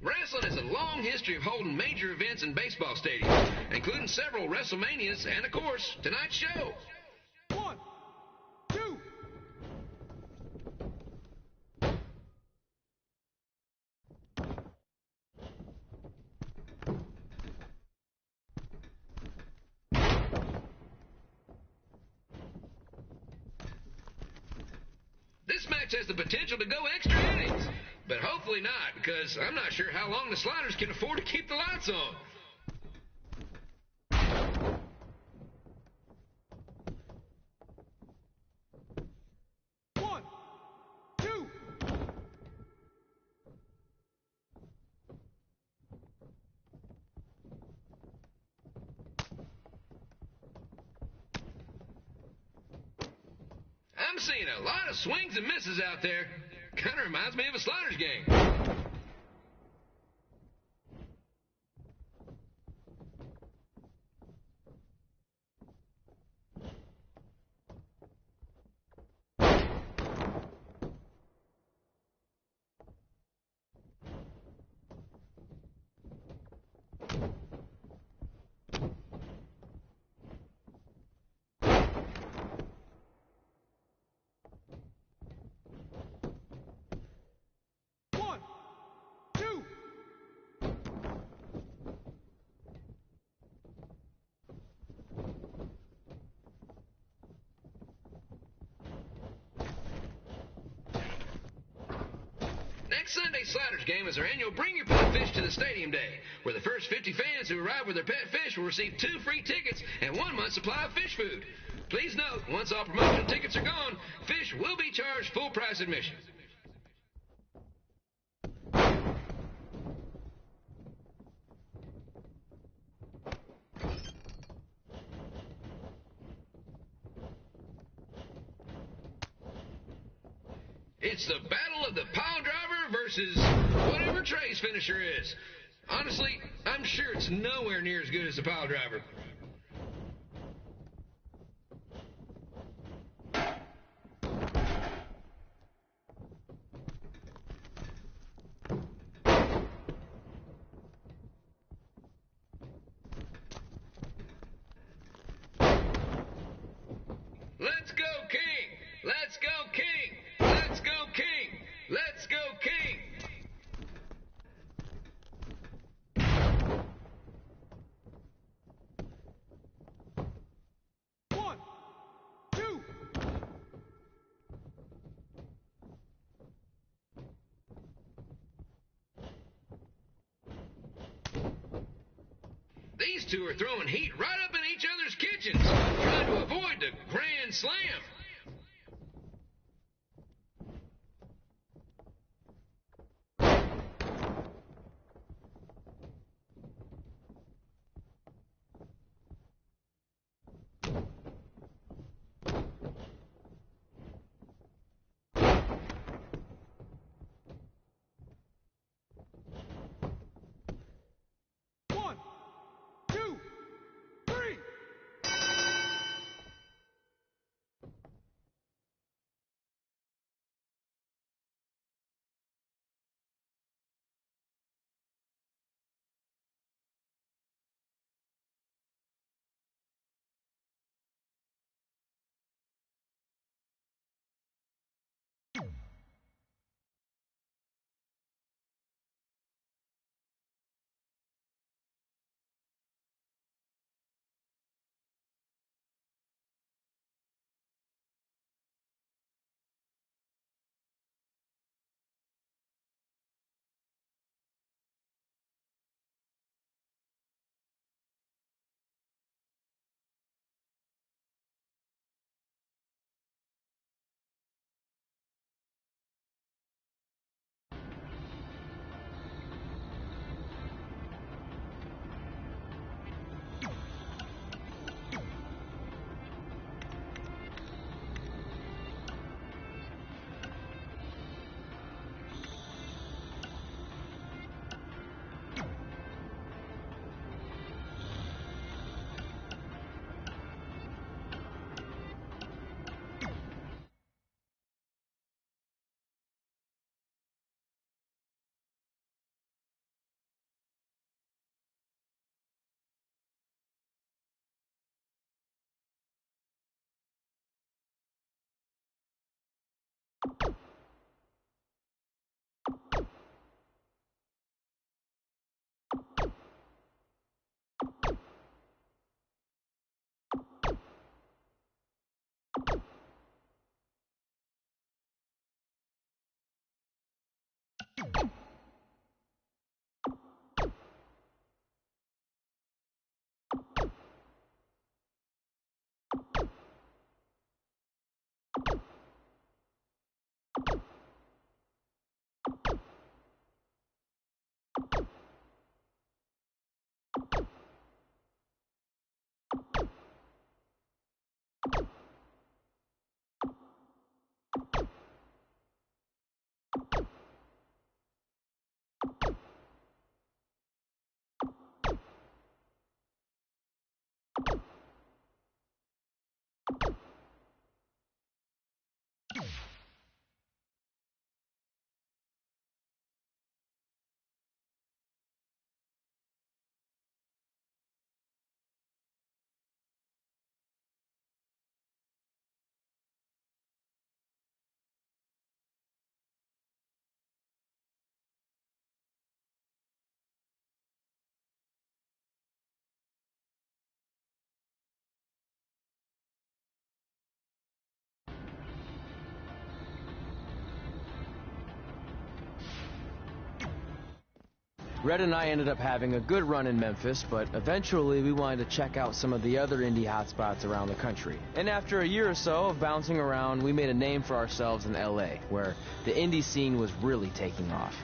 Wrestling has a long history of holding major events in baseball stadiums, including several WrestleManias and, of course, tonight's show. 1, 2. This match has the potential to go extra innings, but hopefully not, because I'm not sure how long the Sliders can afford to keep the lights on. I'm seeing a lot of swings and misses out there. Kind of reminds me of a Sliders game. Next Sunday's Sliders game is our annual Bring Your Pet Fish to the Stadium Day, where the first 50 fans who arrive with their pet fish will receive 2 free tickets and 1 month's supply of fish food. Please note, once all promotional tickets are gone, fish will be charged full price admission. It's the battle of the pile driver versus whatever Trey's finisher is. Honestly, I'm sure it's nowhere near as good as the pile driver. Let's go, King! Let's go, King! Let's go, King! Let's go, King! These two are throwing heat right up in each other's kitchens, trying to avoid the Grand Slam. Red and I ended up having a good run in Memphis, but eventually we wanted to check out some of the other indie hotspots around the country. And after a year or so of bouncing around, we made a name for ourselves in LA, where the indie scene was really taking off.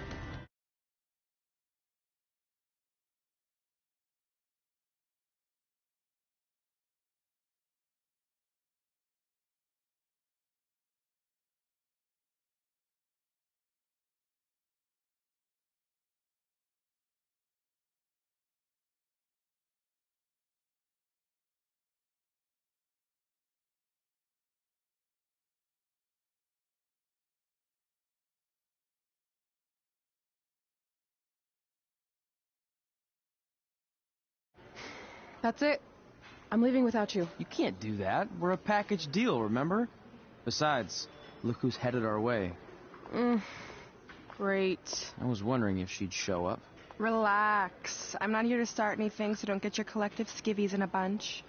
That's it. I'm leaving without you. You can't do that. We're a package deal, remember? Besides, look who's headed our way. Great. I was wondering if she'd show up. Relax. I'm not here to start anything, so don't get your collective skivvies in a bunch.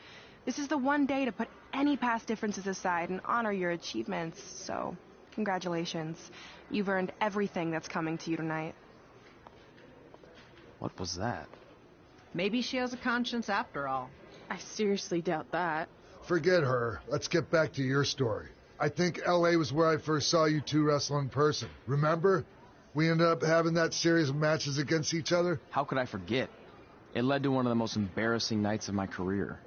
This is the one day to put any past differences aside and honor your achievements, so congratulations. You've earned everything that's coming to you tonight. What was that? Maybe she has a conscience after all. I seriously doubt that. Forget her. Let's get back to your story. I think L.A. was where I first saw you two wrestle in person. Remember? We ended up having that series of matches against each other. How could I forget? It led to one of the most embarrassing nights of my career.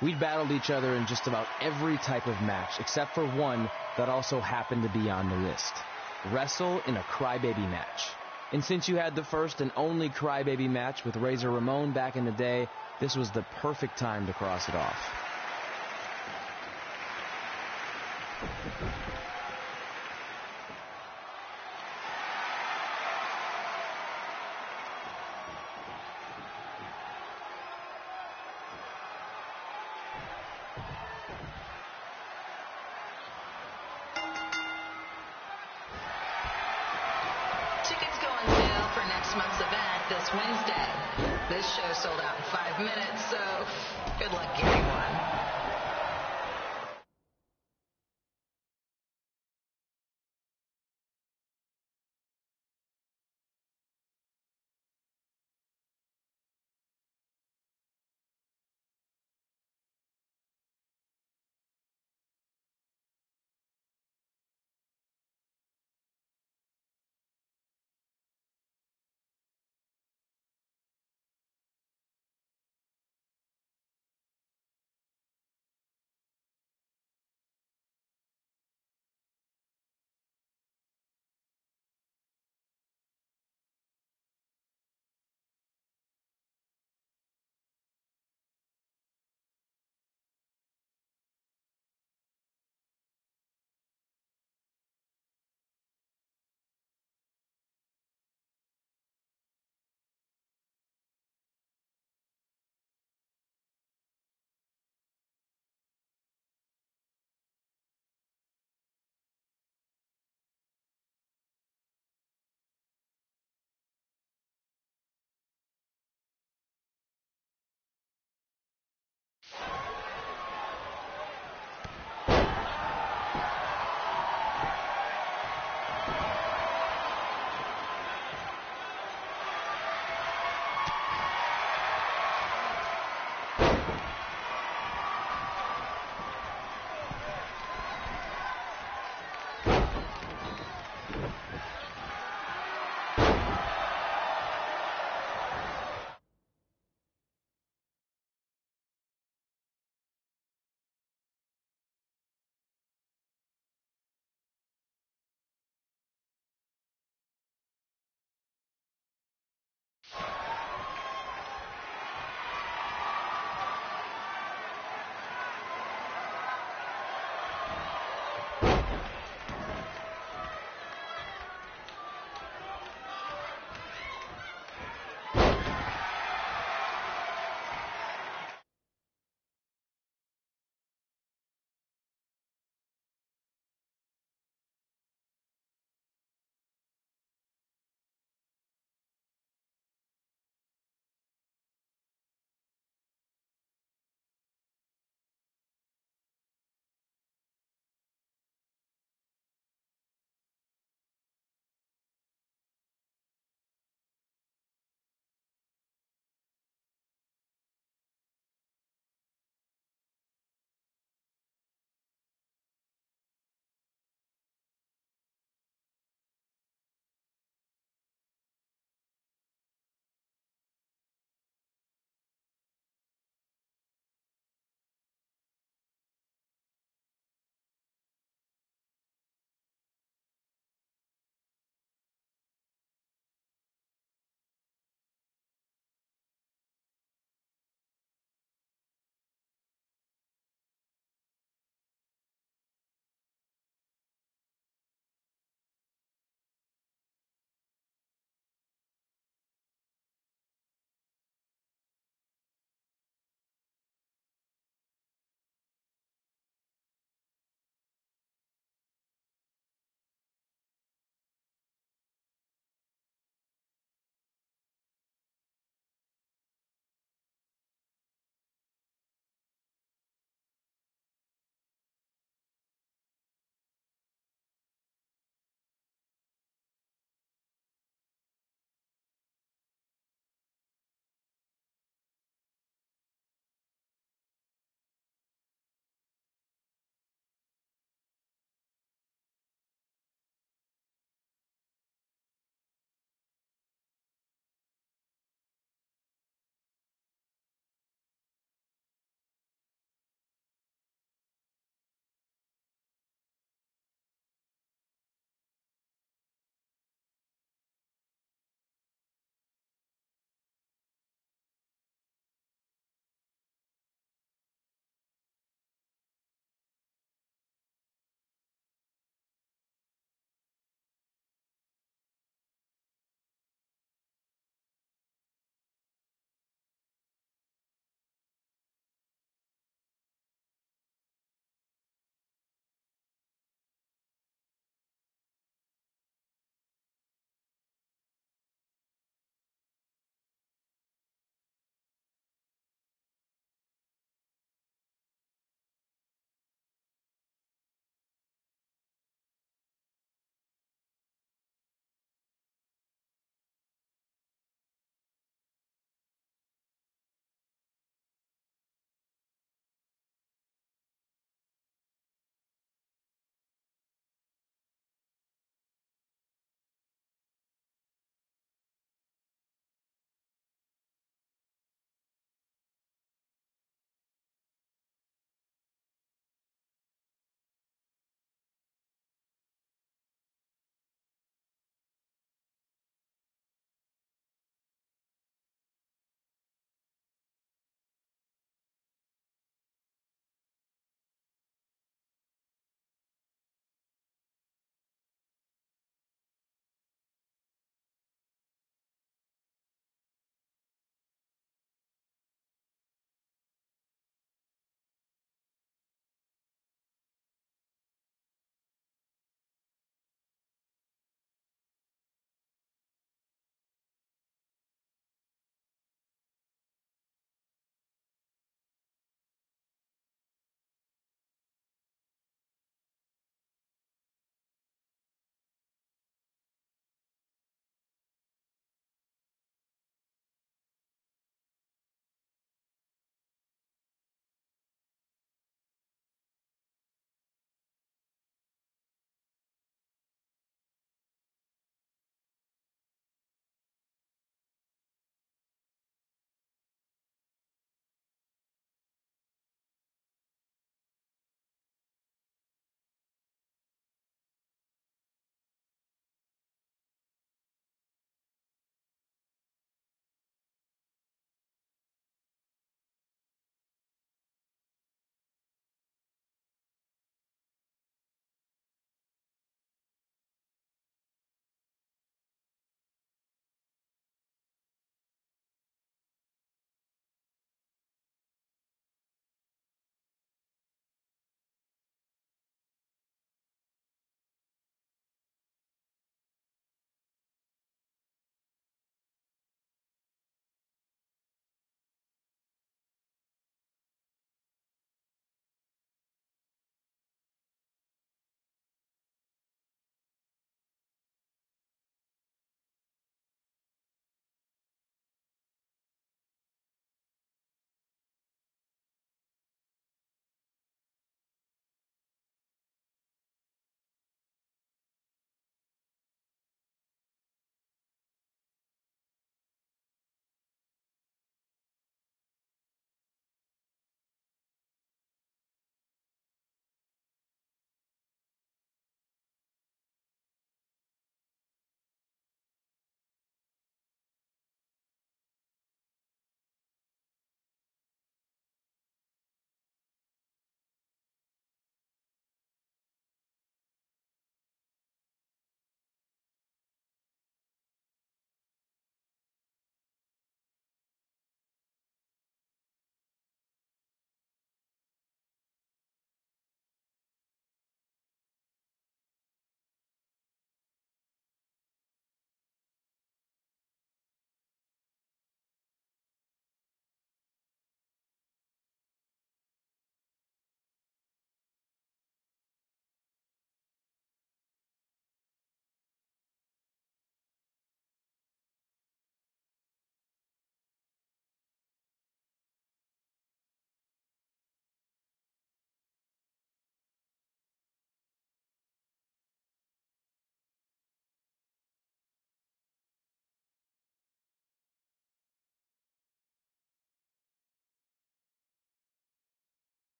We'd battled each other in just about every type of match, except for one that also happened to be on the list. Wrestle in a crybaby match. And since you had the first and only crybaby match with Razor Ramon back in the day, this was the perfect time to cross it off. Tickets go on sale for next month's event this Wednesday. This show sold out in 5 minutes, so good luck getting one.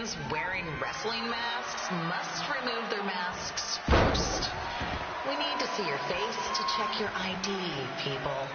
fans wearing wrestling masks must remove their masks first. We need to see your face to check your ID, people.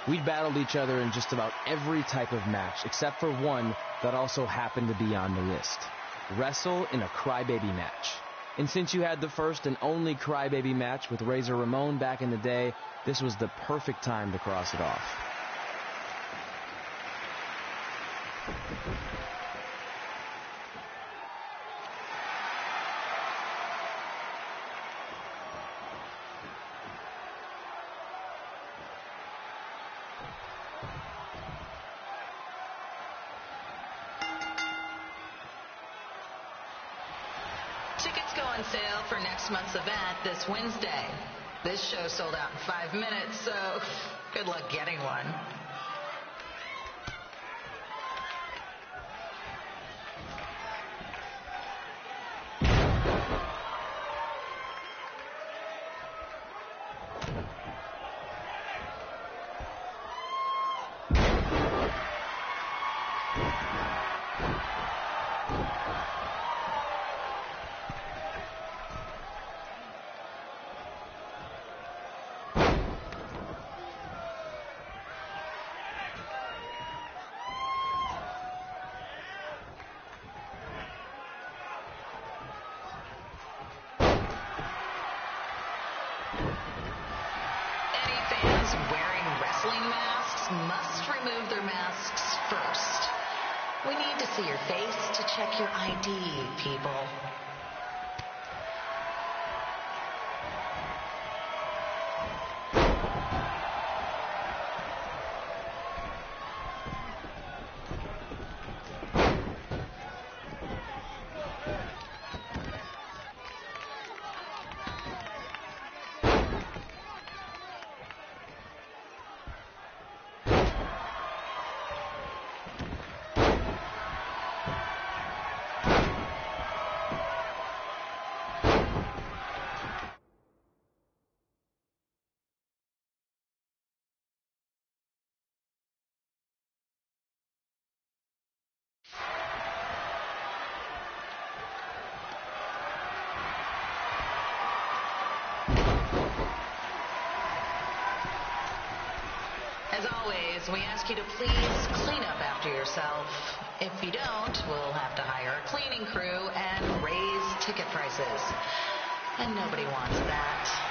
We'd battled each other in just about every type of match, except for one that also happened to be on the list. Wrestle in a crybaby match. And since you had the first and only crybaby match with Razor Ramon back in the day, this was the perfect time to cross it off. Tickets go on sale for next month's event this Wednesday. This show sold out in 5 minutes, so good luck getting one. Must remove their masks first. We need to see your face to check your ID, people. As always, we ask you to please clean up after yourself. If you don't, we'll have to hire a cleaning crew and raise ticket prices. And nobody wants that.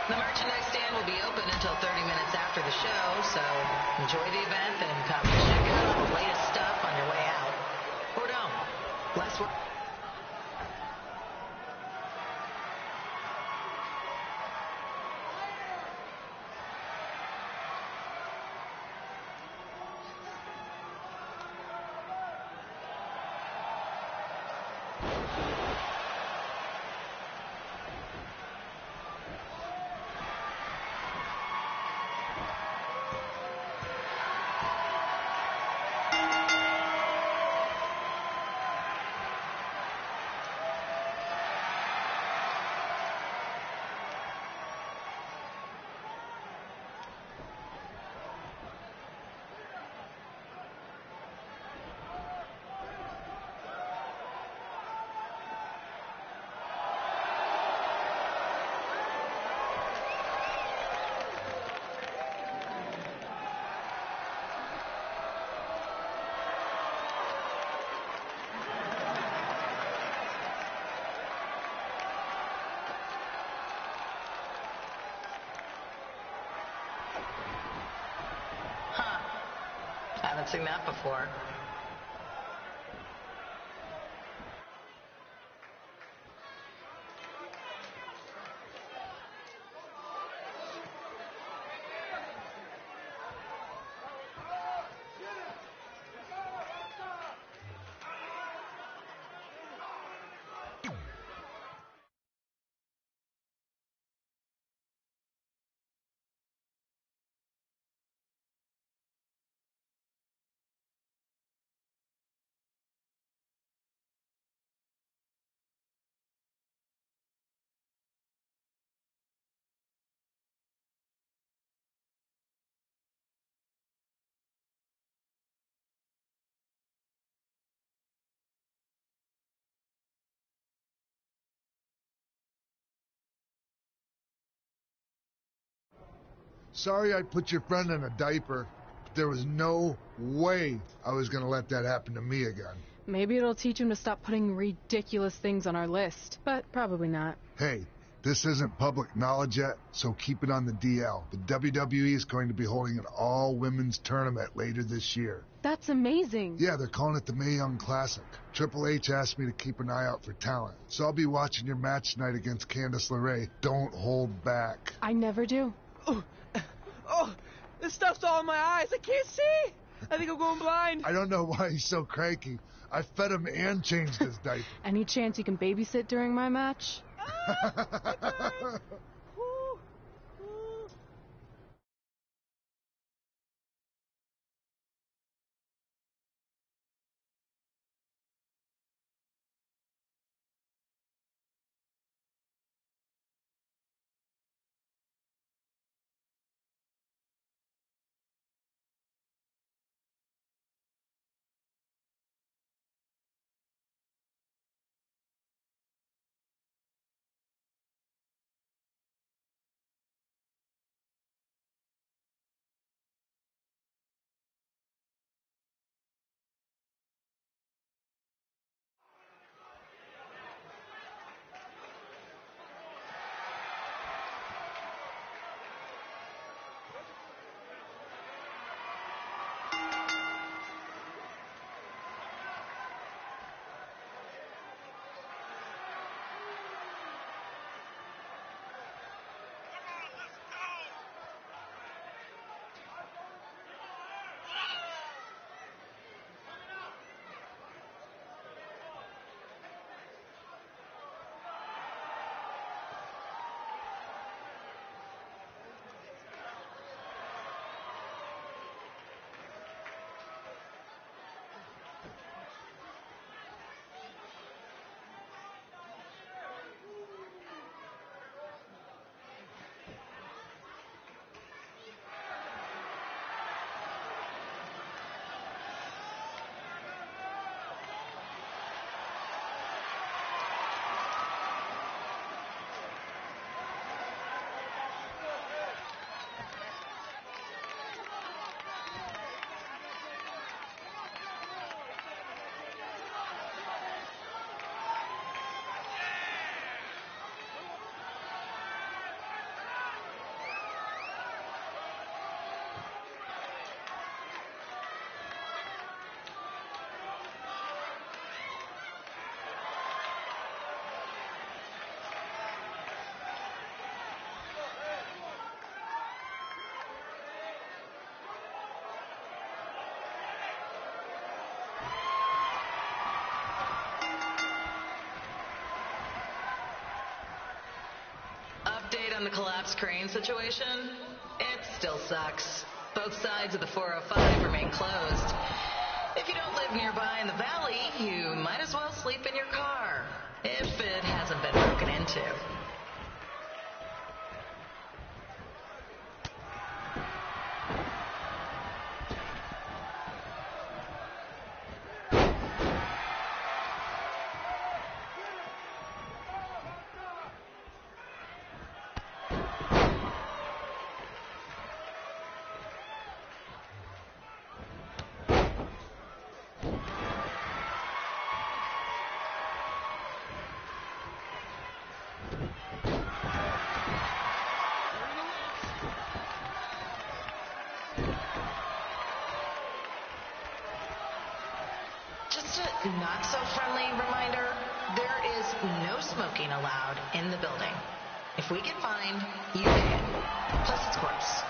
The merchandise stand will be open until 30 minutes after the show, so enjoy the event and come check out all the latest stuff on your way out. Or don't. Less work. Haven't seen that before. Sorry I put your friend in a diaper, but there was no way I was going to let that happen to me again. Maybe it'll teach him to stop putting ridiculous things on our list, but probably not. Hey, this isn't public knowledge yet, so keep it on the DL. The WWE is going to be holding an all-women's tournament later this year. That's amazing. Yeah, they're calling it the Mae Young Classic. Triple H asked me to keep an eye out for talent, so I'll be watching your match tonight against Candice LeRae. Don't hold back. I never do. Oh, this stuff's all in my eyes. I can't see. I think I'm going blind. I don't know why he's so cranky. I fed him and changed his diaper. Any chance you can babysit during my match? Update on the collapsed crane situation? It still sucks. Both sides of the 405 remain closed. If you don't live nearby in the valley, you might as well sleep in your car, if it hasn't been broken into. Not so friendly reminder, there is no smoking allowed in the building. If we get fined, you pay it. Plus it's gross.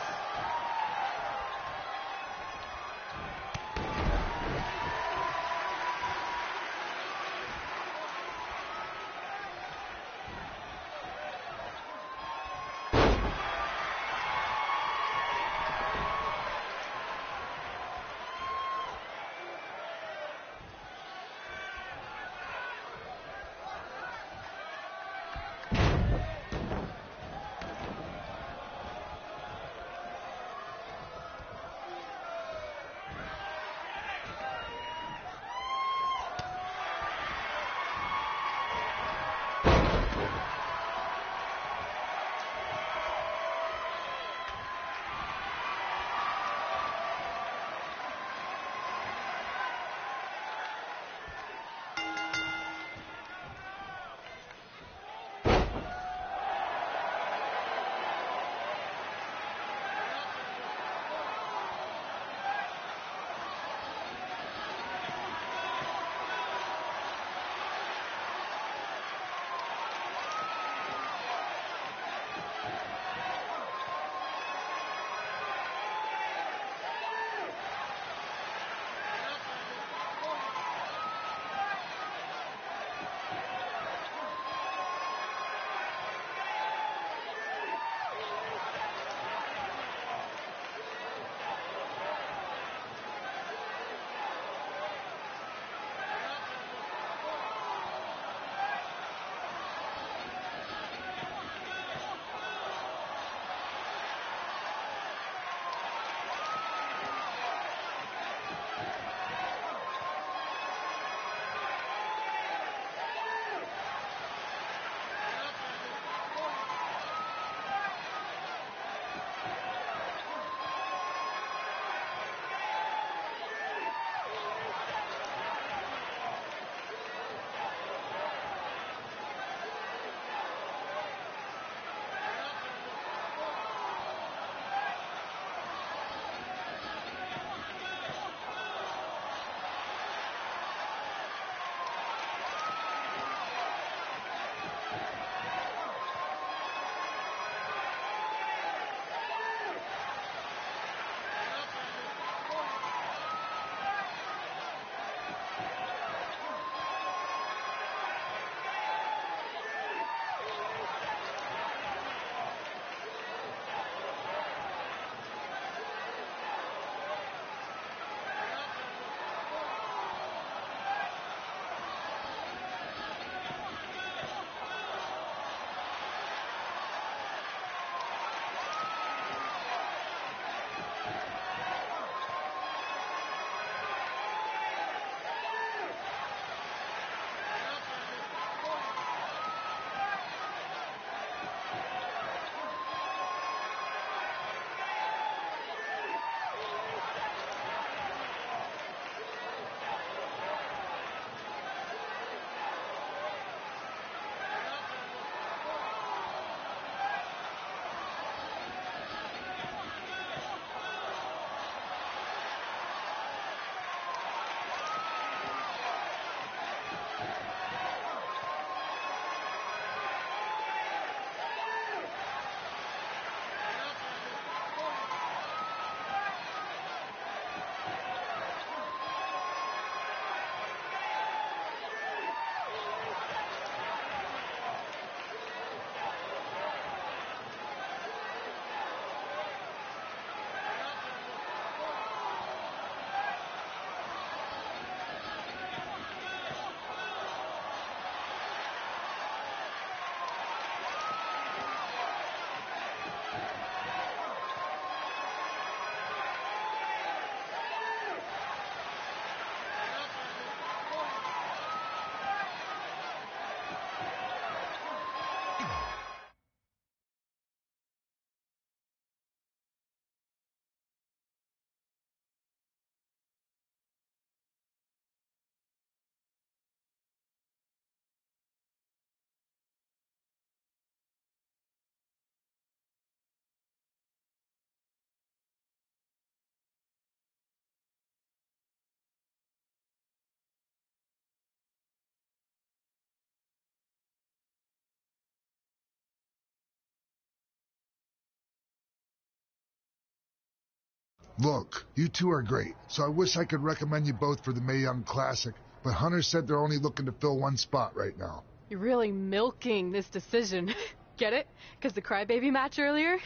Look, you two are great, so I wish I could recommend you both for the Mae Young Classic, but Hunter said they're only looking to fill one spot right now. You're really milking this decision. Get it? Because the crybaby match earlier?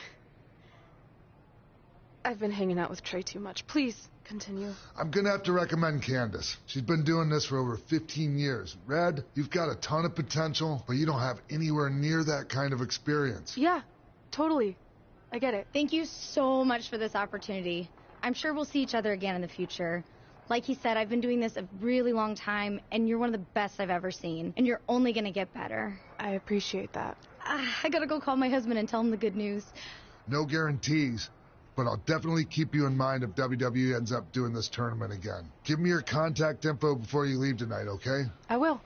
I've been hanging out with Trey too much. Please, continue. I'm gonna have to recommend Candace. She's been doing this for over 15 years. Red, you've got a ton of potential, but you don't have anywhere near that kind of experience. Yeah, totally. I get it. Thank you so much for this opportunity. I'm sure we'll see each other again in the future. Like he said, I've been doing this a really long time, and you're one of the best I've ever seen. And you're only gonna get better. I appreciate that. I gotta go call my husband and tell him the good news. No guarantees, but I'll definitely keep you in mind if WWE ends up doing this tournament again. Give me your contact info before you leave tonight, okay? I will.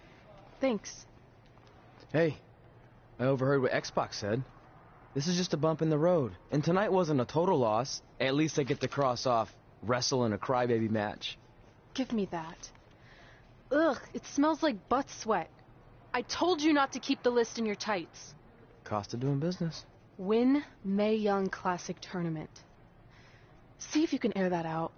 Thanks. Hey, I overheard what X-Pac said. This is just a bump in the road. And tonight wasn't a total loss. At least I get to cross off wrestle in a crybaby match. Give me that. Ugh, it smells like butt sweat. I told you not to keep the list in your tights. Cost of doing business. Win Mae Young Classic Tournament. See if you can air that out.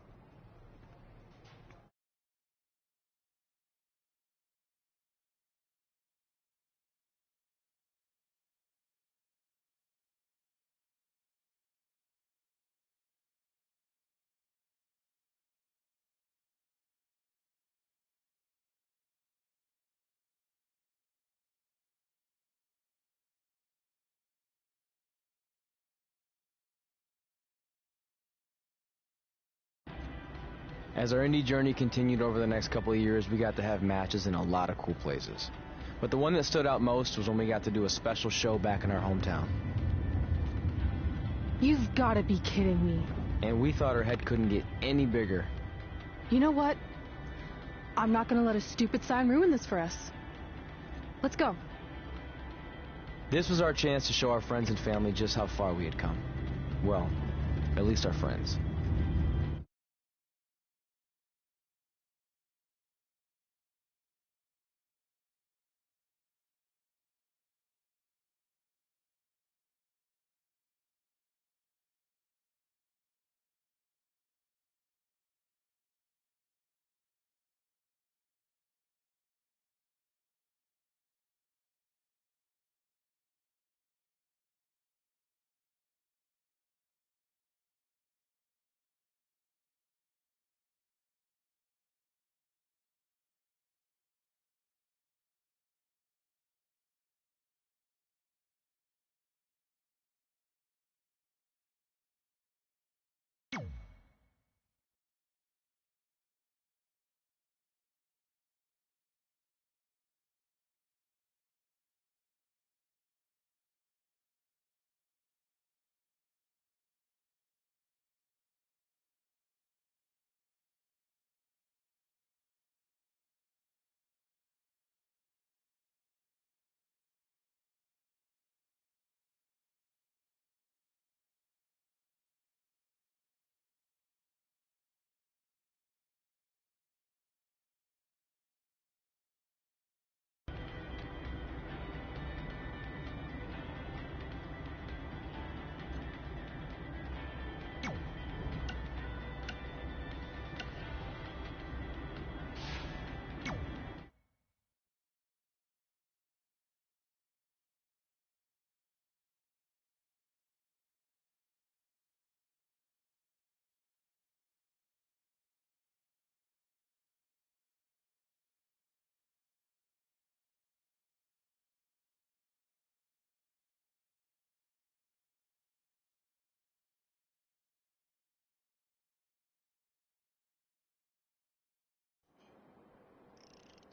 As our indie journey continued over the next couple of years, we got to have matches in a lot of cool places. But the one that stood out most was when we got to do a special show back in our hometown. You've got to be kidding me. And we thought our head couldn't get any bigger. You know what? I'm not going to let a stupid sign ruin this for us. Let's go. This was our chance to show our friends and family just how far we had come. Well, at least our friends.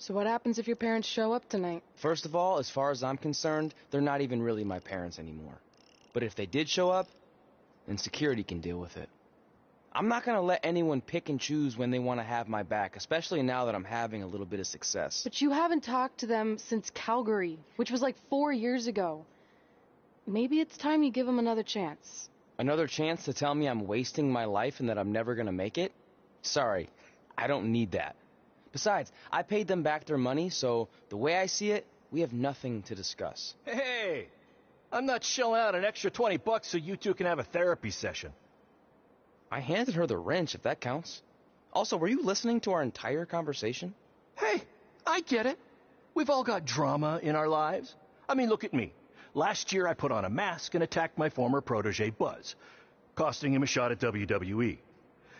So what happens if your parents show up tonight? First of all, as far as I'm concerned, they're not even really my parents anymore. But if they did show up, then security can deal with it. I'm not going to let anyone pick and choose when they want to have my back, especially now that I'm having a little bit of success. But you haven't talked to them since Calgary, which was like 4 years ago. Maybe it's time you give them another chance. Another chance to tell me I'm wasting my life and that I'm never going to make it? Sorry, I don't need that. Besides, I paid them back their money, so the way I see it, we have nothing to discuss. Hey, I'm not shelling out an extra $20 so you two can have a therapy session. I handed her the wrench, if that counts. Also, were you listening to our entire conversation? Hey, I get it. We've all got drama in our lives. I mean, look at me. Last year I put on a mask and attacked my former protege Buzz, costing him a shot at WWE.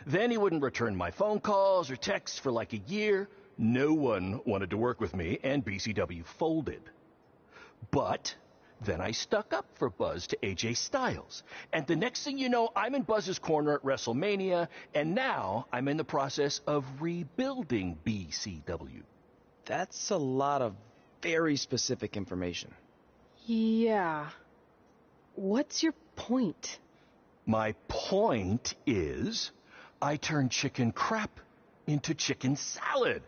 Then he wouldn't return my phone calls or texts for like a year. No one wanted to work with me, and BCW folded. But then I stuck up for Buzz to AJ Styles. And the next thing you know, I'm in Buzz's corner at WrestleMania, and now I'm in the process of rebuilding BCW. That's a lot of very specific information. Yeah. What's your point? My point is, I turned chicken crap into chicken salad.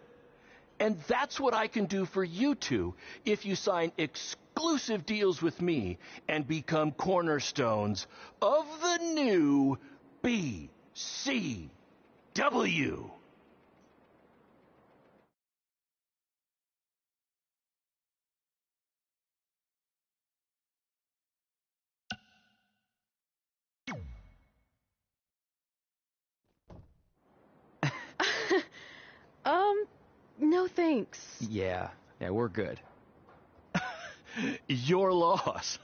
And that's what I can do for you two if you sign exclusive deals with me and become cornerstones of the new BCW. No thanks. Yeah, we're good. Your loss.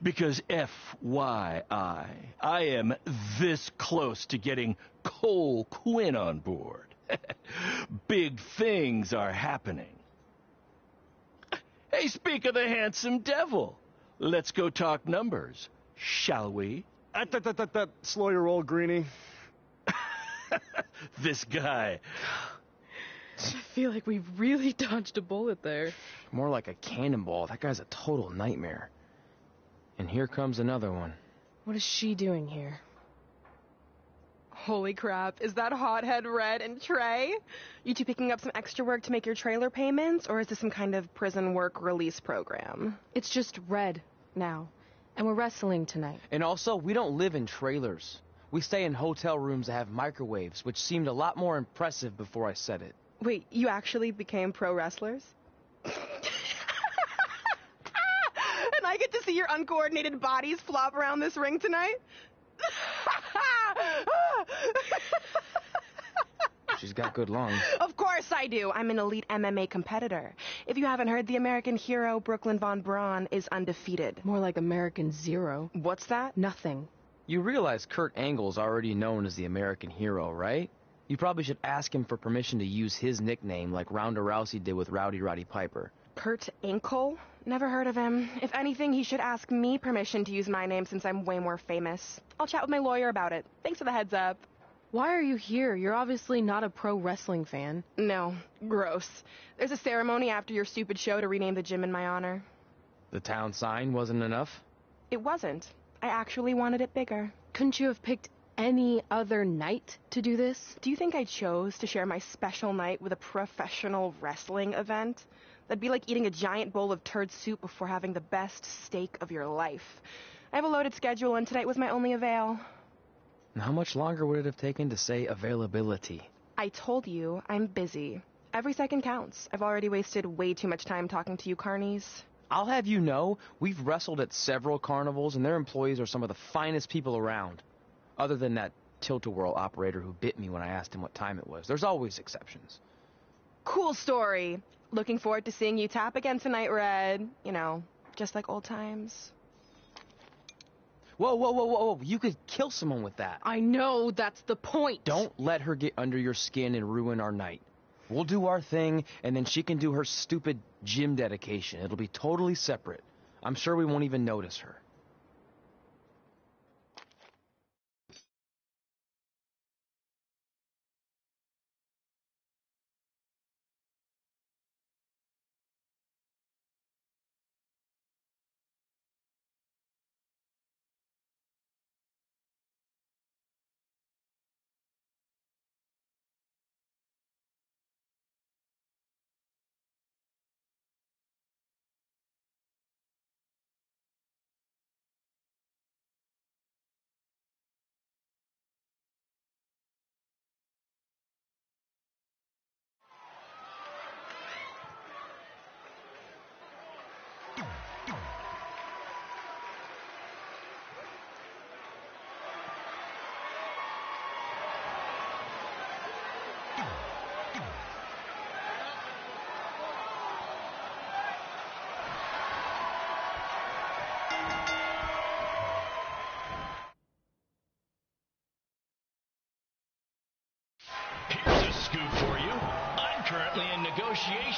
Because FYI, I am this close to getting Cole Quinn on board. Big things are happening. Hey, speak of the handsome devil. Let's go talk numbers, shall we? Slow your roll, Greenie. This guy. I feel like we really dodged a bullet there. More like a cannonball. That guy's a total nightmare. And here comes another one. What is she doing here? Holy crap, is that hothead Red and Trey? You two picking up some extra work to make your trailer payments, or is this some kind of prison work release program? It's just Red now. And we're wrestling tonight. And also, we don't live in trailers. We stay in hotel rooms that have microwaves, which seemed a lot more impressive before I said it. Wait, you actually became pro wrestlers? And I get to see your uncoordinated bodies flop around this ring tonight? She's got good lungs. Of course I do. I'm an elite MMA competitor. If you haven't heard, the American hero, Brooklyn Von Braun, is undefeated. More like American Zero. What's that? Nothing. You realize Kurt Angle's already known as the American hero, right? You probably should ask him for permission to use his nickname like Ronda Rousey did with Rowdy Roddy Piper. Kurt Angle? Never heard of him. If anything, he should ask me permission to use my name since I'm way more famous. I'll chat with my lawyer about it. Thanks for the heads up. Why are you here? You're obviously not a pro wrestling fan. No. Gross. There's a ceremony after your stupid show to rename the gym in my honor. The town sign wasn't enough? It wasn't. I actually wanted it bigger. Couldn't you have picked any other night to do this? Do you think I chose to share my special night with a professional wrestling event? That'd be like eating a giant bowl of turd soup before having the best steak of your life. I have a loaded schedule, and tonight was my only avail. And how much longer would it have taken to say availability? I told you, I'm busy. Every second counts. I've already wasted way too much time talking to you carnies. I'll have you know, we've wrestled at several carnivals, and their employees are some of the finest people around. Other than that tilt-a-whirl operator who bit me when I asked him what time it was. There's always exceptions. Cool story. Looking forward to seeing you tap again tonight, Red. You know, just like old times. Whoa. You could kill someone with that. I know, that's the point. Don't let her get under your skin and ruin our night. We'll do our thing, and then she can do her stupid gym dedication. It'll be totally separate. I'm sure we won't even notice her.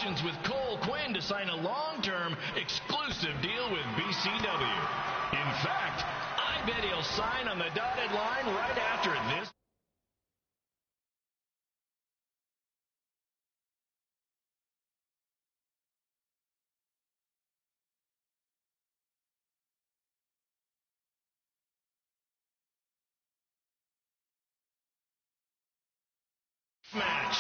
Congratulations with Cole Quinn to sign a long-term exclusive deal with BCW. In fact, I bet he'll sign on the dotted line right after this. Match.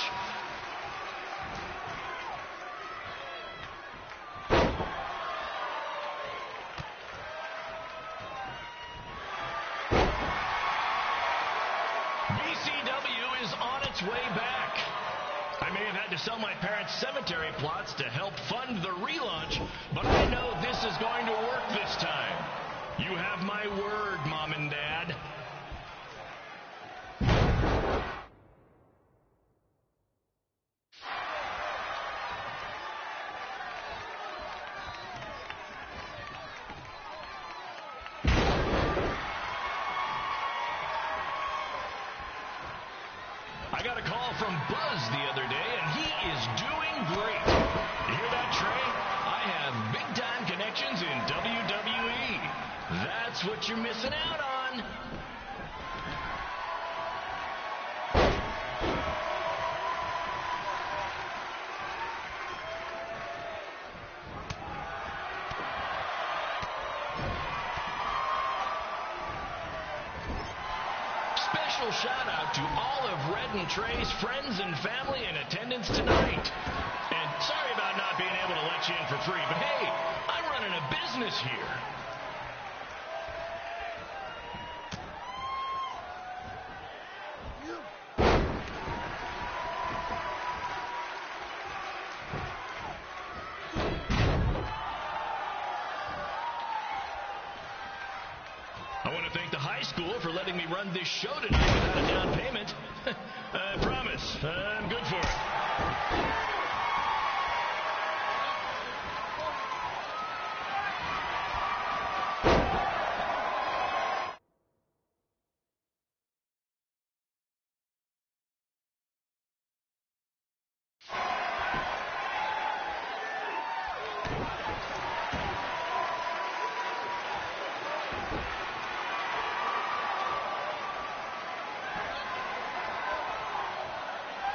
BCW is on its way back. I may have had to sell my parents' cemetery plots to help fund the relaunch, but I know this is going to work this time. You have my word, Mom and Dad. I got a call from Buzz the other day, and he is doing great. You hear that, Trey? I have big-time connections in WWE. That's what you're missing out on. Special shout out to all of Red and Trey's friends and family in attendance tonight. And sorry about not being able to let you in for free, but hey, I'm running a business here. I want to thank the high school for letting me run this show tonight without a down payment. I promise, I'm good for it.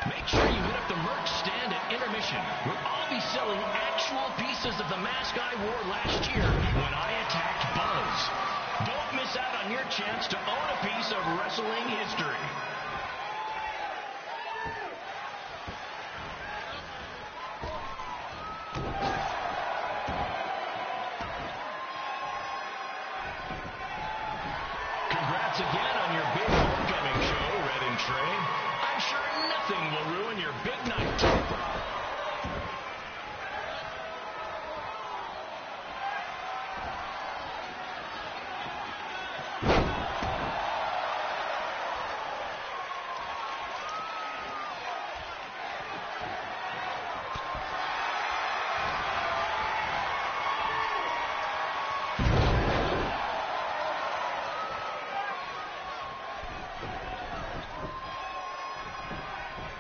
Make sure you hit up the merch stand at intermission, where I'll be selling actual pieces of the mask I wore last year when I attacked Buzz. Don't miss out on your chance to own a piece of wrestling history. Congrats again on your big homecoming show, Red and Trey. I'm sure nothing will ruin your big night.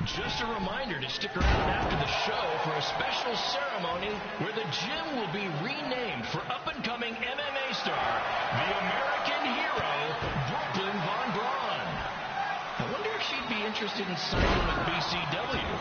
Just a reminder to stick around after the show for a special ceremony where the gym will be renamed for up-and-coming MMA star, the American hero, Brooklyn Von Braun. I wonder if she'd be interested in signing with BCW.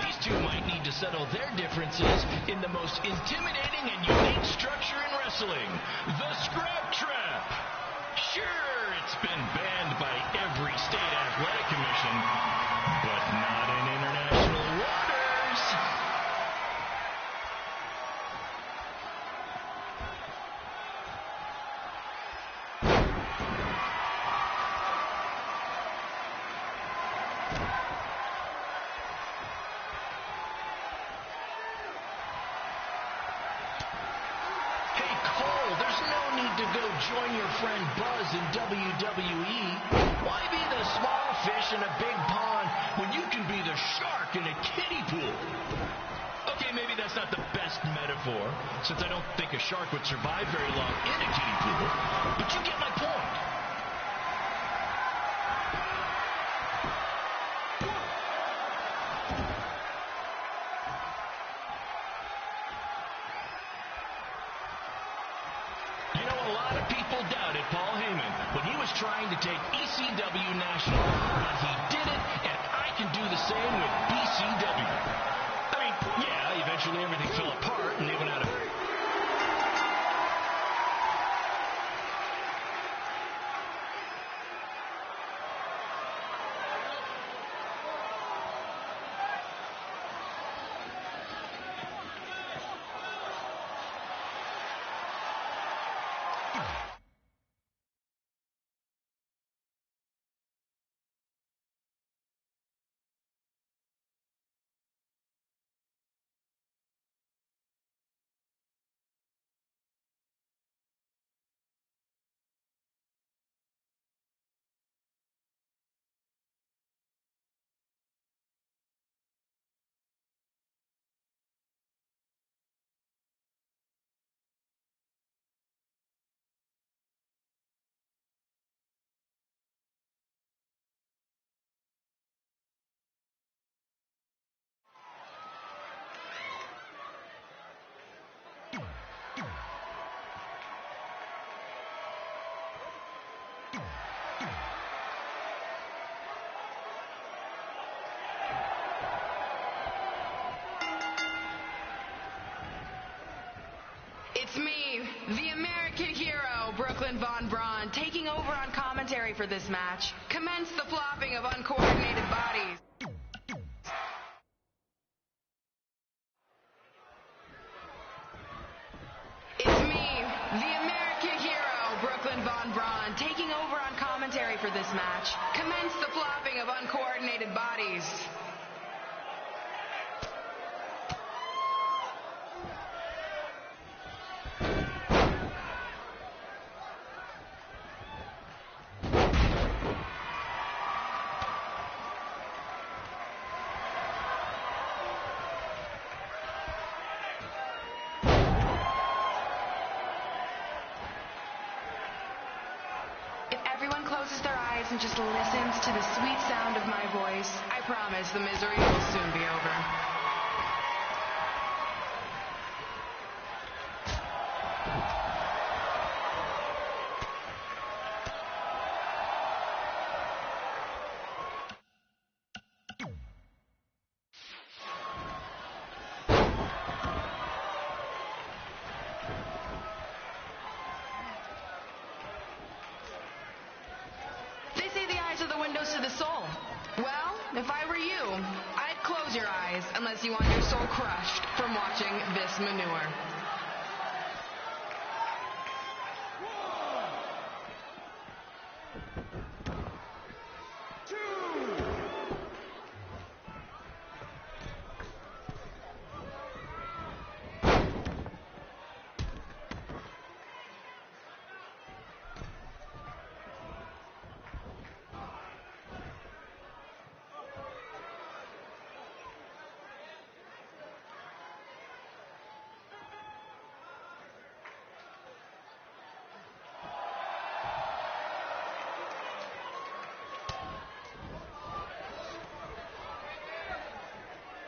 These two might need to settle their differences in the most intimidating and unique structure in wrestling, the Scrap Trap. Sure, it's been banned by every state athletic commission, but not in international waters. Hey, Cole, there's no need to go join your friend Buzz in WWE? Why be the small fish in a big pond when you can be the shark in a kiddie pool? Okay, maybe that's not the best metaphor, since I don't think a shark would survive very long in a kiddie pool, but you get my point. You know, a lot of people doubted Paul Heyman when he was trying to take ECW national, but he did it, and I can do the same with BCW. Yeah, eventually everything fell apart and they went out of... It's me, the American hero, Brooklyn Von Braun, taking over on commentary for this match. Commence the flopping of uncoordinated bodies. It's me, the American hero, Brooklyn Von Braun, taking over on commentary for this match. Commence the flopping of uncoordinated bodies. Everyone closes their eyes and just listens to the sweet sound of my voice. I promise the misery will soon be over. Are the windows to the soul. Well, if I were you, I'd close your eyes unless you want your soul crushed from watching this manure.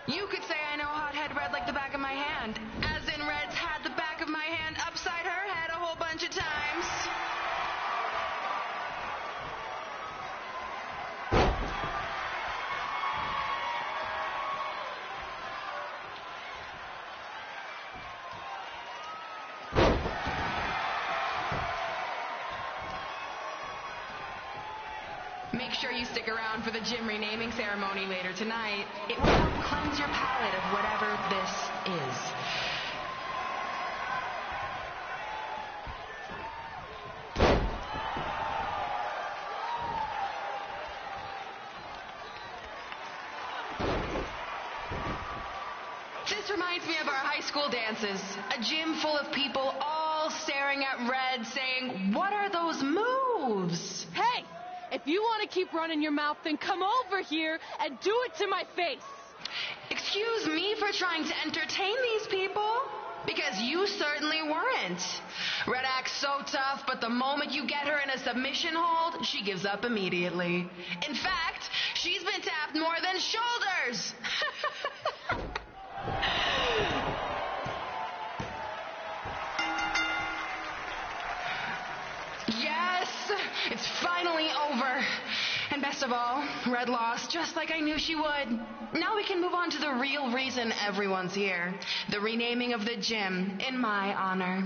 You could say I know Hothead Red like the back of my hand, as in Red's had the back of my hand upside her head a whole bunch of times. Make sure you stick around for the gym renaming ceremony later tonight. It will help cleanse your palate of whatever this is. This reminds me of our high school dances. A gym full of people all all staring at Red, saying, "What are those moves?" Hey, if you want to keep running your mouth, then come over here and do it to my face. Excuse me for trying to entertain these people? Because you certainly weren't. Red acts so tough, but the moment you get her in a submission hold, she gives up immediately. In fact, she's been tapped more than shoulders. Yes, it's finally over. And best of all, Red lost just like I knew she would. Now we can move on to the real reason everyone's here. The renaming of the gym in my honor.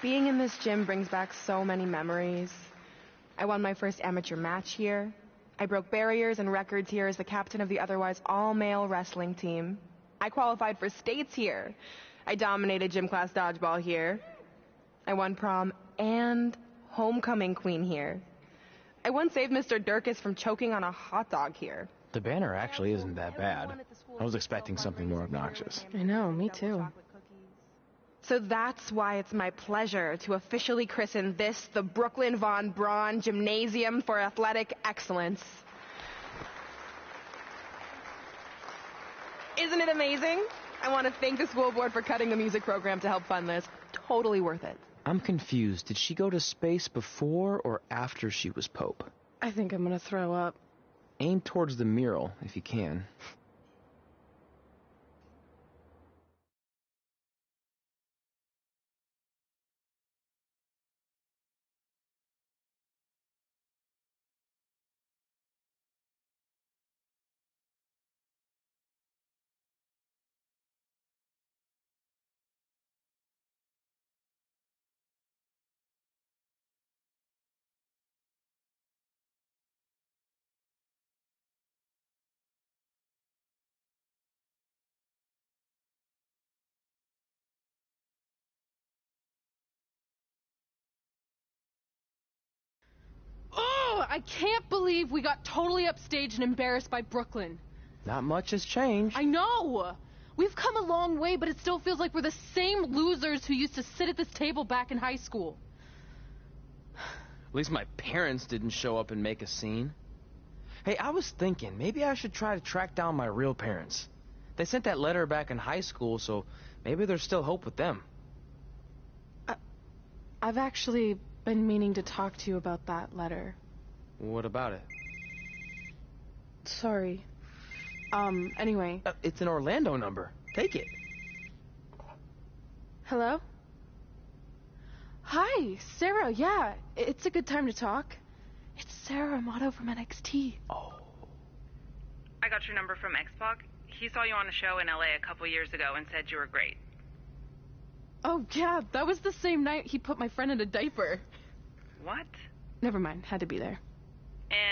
Being in this gym brings back so many memories. I won my first amateur match here. I broke barriers and records here as the captain of the otherwise all-male wrestling team. I qualified for states here. I dominated gym class dodgeball here. I won prom and homecoming queen here. I once saved Mr. Durkis from choking on a hot dog here. The banner actually isn't that bad. I was expecting something more obnoxious. I know, me too. So that's why it's my pleasure to officially christen this the Brooklyn Von Braun Gymnasium for Athletic Excellence. Isn't it amazing? I want to thank the school board for cutting the music program to help fund this. Totally worth it. I'm confused. Did she go to space before or after she was Pope? I think I'm gonna throw up. Aim towards the mural, if you can. I can't believe we got totally upstaged and embarrassed by Brooklyn. Not much has changed. I know! We've come a long way, but it still feels like we're the same losers who used to sit at this table back in high school. At least my parents didn't show up and make a scene. Hey, I was thinking, maybe I should try to track down my real parents. They sent that letter back in high school, so maybe there's still hope with them. I've actually been meaning to talk to you about that letter. What about it? Sorry. Anyway. It's an Orlando number. Take it. Hello? Hi, Sarah, yeah. It's a good time to talk. It's Sarah Amato from NXT. Oh. I got your number from X-Pac. He saw you on a show in LA a couple years ago and said you were great. Oh, yeah, that was the same night he put my friend in a diaper. What? Never mind, had to be there.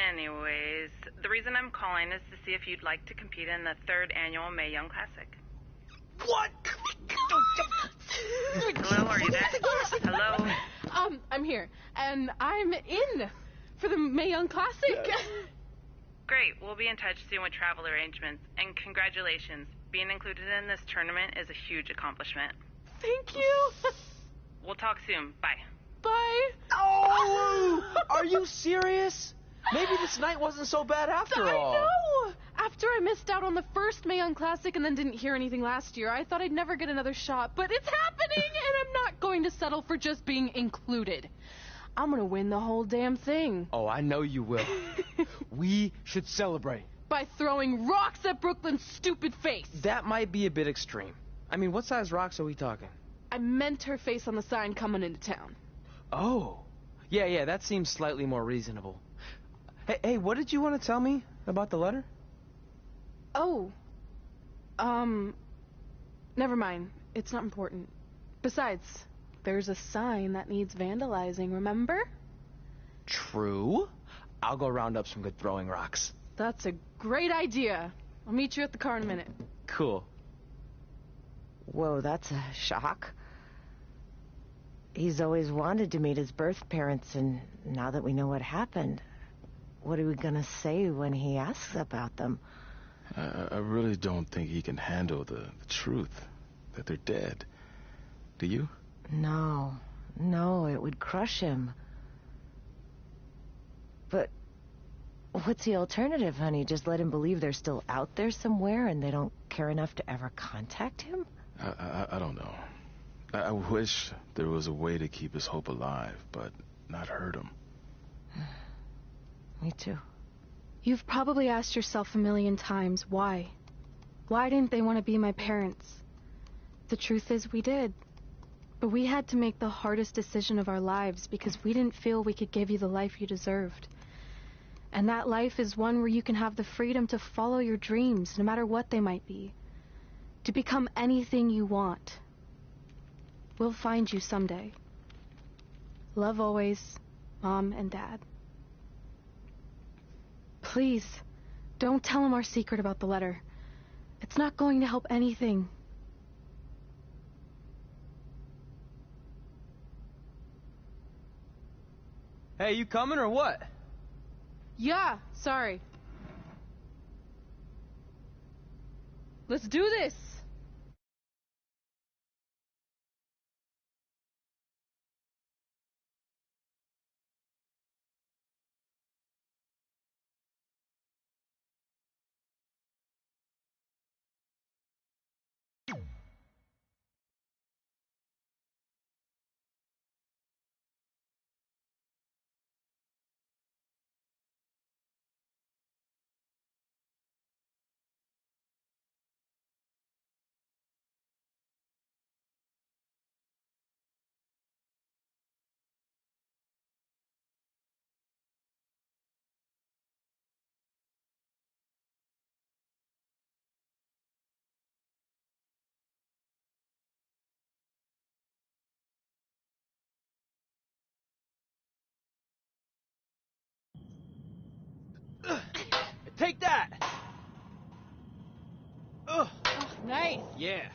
Anyways, the reason I'm calling is to see if you'd like to compete in the 3rd annual Mae Young Classic. What? Hello, are you there? Hello? I'm here, and I'm in for the Mae Young Classic. Great, we'll be in touch soon with travel arrangements, and congratulations. Being included in this tournament is a huge accomplishment. Thank you. We'll talk soon. Bye. Bye. Oh! Are you serious? Maybe this night wasn't so bad after all. I know! After I missed out on the first Mae Young Classic and then didn't hear anything last year, I thought I'd never get another shot. But it's happening, and I'm not going to settle for just being included. I'm gonna win the whole damn thing. Oh, I know you will. We should celebrate. By throwing rocks at Brooklyn's stupid face. That might be a bit extreme. I mean, what size rocks are we talking? I meant her face on the sign coming into town. Oh. Yeah, that seems slightly more reasonable. Hey, what did you want to tell me about the letter? Oh. Never mind. It's not important. Besides, there's a sign that needs vandalizing, remember? True. I'll go round up some good throwing rocks. That's a great idea. I'll meet you at the car in a minute. Cool. Whoa, that's a shock. He's always wanted to meet his birth parents, and now that we know what happened, what are we gonna say when he asks about them? I really don't think he can handle the truth, that they're dead. Do you? No, it would crush him. But what's the alternative, honey? Just let him believe they're still out there somewhere and they don't care enough to ever contact him? I don't know. I wish there was a way to keep his hope alive, but not hurt him. Me too. You've probably asked yourself a million times, why? Why didn't they want to be my parents? The truth is, we did. But we had to make the hardest decision of our lives because we didn't feel we could give you the life you deserved. And that life is one where you can have the freedom to follow your dreams, no matter what they might be. To become anything you want. We'll find you someday. Love always, Mom and Dad. Please, don't tell him our secret about the letter. It's not going to help anything. Hey, you coming or what? Yeah, sorry. Let's do this! Take that! Ugh. Oh, nice! Yeah.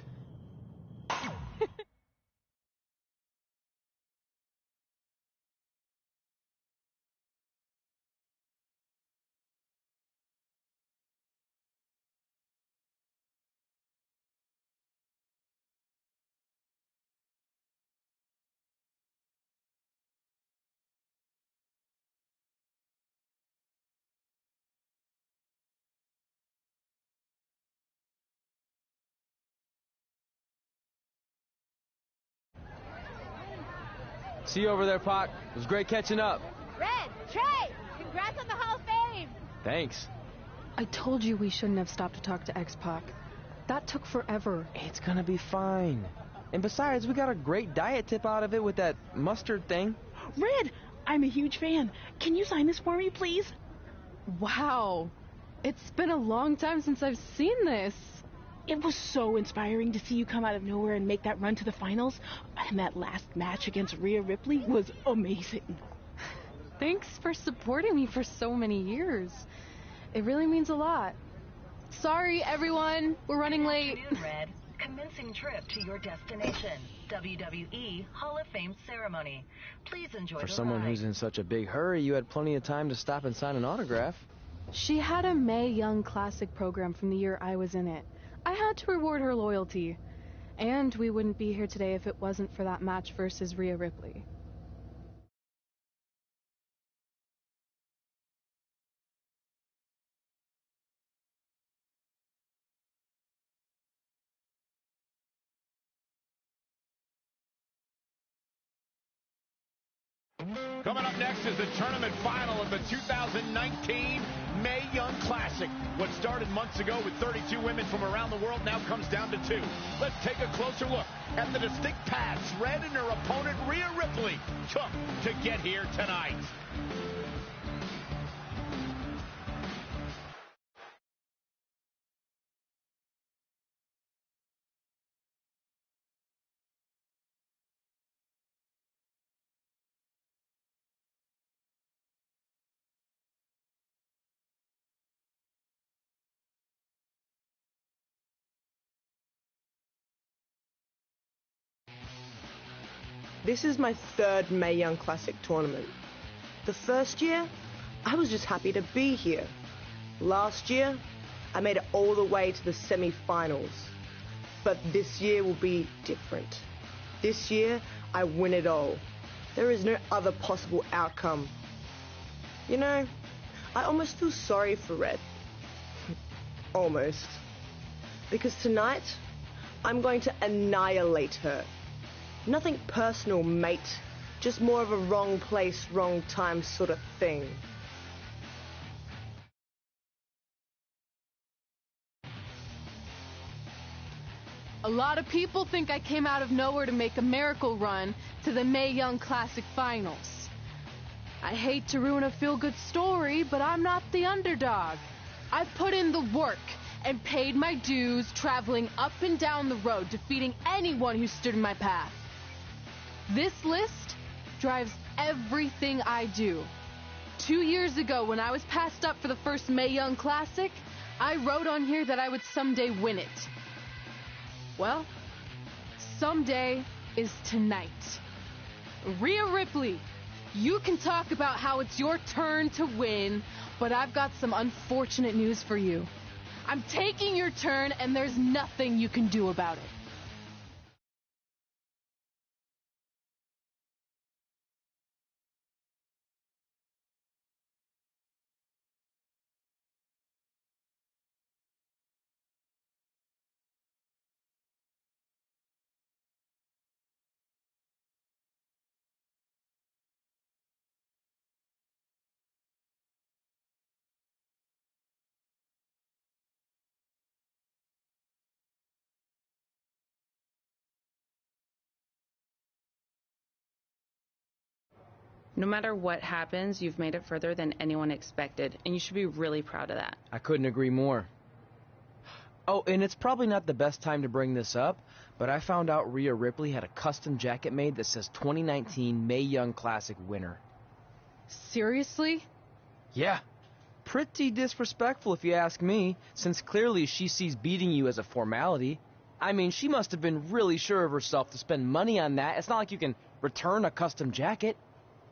See you over there, Pac. It was great catching up. Red, Trey, congrats on the Hall of Fame. Thanks. I told you we shouldn't have stopped to talk to X-Pac. That took forever. It's gonna be fine. And besides, we got a great diet tip out of it with that mustard thing. Red, I'm a huge fan. Can you sign this for me, please? Wow. It's been a long time since I've seen this. It was so inspiring to see you come out of nowhere and make that run to the finals. And that last match against Rhea Ripley was amazing. Thanks for supporting me for so many years. It really means a lot. Sorry, everyone. We're running late. Good afternoon, Red. Commencing trip to your destination. WWE Hall of Fame ceremony. Please enjoy For the someone ride. who's in such a big hurry, you had plenty of time to stop and sign an autograph. She had a Mae Young Classic program from the year I was in it. I had to reward her loyalty. And we wouldn't be here today if it wasn't for that match versus Rhea Ripley. Coming up next is the tournament final of the 2019 Mae Young Classic. What started months ago with 32 women from around the world now comes down to 2. Let's take a closer look at the distinct paths Red and her opponent Rhea Ripley took to get here tonight. This is my 3rd Mae Young Classic tournament. The first year, I was just happy to be here. Last year, I made it all the way to the semi-finals. But this year will be different. This year, I win it all. There is no other possible outcome. You know, I almost feel sorry for Red. Almost. Because tonight, I'm going to annihilate her. Nothing personal, mate. Just more of a wrong place, wrong time sort of thing. A lot of people think I came out of nowhere to make a miracle run to the Mae Young Classic Finals. I hate to ruin a feel-good story, but I'm not the underdog. I've put in the work and paid my dues traveling up and down the road, defeating anyone who stood in my path. This list drives everything I do. 2 years ago, when I was passed up for the first Mae Young Classic, I wrote on here that I would someday win it. Well, someday is tonight. Rhea Ripley, you can talk about how it's your turn to win, but I've got some unfortunate news for you. I'm taking your turn, and there's nothing you can do about it. No matter what happens, you've made it further than anyone expected, and you should be really proud of that. I couldn't agree more. Oh, and it's probably not the best time to bring this up, but I found out Rhea Ripley had a custom jacket made that says 2019 Mae Young Classic winner. Seriously? Yeah. Pretty disrespectful if you ask me, since clearly she sees beating you as a formality. I mean, she must have been really sure of herself to spend money on that. It's not like you can return a custom jacket.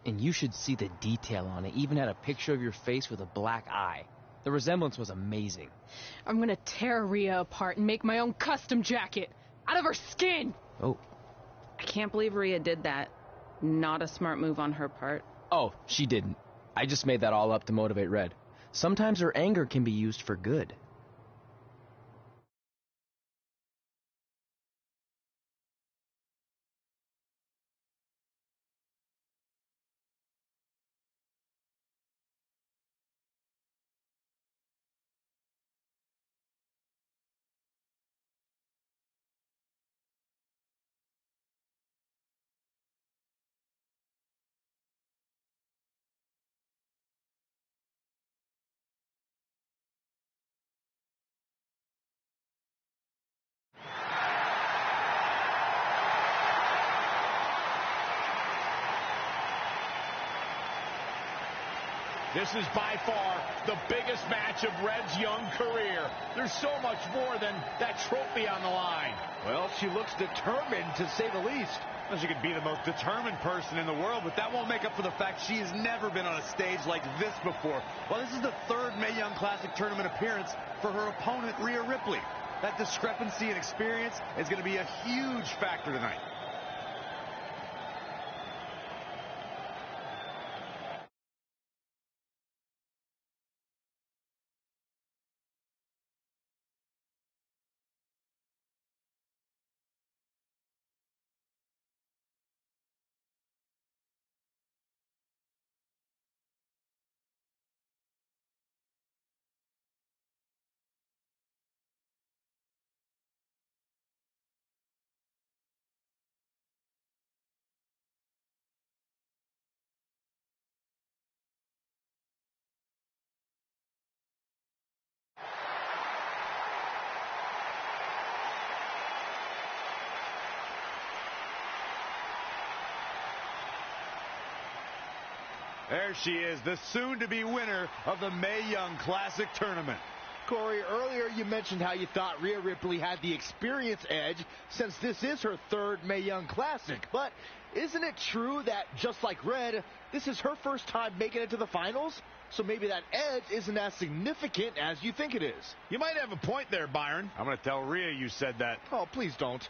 And you should see the detail on it. Even had a picture of your face with a black eye. The resemblance was amazing. I'm gonna tear Rhea apart and make my own custom jacket out of her skin. Oh. I can't believe Rhea did that. Not a smart move on her part. Oh, she didn't. I just made that all up to motivate Red. Sometimes her anger can be used for good. This is by far the biggest match of Red's young career. There's so much more than that trophy on the line. Well, she looks determined, to say the least. Well, she could be the most determined person in the world, but that won't make up for the fact she has never been on a stage like this before. Well, this is the 3rd Mae Young Classic tournament appearance for her opponent, Rhea Ripley. That discrepancy in experience is going to be a huge factor tonight. There she is, the soon-to-be winner of the Mae Young Classic Tournament. Corey, earlier you mentioned how you thought Rhea Ripley had the experience edge since this is her third Mae Young Classic. But isn't it true that, just like Red, this is her first time making it to the finals? So maybe that edge isn't as significant as you think it is. You might have a point there, Byron. I'm going to tell Rhea you said that. Oh, please don't.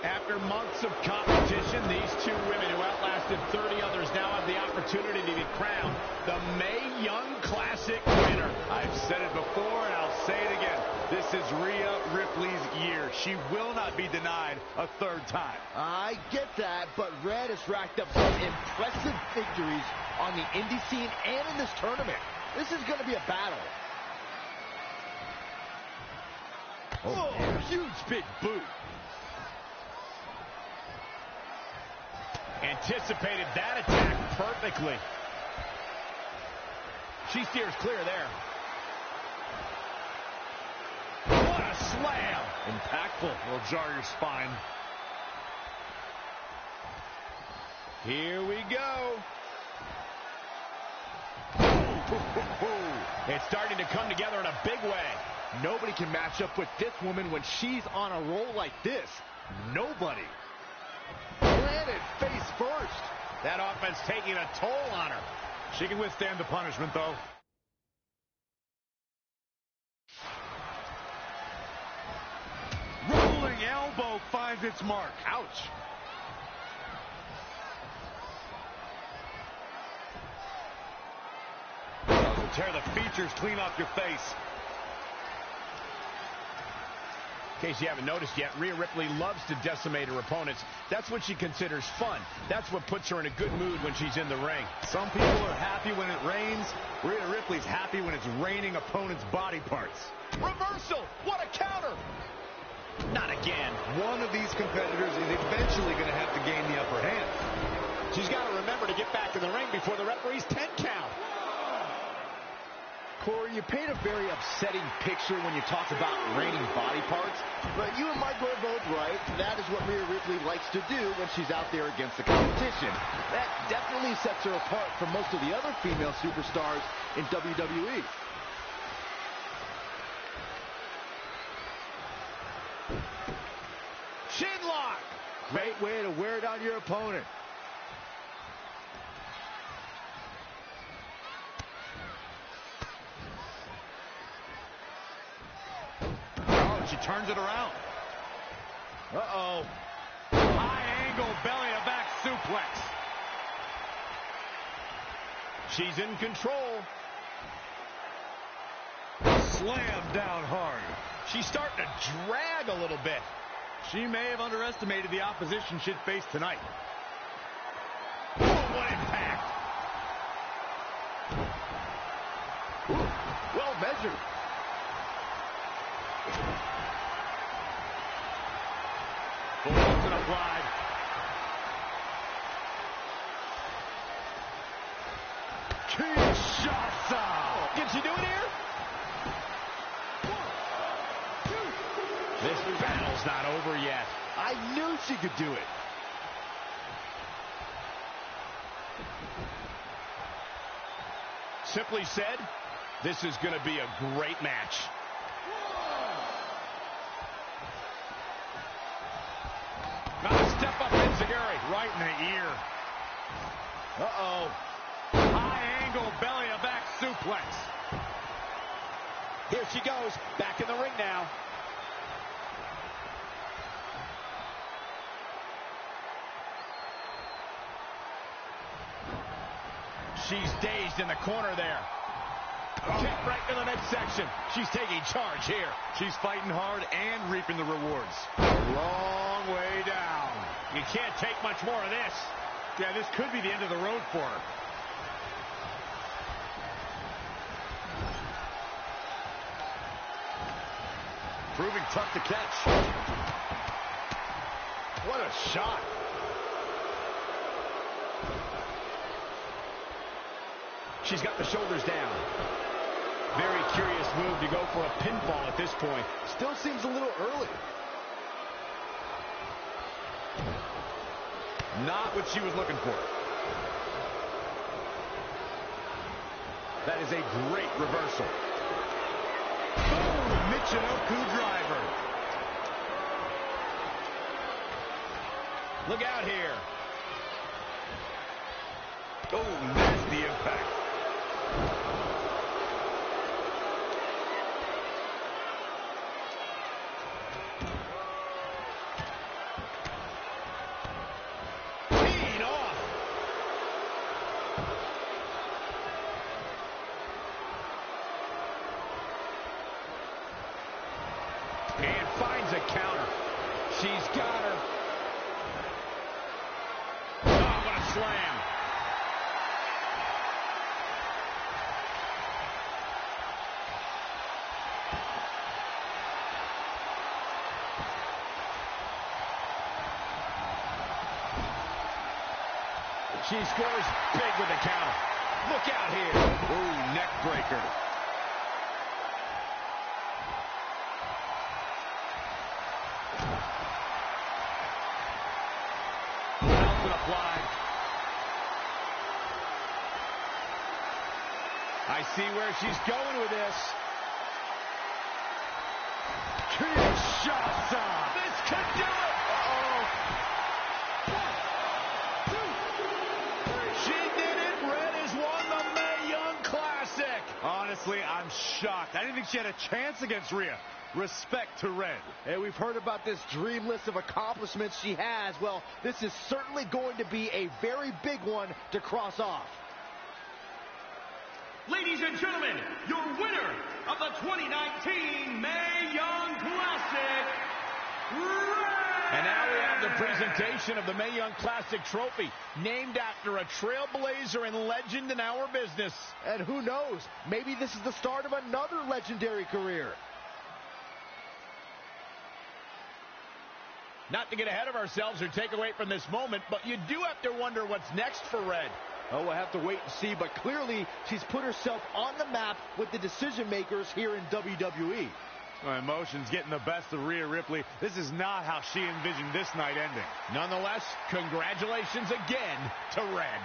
After months of competition, these two women who outlasted 30 others now have the opportunity to be crowned the Mae Young Classic winner. I've said it before and I'll say it again. This is Rhea Ripley's year. She will not be denied a third time. I get that, but Red has racked up some impressive victories on the indie scene and in this tournament. This is going to be a battle. Oh, huge big boot. Anticipated that attack perfectly. She steers clear there. What a slam! Impactful. Will jar your spine. Here we go. It's starting to come together in a big way. Nobody can match up with this woman when she's on a roll like this. Nobody. Planted face first. That offense taking a toll on her. She can withstand the punishment, though. Rolling elbow finds its mark. Ouch. Will tear the features clean off your face. In case you haven't noticed yet, Rhea Ripley loves to decimate her opponents. That's what she considers fun. That's what puts her in a good mood when she's in the ring. Some people are happy when it rains. Rhea Ripley's happy when it's raining opponents' body parts. Reversal! What a counter! Not again. One of these competitors is eventually going to have to gain the upper hand. She's got to remember to get back in the ring before the referee's 10 count. Corey, you paint a very upsetting picture when you talk about raining body parts, but you and Mike are both right. That is what Rhea Ripley likes to do when she's out there against the competition. That definitely sets her apart from most of the other female superstars in WWE. Chinlock! Great way to wear down your opponent. She turns it around. Uh-oh. High angle belly-to-back suplex. She's in control. Slam down hard. She's starting to drag a little bit. She may have underestimated the opposition she'd face tonight. Oh, what impact. Well measured. Bulldogs applied. Kinshasa. Can she do it here? 1, 2. This battle's not over yet. I knew she could do it. Simply said, this is going to be a great match. Step up Enziguri right in the ear. Uh-oh. High angle belly-to-back suplex. Here she goes. Back in the ring now. She's dazed in the corner there. Kick right to the midsection. She's taking charge here. She's fighting hard and reaping the rewards. Long way down. You can't take much more of this. Yeah, this could be the end of the road for her. Proving tough to catch. What a shot. She's got the shoulders down. Very curious move to go for a pinfall at this point. Still seems a little early. Not what she was looking for. That is a great reversal. Boom! Michinoku driver. Look out here. Oh, nasty impact. Teed off. And finds a counter. She's got her. Oh, what a slam. She scores big with the counter. Look out here. Ooh, neck breaker. Nelson applied. I see where she's going with this. Kinshasa. This could do it. Honestly, I'm shocked. I didn't think she had a chance against Rhea. Respect to Red. Hey, we've heard about this dream list of accomplishments she has. Well, this is certainly going to be a very big one to cross off. Ladies and gentlemen, your winner of the 2019 Mae Young Classic, Red! And now we have the presentation of the Mae Young Classic trophy, named after a trailblazer and legend in our business. And who knows, maybe this is the start of another legendary career. Not to get ahead of ourselves or take away from this moment, but you do have to wonder what's next for Red. Oh, we'll have to wait and see, but clearly she's put herself on the map with the decision makers here in WWE. Well, emotions getting the best of Rhea Ripley. This is not how she envisioned this night ending. Nonetheless, congratulations again to Red.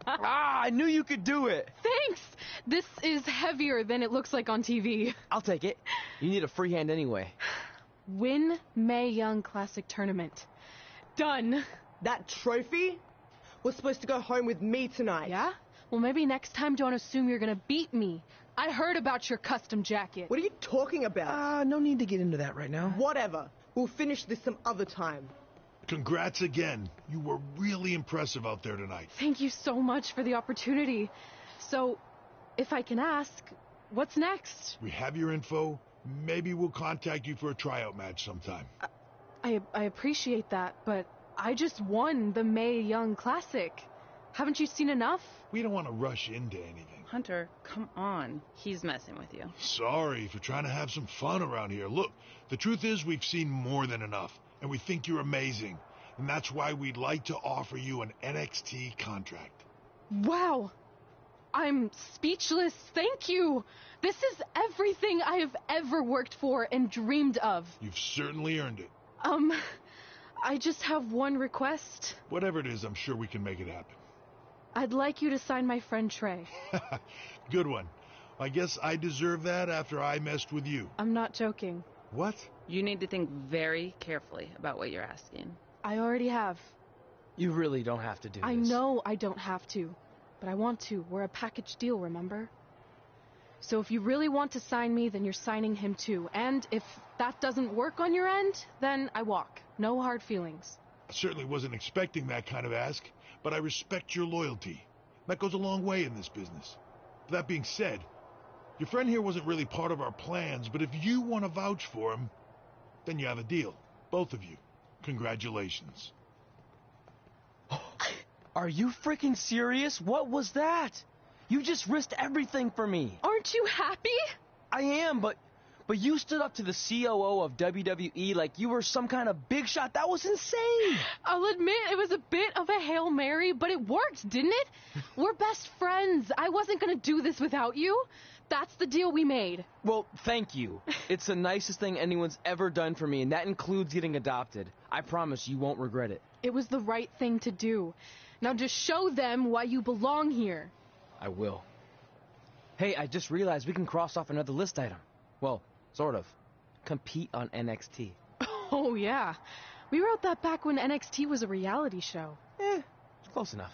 I knew you could do it. Thanks! This is heavier than it looks like on TV. I'll take it. You need a free hand anyway. Win Mae Young Classic Tournament. Done. That trophy was supposed to go home with me tonight. Yeah? Well, maybe next time don't assume you're gonna beat me. I heard about your custom jacket. What are you talking about? No need to get into that right now. Whatever. We'll finish this some other time. Congrats again. You were really impressive out there tonight. Thank you so much for the opportunity. So, if I can ask, what's next? We have your info. Maybe we'll contact you for a tryout match sometime. I appreciate that, but I just won the Mae Young Classic. Haven't you seen enough? We don't want to rush into anything. Hunter, come on. He's messing with you. Sorry for trying to have some fun around here. Look, the truth is we've seen more than enough, and we think you're amazing. And that's why we'd like to offer you an NXT contract. Wow. I'm speechless. Thank you. This is everything I have ever worked for and dreamed of. You've certainly earned it. I just have one request. Whatever it is, I'm sure we can make it happen. I'd like you to sign my friend Trey. Good one. I guess I deserve that after I messed with you. I'm not joking. What? You need to think very carefully about what you're asking. I already have. You really don't have to do this. I know I don't have to, but I want to. We're a package deal, remember? So if you really want to sign me, then you're signing him too. And if that doesn't work on your end, then I walk. No hard feelings. I certainly wasn't expecting that kind of ask, but I respect your loyalty. That goes a long way in this business. That being said, your friend here wasn't really part of our plans, but if you want to vouch for him, then you have a deal. Both of you. Congratulations. Are you freaking serious? What was that? You just risked everything for me. Aren't you happy? I am, but you stood up to the COO of WWE like you were some kind of big shot. That was insane. I'll admit it was a bit of a Hail Mary, but it worked, didn't it? We're best friends. I wasn't going to do this without you. That's the deal we made. Well, thank you. It's the nicest thing anyone's ever done for me, and that includes getting adopted. I promise you won't regret it. It was the right thing to do. Now just show them why you belong here. I will. Hey, I just realized we can cross off another list item. Well, sort of. Compete on NXT. Oh, yeah. We wrote that back when NXT was a reality show. Close enough.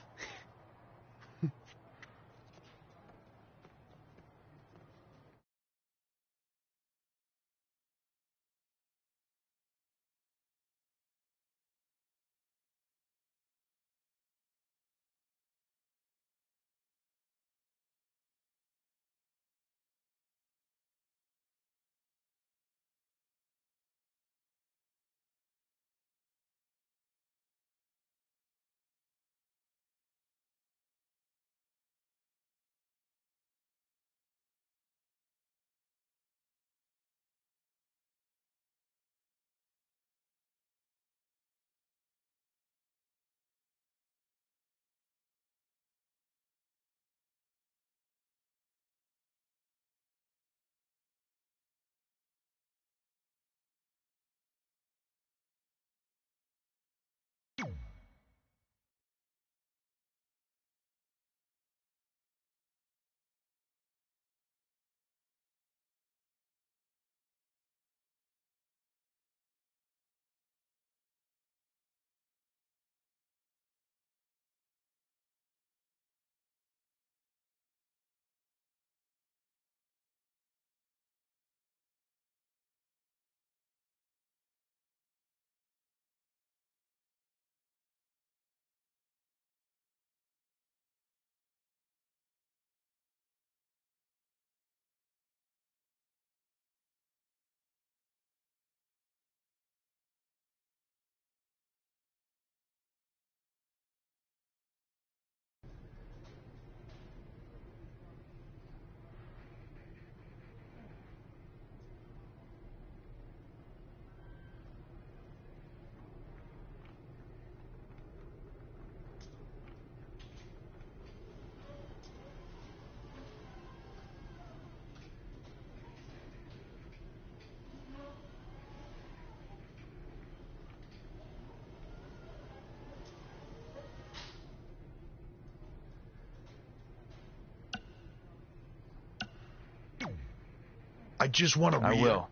I just want to I will.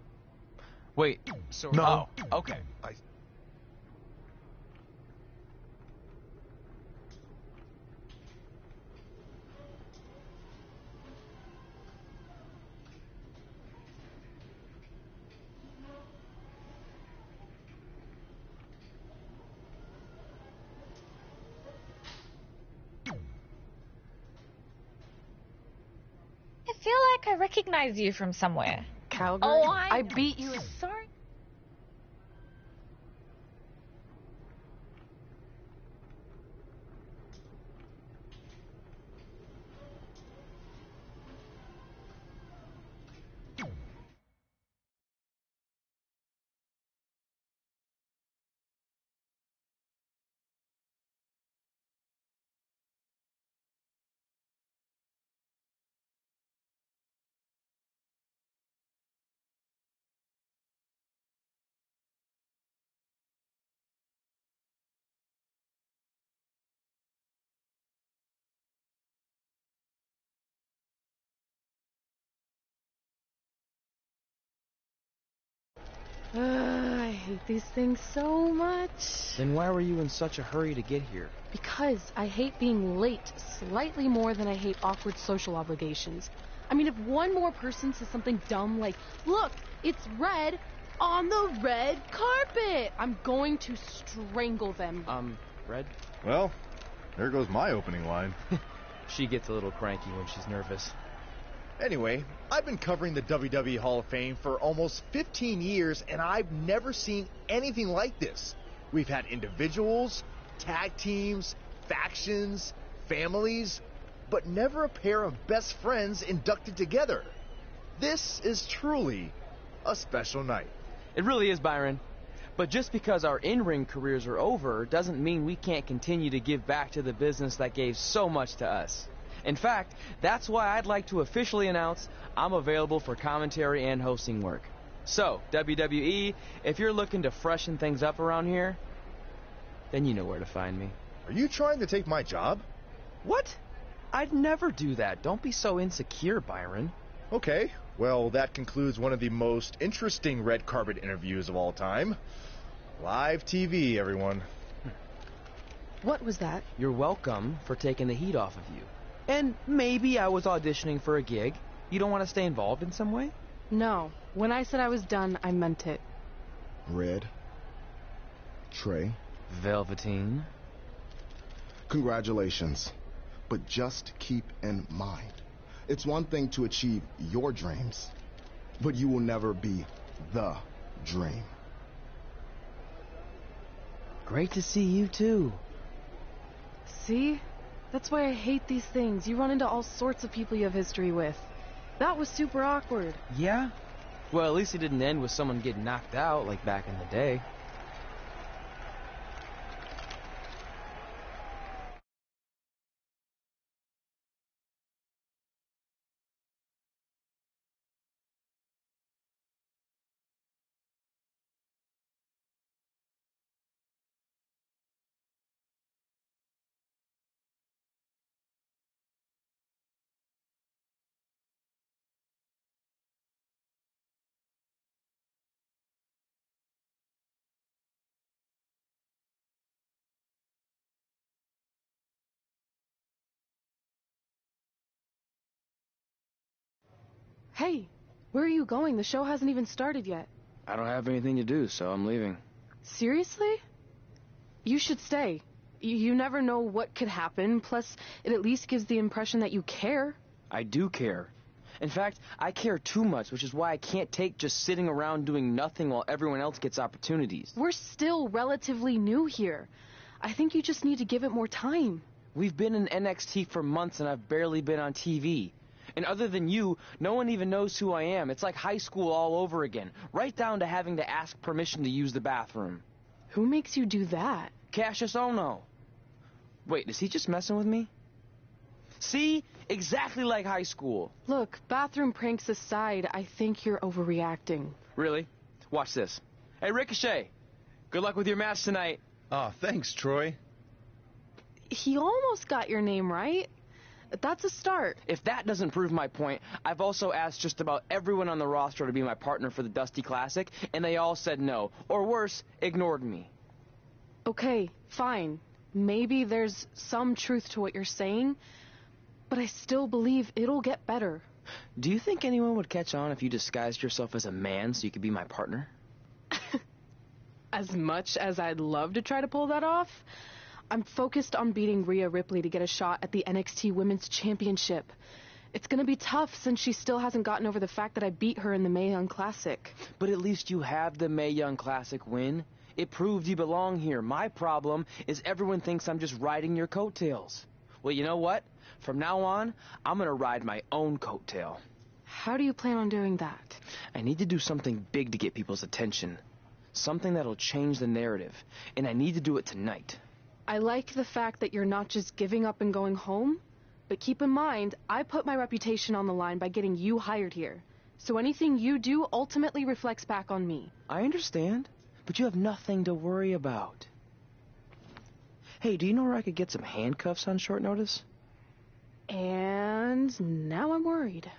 Wait, so... No. Oh, okay. I feel like I recognize you from somewhere. Calgary? Oh, I beat you. Sorry. I hate these things so much. Then why were you in such a hurry to get here? Because I hate being late slightly more than I hate awkward social obligations. I mean, if one more person says something dumb like, look, it's red on the red carpet, I'm going to strangle them. Red? Well, there goes my opening line. She gets a little cranky when she's nervous. Anyway, I've been covering the WWE Hall of Fame for almost 15 years, and I've never seen anything like this. We've had individuals, tag teams, factions, families, but never a pair of best friends inducted together. This is truly a special night. It really is, Byron. But just because our in-ring careers are over doesn't mean we can't continue to give back to the business that gave so much to us. In fact, that's why I'd like to officially announce I'm available for commentary and hosting work. So, WWE, if you're looking to freshen things up around here, then you know where to find me. Are you trying to take my job? What? I'd never do that. Don't be so insecure, Byron. Okay, well, that concludes one of the most interesting red carpet interviews of all time. Live TV, everyone. What was that? You're welcome for taking the heat off of you. And maybe I was auditioning for a gig. You don't want to stay involved in some way? No. When I said I was done, I meant it. Red. Trey. Velveteen. Congratulations. But just keep in mind, it's one thing to achieve your dreams, but you will never be the dream. Great to see you, too. See? That's why I hate these things. You run into all sorts of people you have history with. That was super awkward. Yeah? Well, at least it didn't end with someone getting knocked out like back in the day. Hey, where are you going? The show hasn't even started yet. I don't have anything to do, so I'm leaving. Seriously? You should stay. You never know what could happen, plus it at least gives the impression that you care. I do care. In fact, I care too much, which is why I can't take just sitting around doing nothing while everyone else gets opportunities. We're still relatively new here. I think you just need to give it more time. We've been in NXT for months and I've barely been on TV. And other than you, no one even knows who I am. It's like high school all over again, right down to having to ask permission to use the bathroom. Who makes you do that? Cassius Ohno. Wait, is he just messing with me? See? Exactly like high school. Look, bathroom pranks aside, I think you're overreacting. Really? Watch this. Hey, Ricochet. Good luck with your match tonight. Oh, thanks, Troy. He almost got your name right. That's a start. If that doesn't prove my point, I've also asked just about everyone on the roster to be my partner for the Dusty Classic, and they all said no. Or worse, ignored me. Okay, fine. Maybe there's some truth to what you're saying, but I still believe it'll get better. Do you think anyone would catch on if you disguised yourself as a man so you could be my partner? As much as I'd love to try to pull that off, I'm focused on beating Rhea Ripley to get a shot at the NXT Women's Championship. It's gonna be tough since she still hasn't gotten over the fact that I beat her in the Mae Young Classic. But at least you have the Mae Young Classic win. It proved you belong here. My problem is everyone thinks I'm just riding your coattails. Well, you know what? From now on, I'm gonna ride my own coattail. How do you plan on doing that? I need to do something big to get people's attention. Something that'll change the narrative. And I need to do it tonight. I like the fact that you're not just giving up and going home, but keep in mind, I put my reputation on the line by getting you hired here. So anything you do ultimately reflects back on me. I understand, but you have nothing to worry about. Hey, do you know where I could get some handcuffs on short notice? And now I'm worried.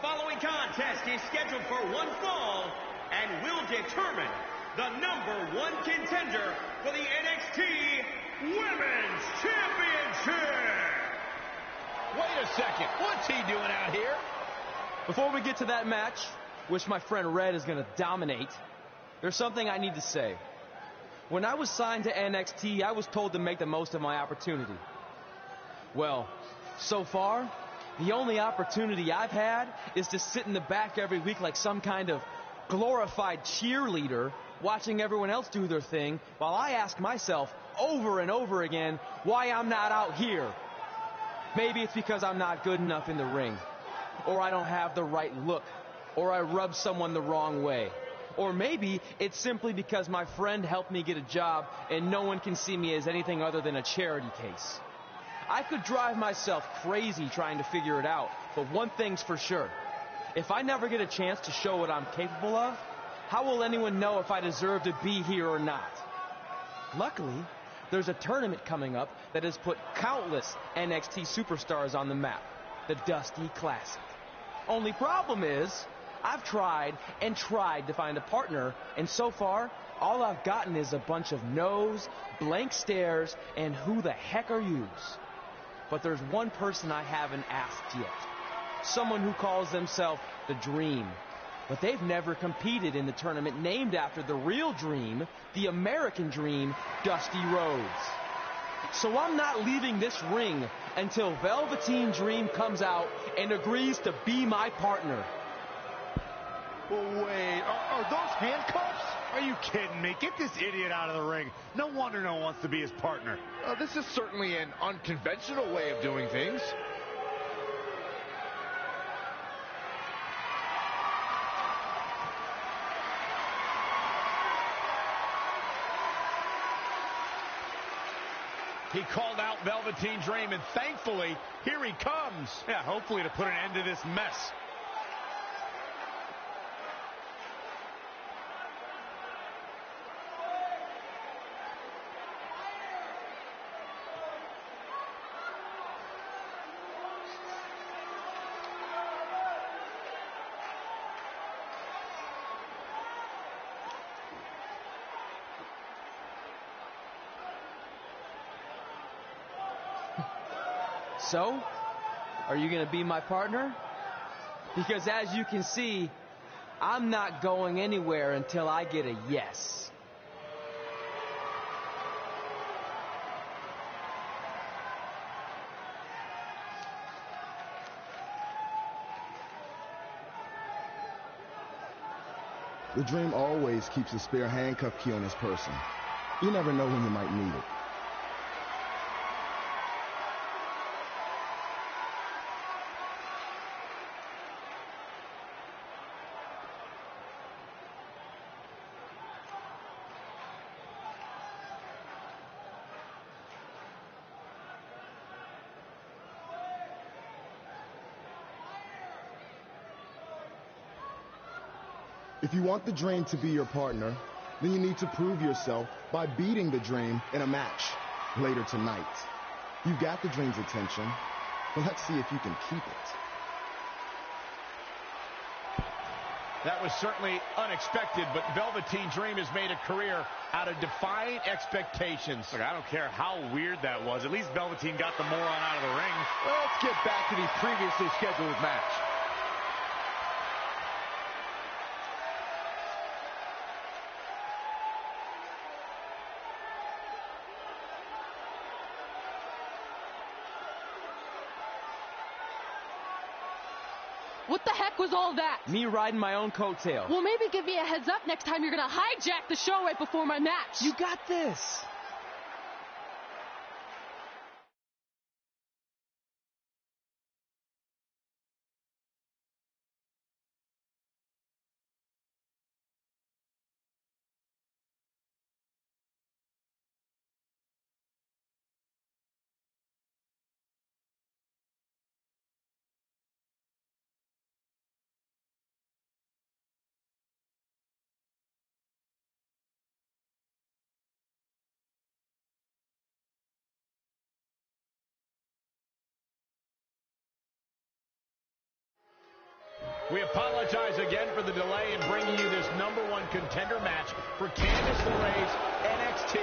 following contest is scheduled for one fall and will determine the #1 contender for the NXT Women's Championship. Wait a second. What's he doing out here? Before we get to that match, which my friend Red is going to dominate, there's something I need to say. When I was signed to NXT, I was told to make the most of my opportunity. Well, so far, the only opportunity I've had is to sit in the back every week like some kind of glorified cheerleader, watching everyone else do their thing, while I ask myself over and over again why I'm not out here. Maybe it's because I'm not good enough in the ring, or I don't have the right look, or I rub someone the wrong way. Or maybe it's simply because my friend helped me get a job and no one can see me as anything other than a charity case. I could drive myself crazy trying to figure it out, but one thing's for sure. If I never get a chance to show what I'm capable of, how will anyone know if I deserve to be here or not? Luckily, there's a tournament coming up that has put countless NXT superstars on the map, the Dusty Classic. Only problem is, I've tried and tried to find a partner, and so far, all I've gotten is a bunch of no's, blank stares, and who the heck are yous? But there's one person I haven't asked yet. Someone who calls themselves the Dream. But they've never competed in the tournament named after the real Dream, the American Dream, Dusty Rhodes. So I'm not leaving this ring until Velveteen Dream comes out and agrees to be my partner. Well, wait, are those handcuffs? Are you kidding me? Get this idiot out of the ring. No wonder no one wants to be his partner. This is certainly an unconventional way of doing things. He called out Velveteen Dream, and thankfully, here he comes. Yeah, hopefully to put an end to this mess. So, are you going to be my partner? Because as you can see, I'm not going anywhere until I get a yes. The Dream always keeps a spare handcuff key on his person. You never know when you might need it. If you want the Dream to be your partner, then you need to prove yourself by beating the Dream in a match later tonight. You've got the Dream's attention, but let's see if you can keep it. That was certainly unexpected, but Velveteen Dream has made a career out of defying expectations. Look, I don't care how weird that was. At least Velveteen got the moron out of the ring. Let's get back to the previously scheduled match. What the heck was all that? Me riding my own coattail. Well, maybe give me a heads up next time you're gonna hijack the show right before my match. You got this. We apologize again for the delay in bringing you this #1 contender match for Candice LeRae's NXT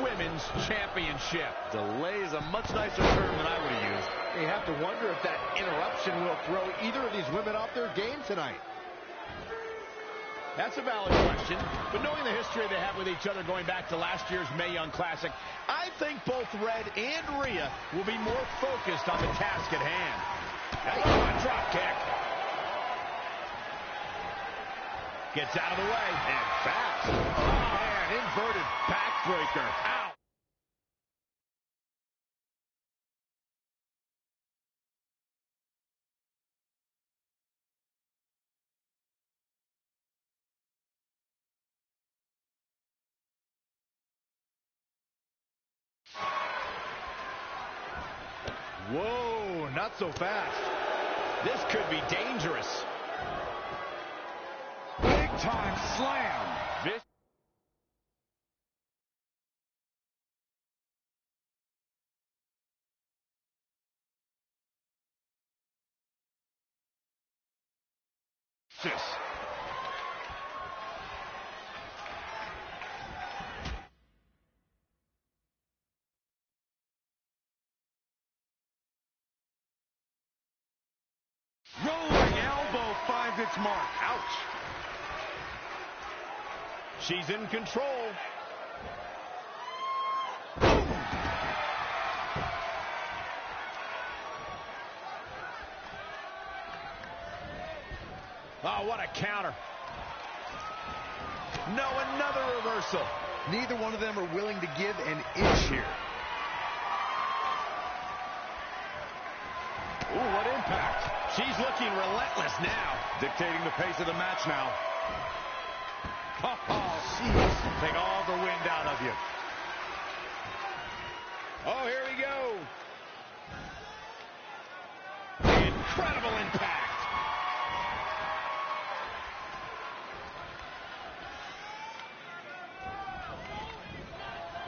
Women's Championship. Delay is a much nicer term than I would have used. You have to wonder if that interruption will throw either of these women off their game tonight. That's a valid question, but knowing the history they have with each other going back to last year's Mae Young Classic, I think both Red and Rhea will be more focused on the task at hand. A drop kick. Gets out of the way. And fast. Oh, man, inverted backbreaker. Ow. Whoa, not so fast. This could be dangerous. Big time slam. This Rolling elbow finds its mark. Ouch. She's in control. Oh, what a counter. No, another reversal. Neither one of them are willing to give an inch here. Ooh, what impact. She's looking relentless now. Dictating the pace of the match now. Oh, jeez. Take all the wind out of you. Oh, here we go. Incredible impact.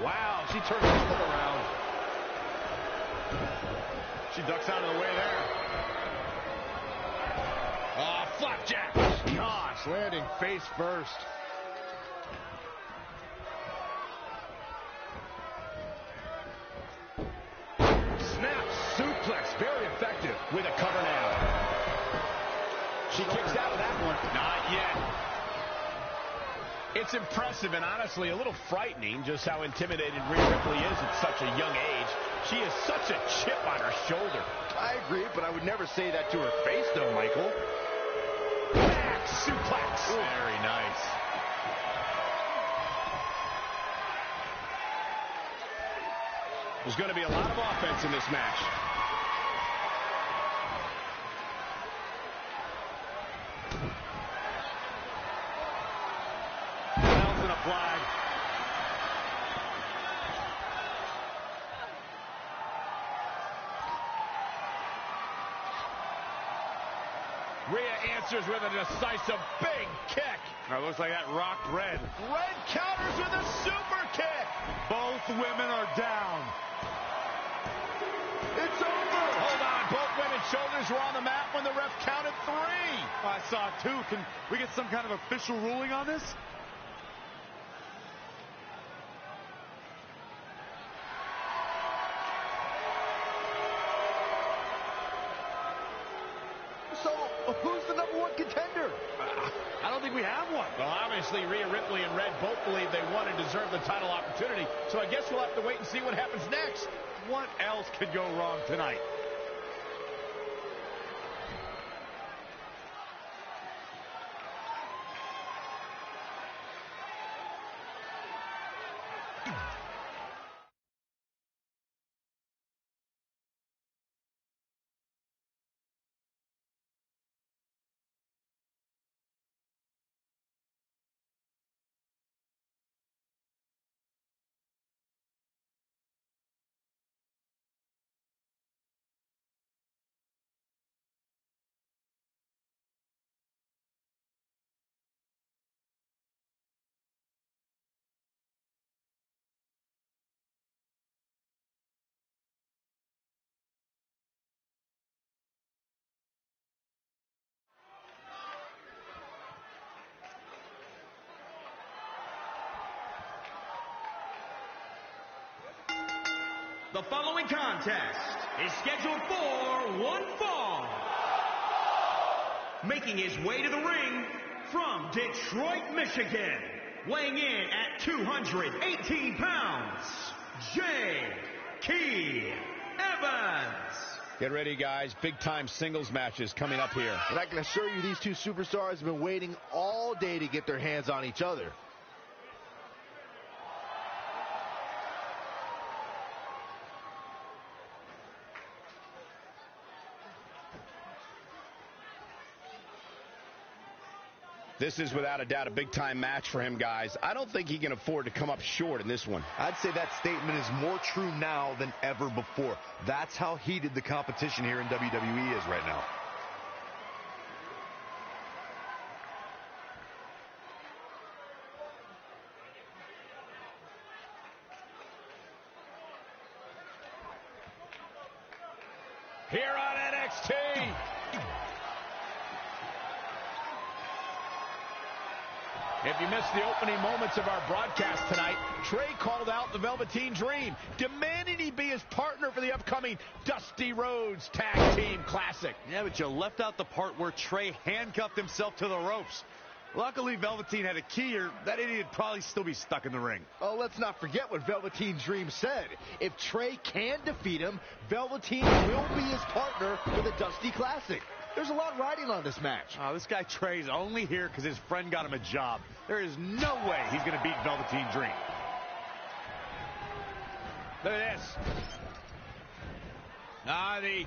Wow, she turns this one around. She ducks out of the way there. Oh, flapjack. Gosh, landing face first. Snap suplex, very effective with a cover now. She kicks out of that one. Not yet. It's impressive and honestly a little frightening just how intimidated Rhea Ripley is at such a young age. She has such a chip on her shoulder. I agree, but I would never say that to her face, though, Michael. Back suplex. Ooh. Very nice. There's going to be a lot of offense in this match. Nelson applied. Rhea answers with a decisive big kick. Now, looks like that rocked Red. Red counters with a super kick. Both women are down. It's over. Hold on. Both women's shoulders were on the mat when the ref counted 3. I saw 2. Can we get some kind of official ruling on this? So, who's the #1 contender? I don't think we have one. Well, obviously, Rhea Ripley and Red both believe they won and deserve the title opportunity. So I guess we'll have to wait and see what happens next. What else could go wrong tonight? The following contest is scheduled for one fall. Making his way to the ring from Detroit, Michigan, weighing in at 218 pounds, J.K. Evans. Get ready, guys. Big-time singles matches coming up here. And I can assure you these two superstars have been waiting all day to get their hands on each other. This is without a doubt a big-time match for him, guys. I don't think he can afford to come up short in this one. I'd say that statement is more true now than ever before. That's how heated the competition here in WWE is right now. Here on NXT. If you missed the opening moments of our broadcast tonight, Trey called out the Velveteen Dream, demanding he be his partner for the upcoming Dusty Rhodes Tag Team Classic. Yeah, but you left out the part where Trey handcuffed himself to the ropes. Luckily, Velveteen had a key, or that idiot would probably still be stuck in the ring. Oh, let's not forget what Velveteen Dream said. If Trey can defeat him, Velveteen will be his partner for the Dusty Classic. There's a lot riding on this match. Oh, this guy Trey's only here because his friend got him a job. There is no way he's going to beat Velveteen Dream. Look at this. The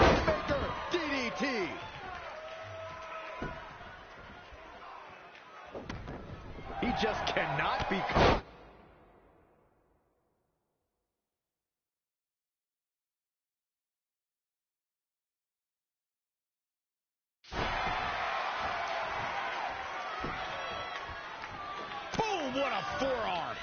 Rainmaker DDT. He just cannot be caught. Boom, what a forearm.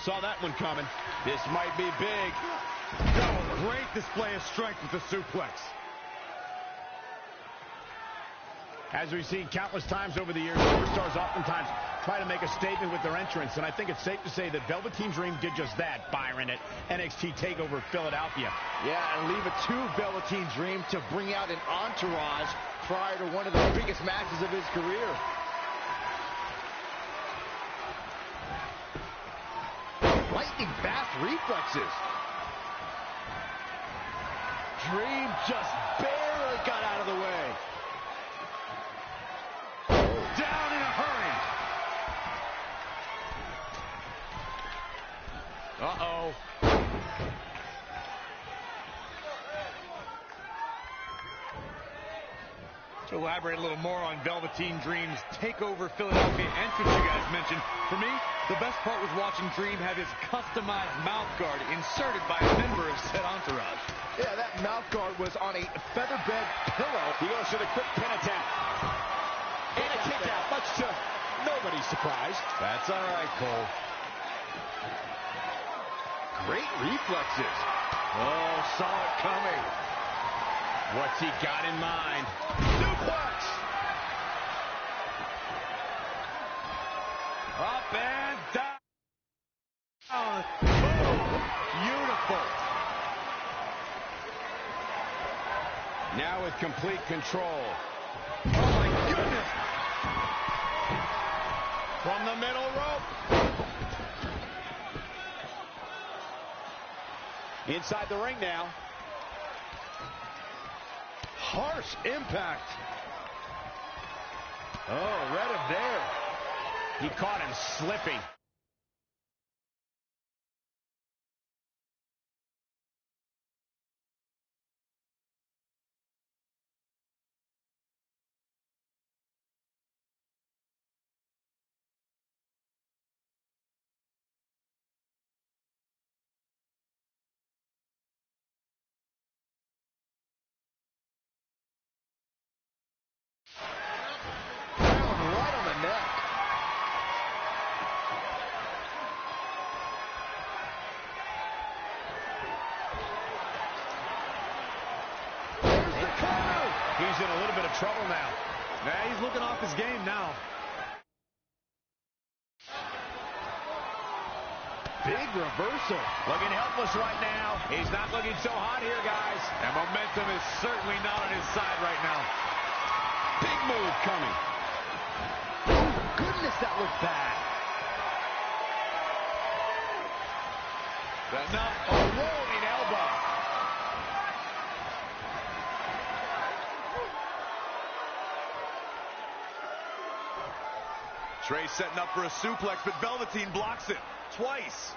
Saw that one coming. This might be big. Oh, great display of strength with the suplex. As we've seen countless times over the years, superstars oftentimes try to make a statement with their entrance, and I think it's safe to say that Velveteen Dream did just that, Byron, at NXT TakeOver Philadelphia. Yeah, and leave it to Velveteen Dream to bring out an entourage prior to one of the biggest matches of his career. Lightning fast reflexes. Dream just barely got out of the way. Down in a hurry. Uh-oh. To elaborate a little more on Velveteen Dream's TakeOver Philadelphia entrance you guys mentioned, for me, the best part was watching Dream have his customized mouth guard inserted by a member of said entourage. Yeah, that mouth guard was on a featherbed pillow. He goes for the quick pin attack. And a kick out, much to nobody's surprise. That's all right, Cole. Great reflexes. Oh, saw it coming. What's he got in mind? Suplex! Up and down. Boom! Beautiful. Now with complete control. Oh, my goodness. From the middle rope. Inside the ring now. Harsh impact. Oh, read him there. He caught him slipping. Right on the neck. There's the cover. He's in a little bit of trouble now. Nah, he's looking off his game now. Big reversal. Looking helpless right now. He's not looking so hot here, guys. And momentum is certainly not on his side right now. Big move coming. Oh, goodness, that looked bad. Enough. A rolling elbow. Trey setting up for a suplex, but Velveteen blocks it twice.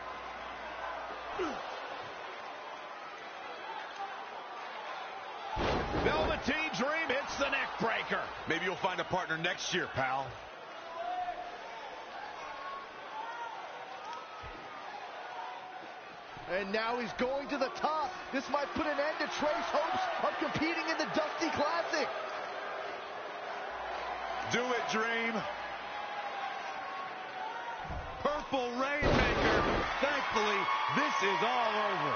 Velveteen Dream hits the neck breaker. Maybe you'll find a partner next year, pal. And now he's going to the top. This might put an end to Trey's hopes of competing in the Dusty Classic. Do it, Dream. Purple Rainmaker. Thankfully, this is all over.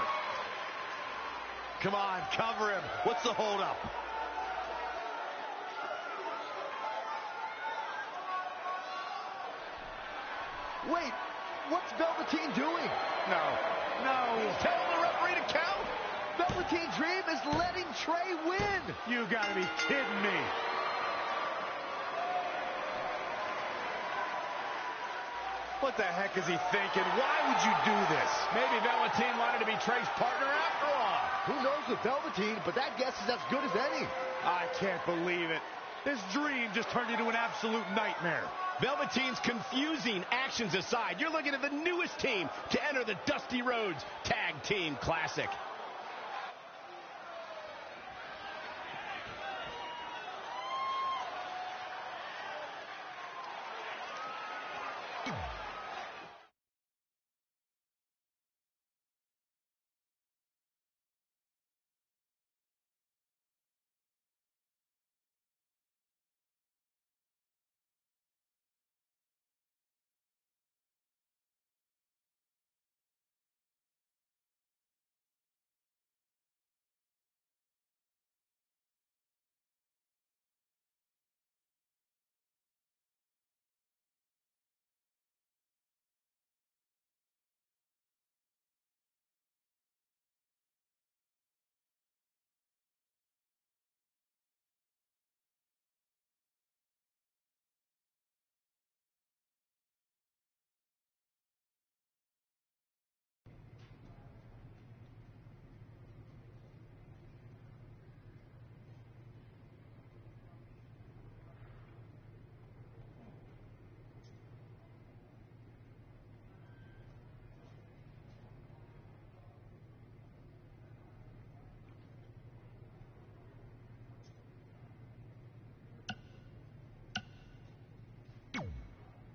Come on, cover him. What's the holdup? Wait, what's Velveteen doing? No. He's telling the referee to count. Velveteen Dream is letting Trey win. You gotta be kidding me. What the heck is he thinking? Why would you do this? Maybe Velveteen wanted to be Trey's partner after all. Who knows with Velveteen, but that guess is as good as any. I can't believe it. This dream just turned into an absolute nightmare. Velveteen's confusing actions aside, you're looking at the newest team to enter the Dusty Rhodes Tag Team Classic.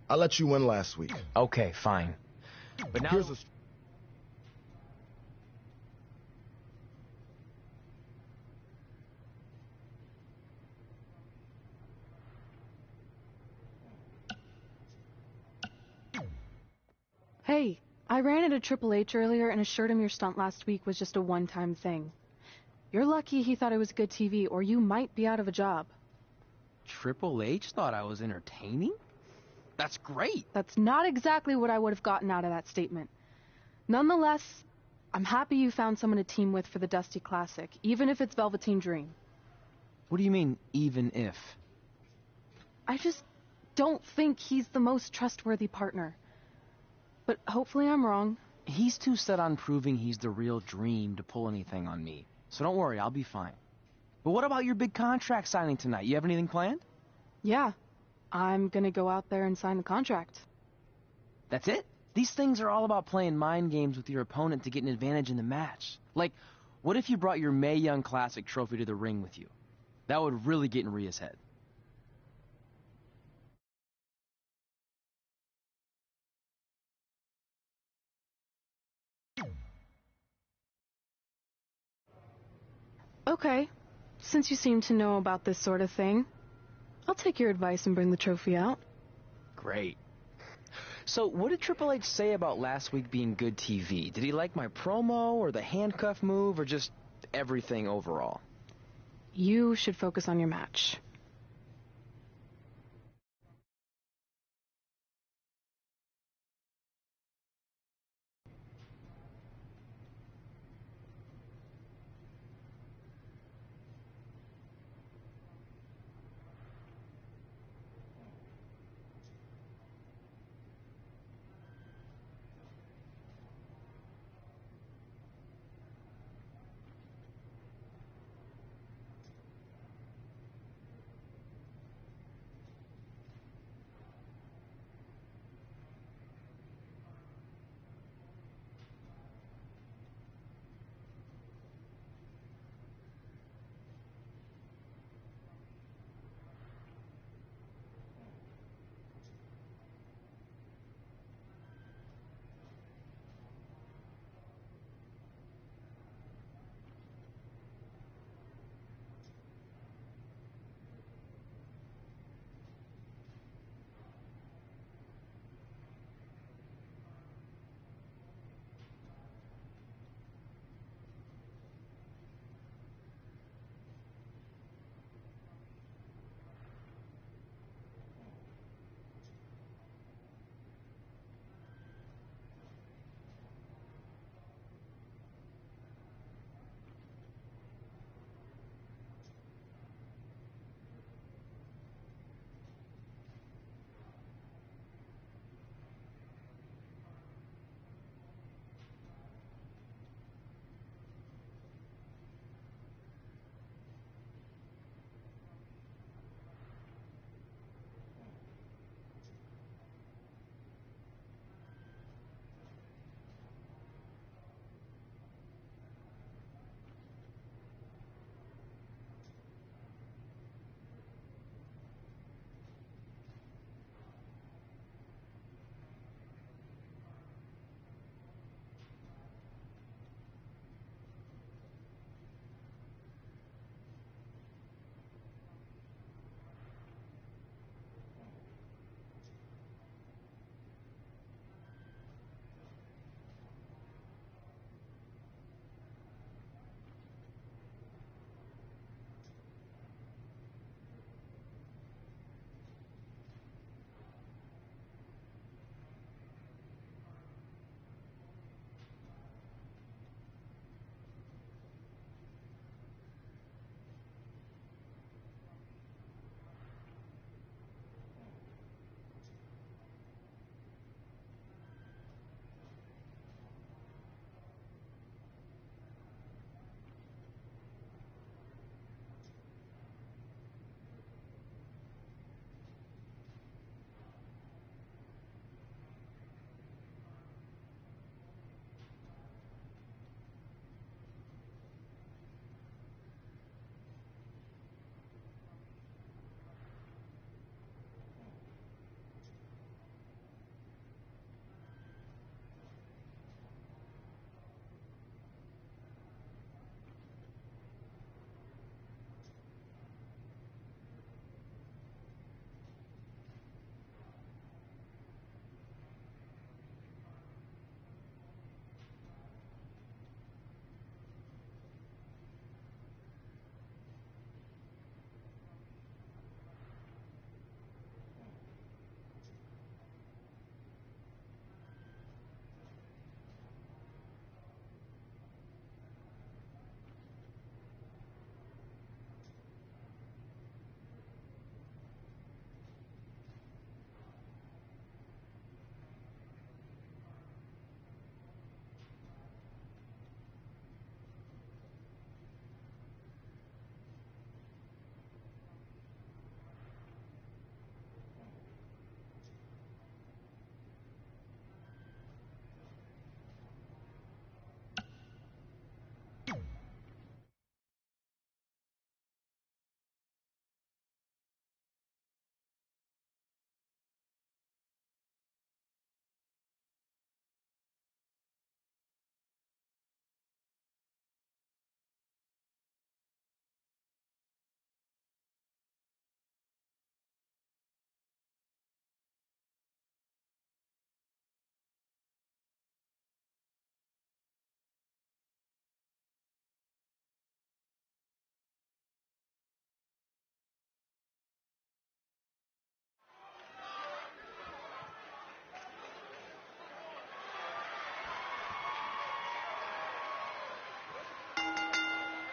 I let you win last week. Okay, fine. But now... Here's a... Hey, I ran into Triple H earlier and assured him your stunt last week was just a one-time thing. You're lucky he thought it was good TV, or you might be out of a job. Triple H thought I was entertaining? That's great. That's not exactly what I would have gotten out of that statement. Nonetheless, I'm happy you found someone to team with for the Dusty Classic, even if it's Velveteen Dream. What do you mean, even if? I just don't think he's the most trustworthy partner. But hopefully I'm wrong. He's too set on proving he's the real Dream to pull anything on me. So don't worry, I'll be fine. But what about your big contract signing tonight? You have anything planned? Yeah, I'm gonna go out there and sign the contract. That's it? These things are all about playing mind games with your opponent to get an advantage in the match. Like, what if you brought your Mae Young Classic trophy to the ring with you? That would really get in Rhea's head. Okay, since you seem to know about this sort of thing, I'll take your advice and bring the trophy out. Great. So, what did Triple H say about last week being good TV? Did he like my promo, or the handcuff move, or just everything overall? You should focus on your match.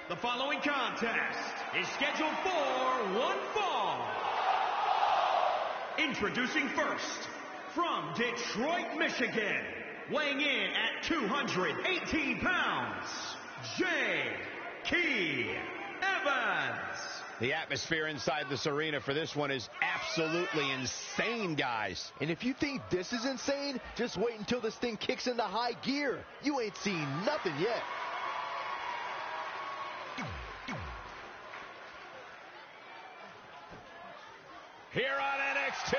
The following contest is scheduled for one fall. Introducing first, from Detroit, Michigan, weighing in at 218 pounds, J.K. Evans. The atmosphere inside this arena for this one is absolutely insane, guys. And if you think this is insane, just wait until this thing kicks into high gear. You ain't seen nothing yet. Here on NXT.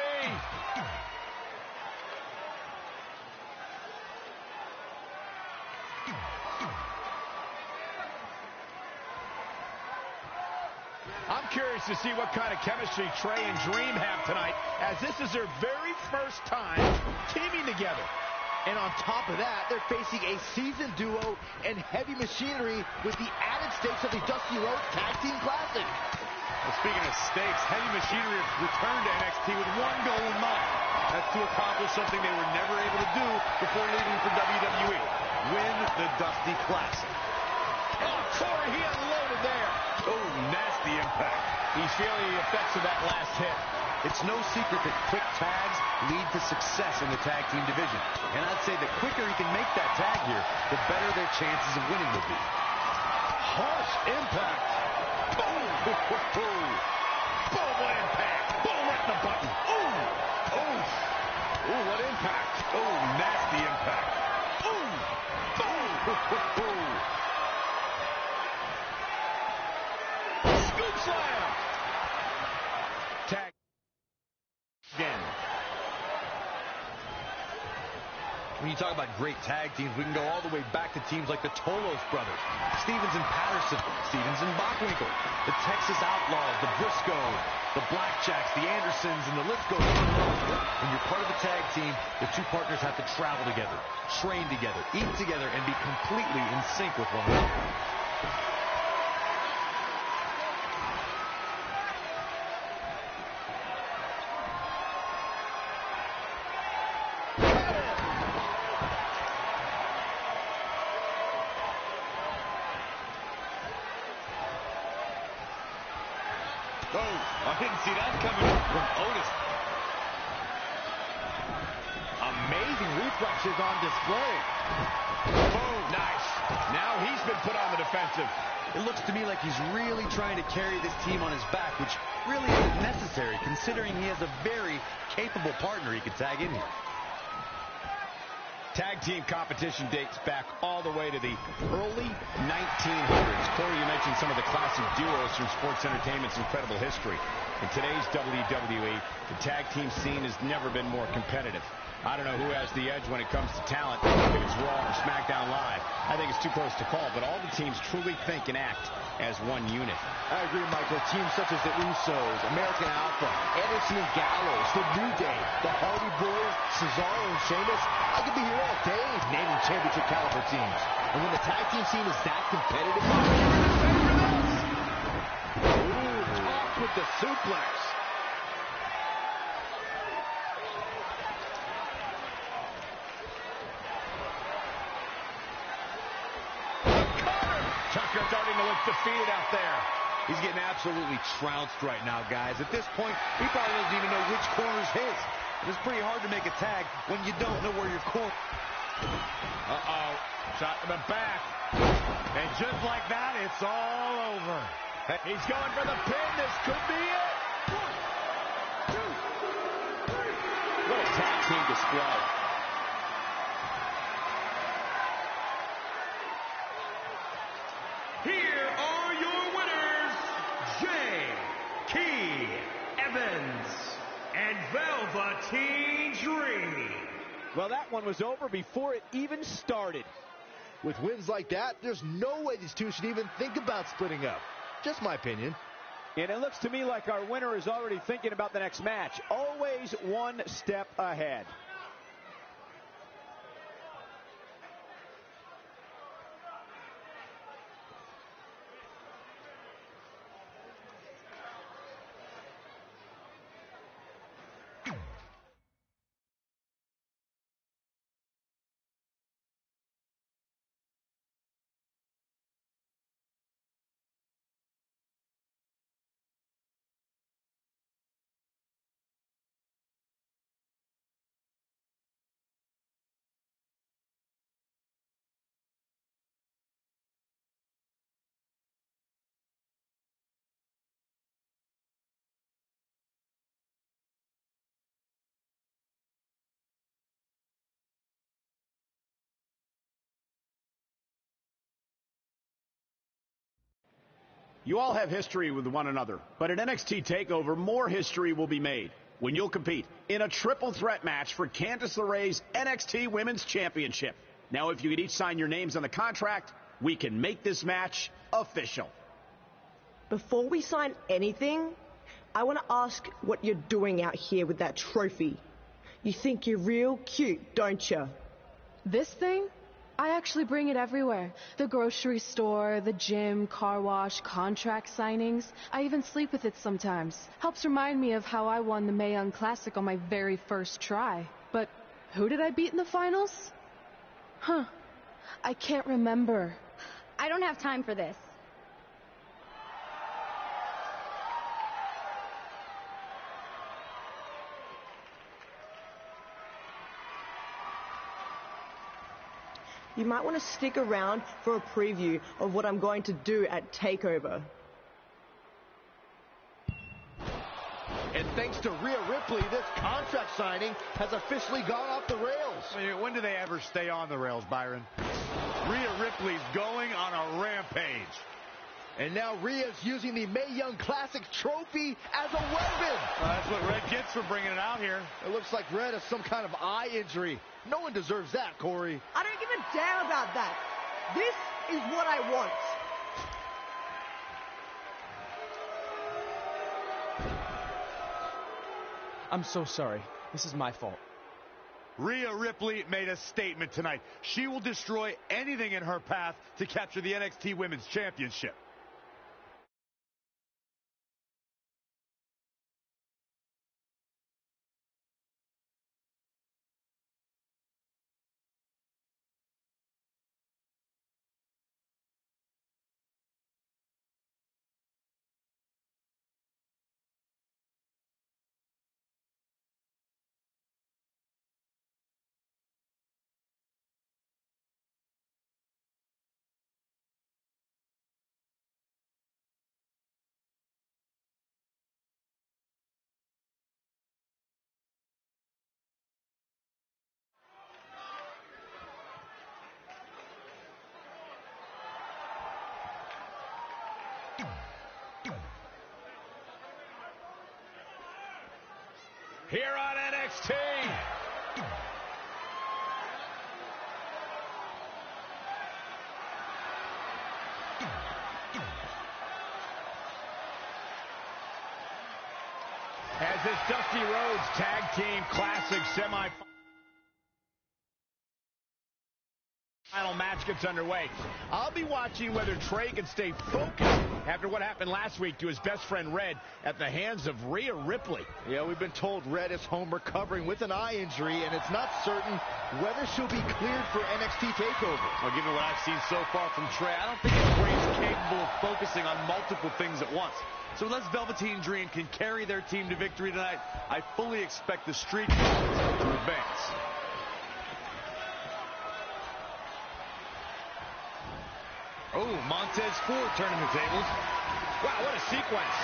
I'm curious to see what kind of chemistry Trey and Dream have tonight, as this is their very first time teaming together. And on top of that, they're facing a seasoned duo and heavy machinery with the added stakes of the Dusty Rhodes Tag Team Classic. Well, speaking of stakes, Heavy Machinery returned to NXT with one goal in mind. That's to accomplish something they were never able to do before leaving for WWE. Win the Dusty Classic. Oh, Corey, he unloaded there. Oh, nasty impact. He's feeling the effects of that last hit. It's no secret that quick tags lead to success in the tag team division. And I'd say the quicker he can make that tag here, the better their chances of winning will be. Harsh impact. Boom! Boom, what impact! Boom, right in the button. Ooh! Ooh! Ooh, what impact! Oh, nasty impact. Ooh! Boom! Boom! Scoop slam! Tag again. When you talk about great tag teams, we can go all the way back to teams like the Tolos brothers, Stevens and Patterson, Stevens and Bockwinkel, the Texas Outlaws, the Briscoes, the Blackjacks, the Andersons, and the list goes on and on. When you're part of a tag team, the two partners have to travel together, train together, eat together, and be completely in sync with one another. Oh, I didn't see that coming from Otis. Amazing reflexes on display. Boom, nice. Now he's been put on the defensive. It looks to me like he's really trying to carry this team on his back, which really isn't necessary, considering he has a very capable partner he could tag in here. Tag team competition dates back all the way to the early 1900s. Corey, you mentioned some of the classic duos from sports entertainment's incredible history. In today's WWE, the tag team scene has never been more competitive. I don't know who has the edge when it comes to talent, if it's Raw or SmackDown Live. I think it's too close to call, but all the teams truly think and act as one unit. I agree, Michael. Teams such as the Usos, American Alpha, Anderson and Gallows, The New Day, the Hardy Boys, Cesaro and Sheamus. I could be here all day naming championship caliber teams. And when the tag team scene is that competitive, Ooh, tossed with the suplex. Tucker starting to look defeated out there. He's getting absolutely trounced right now, guys. At this point, he probably doesn't even know which corner's his. It's pretty hard to make a tag when you don't know where your corner. Uh-oh. Shot to the back. And just like that, it's all over. He's going for the pin. This could be it. 1, 2, 3. What a tag team display. Here are your winners, J.K. Evans and Velveteen Dream. well, that one was over before it even started. With wins like that, there's no way these two should even think about splitting up. Just my opinion. And it looks to me like our winner is already thinking about the next match. Always one step ahead. You all have history with one another, but at NXT TakeOver, more history will be made when you'll compete in a triple threat match for Candice LeRae's NXT Women's Championship. Now, if you could each sign your names on the contract, we can make this match official. Before we sign anything, I want to ask what you're doing out here with that trophy. You think you're real cute, don't you? This thing? I actually bring it everywhere. The grocery store, the gym, car wash, contract signings. I even sleep with it sometimes. Helps remind me of how I won the Mae Young Classic on my very first try. But who did I beat in the finals? I can't remember. I don't have time for this. You might want to stick around for a preview of what I'm going to do at TakeOver. And thanks to Rhea Ripley, this contract signing has officially gone off the rails. I mean, when do they ever stay on the rails, Byron? Rhea Ripley's going on a rampage. And now Rhea's using the Mae Young Classic trophy as a weapon. That's what Red gets for bringing it out here. It looks like Red has some kind of eye injury. No one deserves that, Corey. I don't give a damn about that. This is what I want. I'm so sorry. This is my fault. Rhea Ripley made a statement tonight. She will destroy anything in her path to capture the NXT Women's Championship. Here on NXT. As this Dusty Rhodes Tag Team Classic semifinal match gets underway, I'll be watching whether Trey can stay focused after what happened last week to his best friend Red at the hands of Rhea Ripley. Yeah, we've been told Red is home recovering with an eye injury, and it's not certain whether she'll be cleared for NXT TakeOver. Well, given what I've seen so far from Trey, I don't think his brain's capable of focusing on multiple things at once. So unless Velveteen Dream can carry their team to victory tonight, I fully expect the Street Profits to advance. Oh, Montez Ford turning the tables. Wow, what a sequence.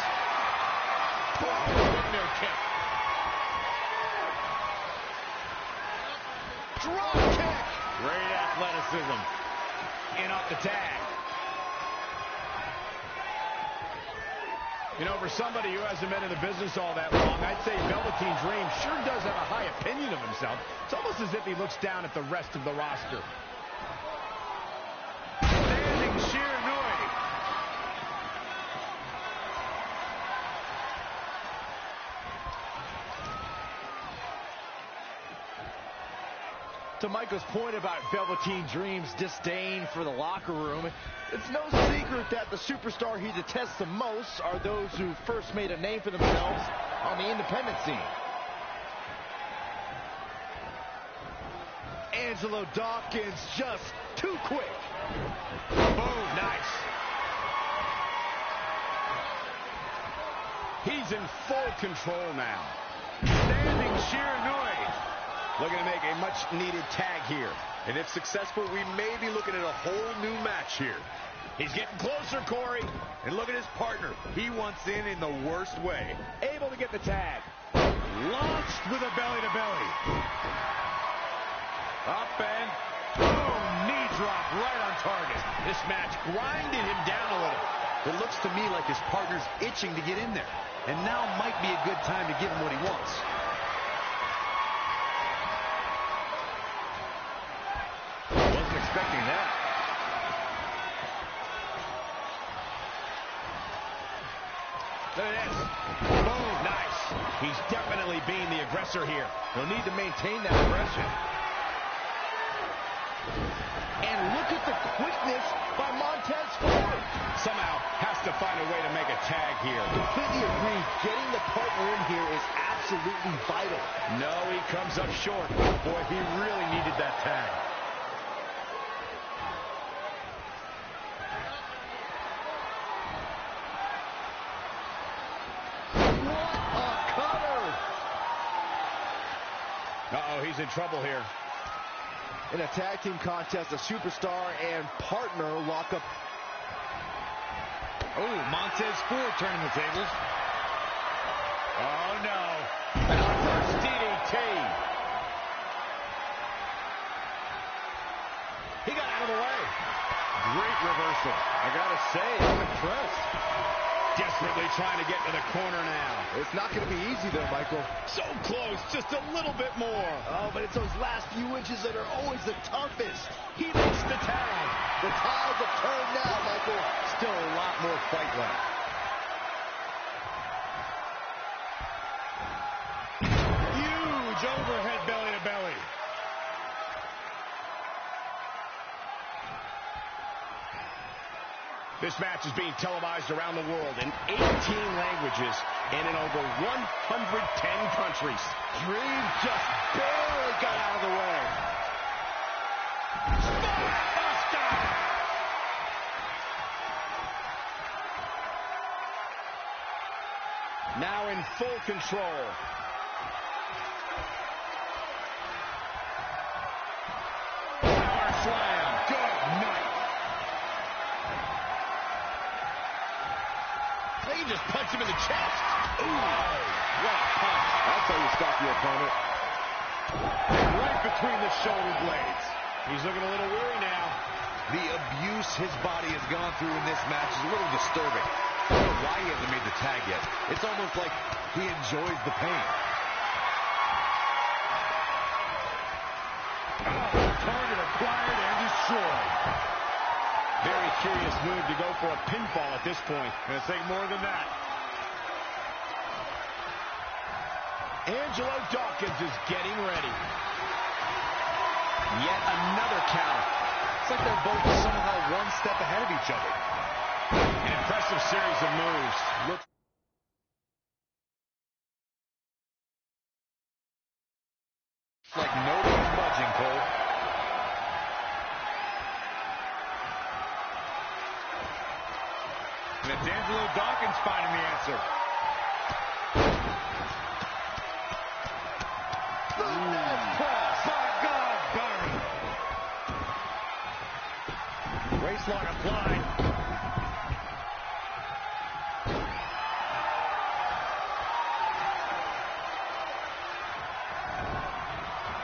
Windmill kick. Drop kick. Great athleticism. In off the tag. You know, for somebody who hasn't been in the business all that long, I'd say Velveteen Dream sure does have a high opinion of himself. It's almost as if he looks down at the rest of the roster. To Michael's point about Velveteen Dream's disdain for the locker room, it's no secret that the superstar he detests the most are those who first made a name for themselves on the independent scene. Angelo Dawkins just too quick. Boom, nice. He's in full control now. Standing Shiranui. Looking to make a much-needed tag here. And if successful, we may be looking at a whole new match here. He's getting closer, Corey. And look at his partner. He wants in the worst way. Able to get the tag. Launched with a belly-to-belly. Up and boom, knee drop right on target. This match grinded him down a little. It looks to me like his partner's itching to get in there. And now might be a good time to give him what he wants. Wasn't expecting that. Look at this. Boom. Nice. He's definitely being the aggressor here. He'll need to maintain that aggression. And look at the quickness by Montez Ford. Somehow has to find a way to make a tag here. Completely agree. Getting the partner in here is absolutely vital. No, he comes up short. Boy, he really needed that tag. Uh-oh, he's in trouble here. In a tag team contest, a superstar and partner lock up. Oh, Montez Ford turning the tables. Oh, no. First DDT. He got out of the way. Great reversal. I gotta say, I'm impressed. Desperately trying to get to the corner now. It's not going to be easy, though, Michael. So close, just a little bit more. Oh, but it's those last few inches that are always the toughest. He makes the tag. The tides have turned now, Michael. Still a lot more fight left. Huge overhead belly to belly. This match is being televised around the world in 18 languages and in over 110 countries. Dream just barely got out of the way. Spinebuster! Now in full control. Power slam. Good night. They just punch him in the chest. Ooh, what a punch. That's how you stop your opponent. Right between the shoulder blades. He's looking a little weary now. The abuse his body has gone through in this match is a little disturbing. I don't know why he hasn't made the tag yet. It's almost like he enjoys the pain. Target acquired and destroyed. Very curious move to go for a pinfall at this point. Gonna take more than that. Angelo Dawkins is getting ready. Yet another count. It's like they're both somehow one step ahead of each other. An impressive series of moves. Looks like nobody's budging, Cole. And it's Angelo Dawkins finding the answer. By God, Byron. Waistlock applied.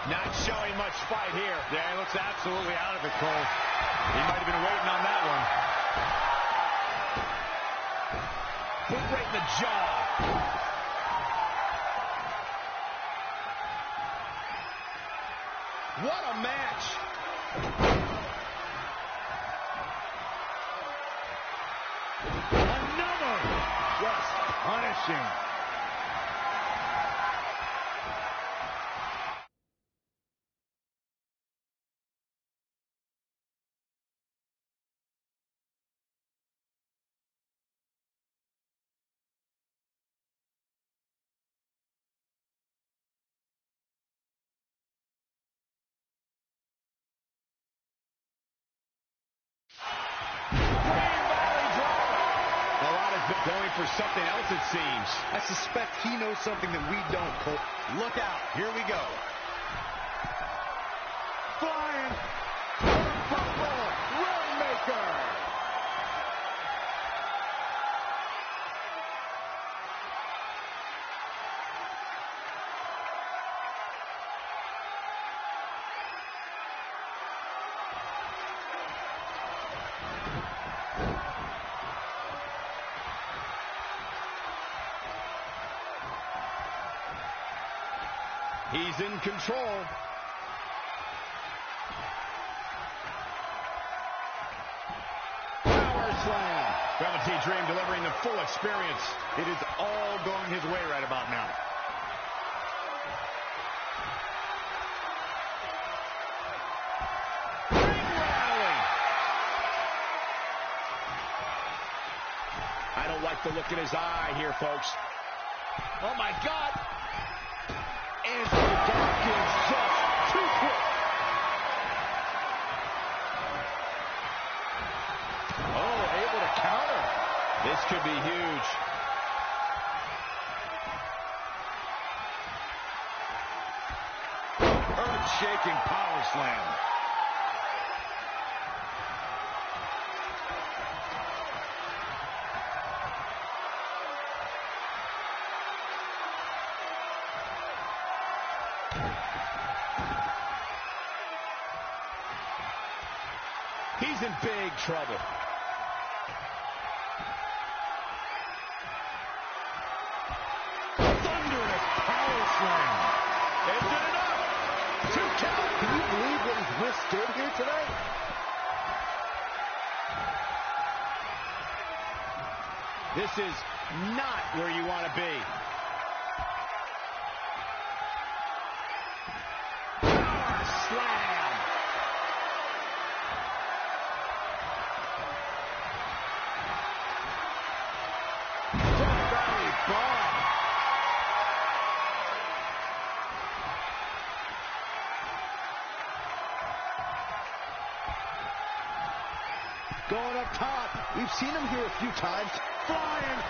Not showing much fight here. Yeah, he looks absolutely out of it, Cole. He might have been waiting on that one. Boot right in the jaw. What a match. Another. Just punishing. Going for something else, it seems. I suspect he knows something that we don't, Cole. Look out. Here we go. Flying. Rainmaker. He's in control. Power slam. Velveteen Dream delivering the full experience. It is all going his way right about now. I don't like the look in his eye here, folks. Oh, my God. Angelo Dawkins just too quick. Oh, able to counter. This could be huge. Earth-shaking power slam. He's in big trouble. Thunderous power slam. Is it enough? 2 count. Can you believe what he's withstood here tonight? This is not where you want to be. Power slam. Front belly bomb. Going up top. We've seen him here a few times. Flying.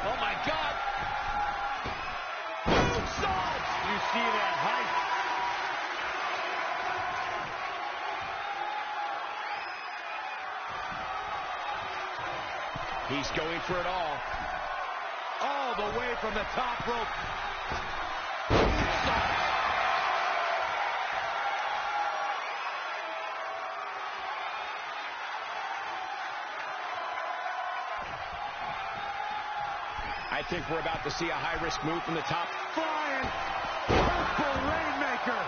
Oh, my God. Sods. You see that height. He's going for it all. All the way from the top rope. I think we're about to see a high-risk move from the top. Flying. Purple Rainmaker.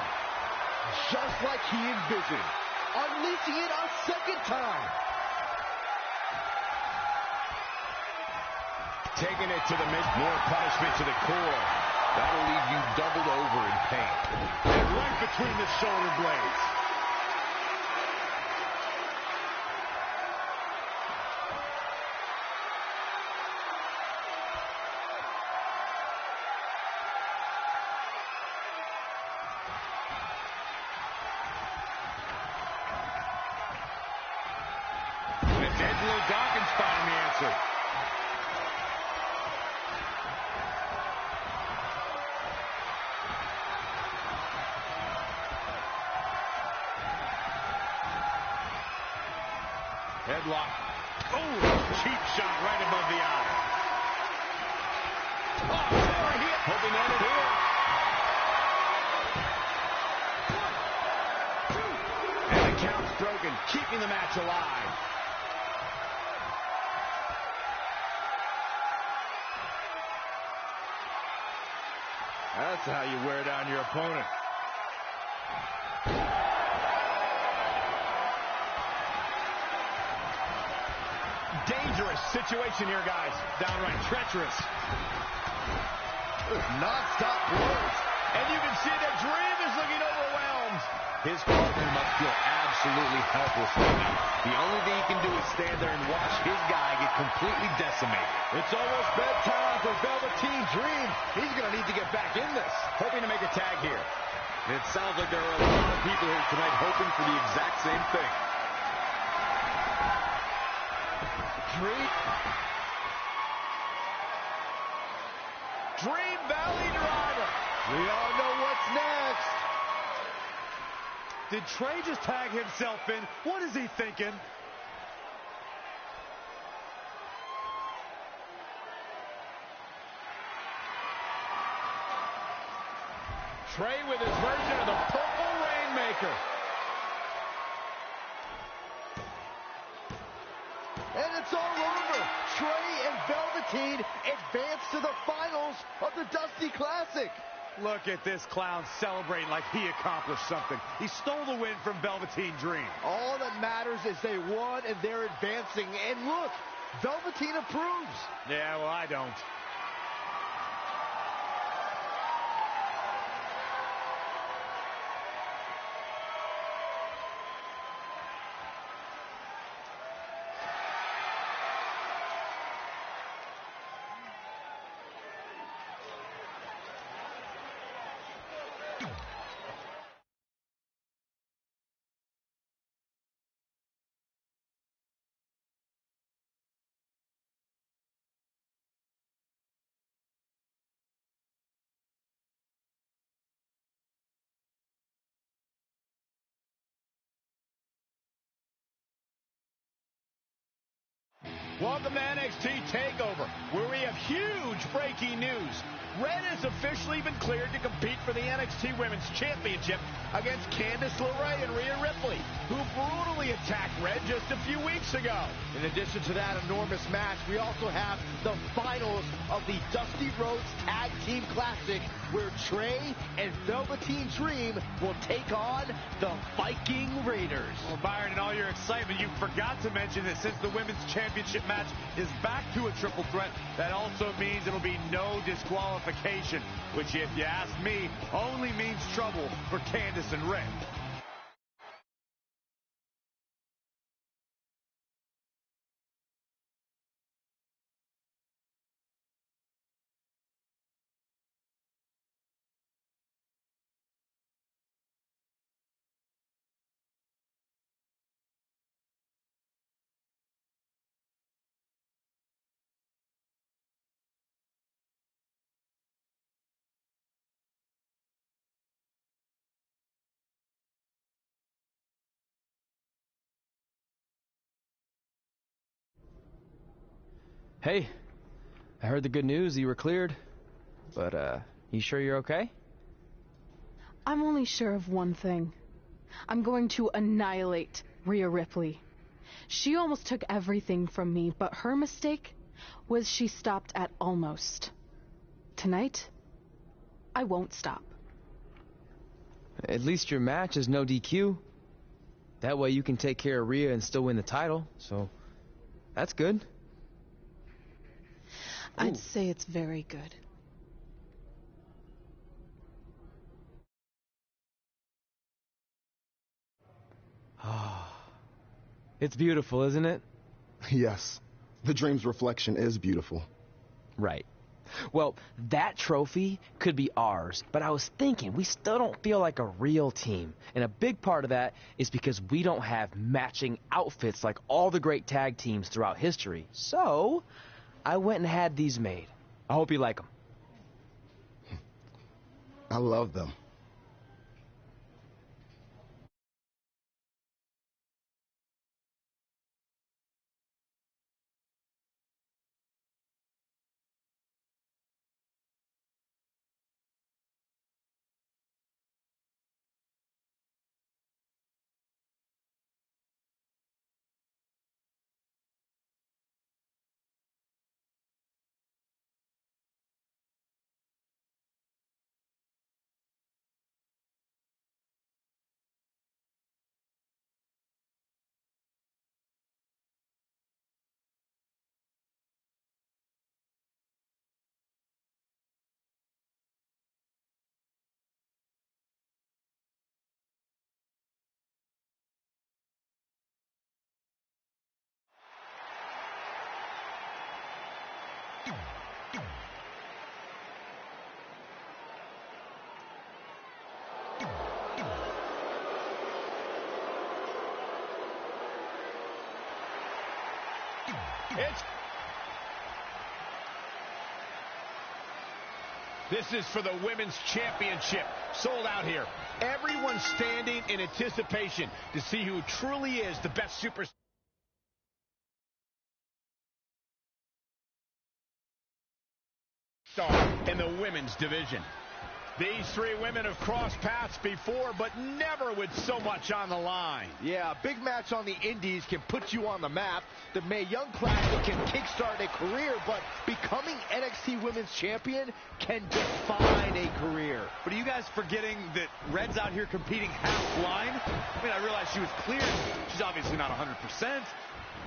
Just like he envisioned. Unleashing it a second time. Taking it to the mid, more punishment to the core. That'll leave you doubled over in pain. And right between the shoulder blades. It's Angelo Dawkins finding the answer. Headlock. Oh, cheap shot right above the eye. Oh, sorry, hoping to end it here. 1, 2. And the count's broken, keeping the match alive. That's how you wear down your opponent. Dangerous situation here, guys. Downright treacherous. Non-stop blows. And you can see that Dream is looking overwhelmed. His partner must feel absolutely helpless right now. The only thing he can do is stand there and watch his guy get completely decimated. It's almost bedtime for Velveteen Dream. He's going to need to get back in this. Hoping to make a tag here. It sounds like there are a lot of people here tonight hoping for the exact same thing. Dream Valley Driver. We all know what's next. Did Trey just tag himself in? What is he thinking? Trey with his version of the Purple Rainmaker. And it's all over. Trey and Velveteen advance to the finals of the Dusty Classic. Look at this clown celebrating like he accomplished something. He stole the win from Velveteen Dream. All that matters is they won and they're advancing. And look, Velveteen approves. Yeah, well, I don't. Welcome to NXT TakeOver, where we have huge breaking news. Red has officially been cleared to compete for the NXT Women's Championship against Candice LeRae and Rhea Ripley, who brutally attacked Red just a few weeks ago. In addition to that enormous match, we also have the finals of the Dusty Rhodes Tag Team Classic, where Trey and Velveteen Dream will take on the Viking Raiders. Well, Byron, in all your excitement, you forgot to mention that since the Women's Championship match is back to a triple threat, that also means it'll be no disqualification, which, if you ask me, only means trouble for Candice and Red. Hey, I heard the good news, you were cleared. But, you sure you're okay? I'm only sure of one thing. I'm going to annihilate Rhea Ripley. She almost took everything from me, but her mistake was she stopped at almost. Tonight, I won't stop. At least your match is no DQ. That way you can take care of Rhea and still win the title, so that's good. I'd say it's very good. It's beautiful, isn't it? Yes. The Dream's reflection is beautiful. Right. Well, that trophy could be ours, but I was thinking we still don't feel like a real team. And a big part of that is because we don't have matching outfits like all the great tag teams throughout history. So, I went and had these made. I hope you like them. I love them. This is for the Women's Championship. Sold out here. Everyone's standing in anticipation to see who truly is the best superstar in the women's division. These three women have crossed paths before, but never with so much on the line. Yeah, a big match on the Indies can put you on the map. The Mae Young Classic can kickstart a career, but becoming NXT Women's Champion can define a career. But are you guys forgetting that Red's out here competing half blind? I mean, I realize she was cleared. She's obviously not 100%.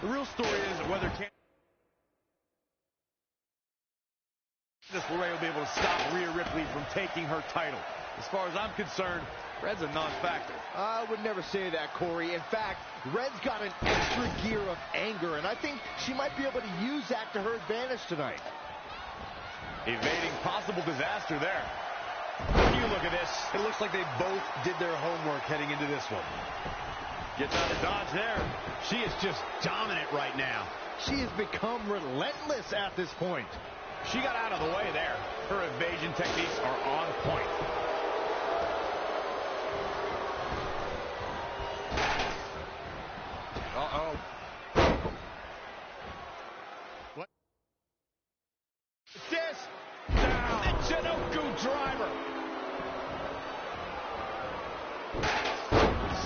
The real story is whether Candice LeRae will be able to stop Rhea Ripley from taking her title. As far as I'm concerned, Red's a non-factor. I would never say that, Corey. In fact, Red's got an extra gear of anger, and I think she might be able to use that to her advantage tonight. Evading possible disaster there. When you look at this, it looks like they both did their homework heading into this one. Gets out of dodge there. She is just dominant right now. She has become relentless at this point. She got out of the way there. Her evasion techniques are on point. Uh-oh. What? This down. The Chinoku driver.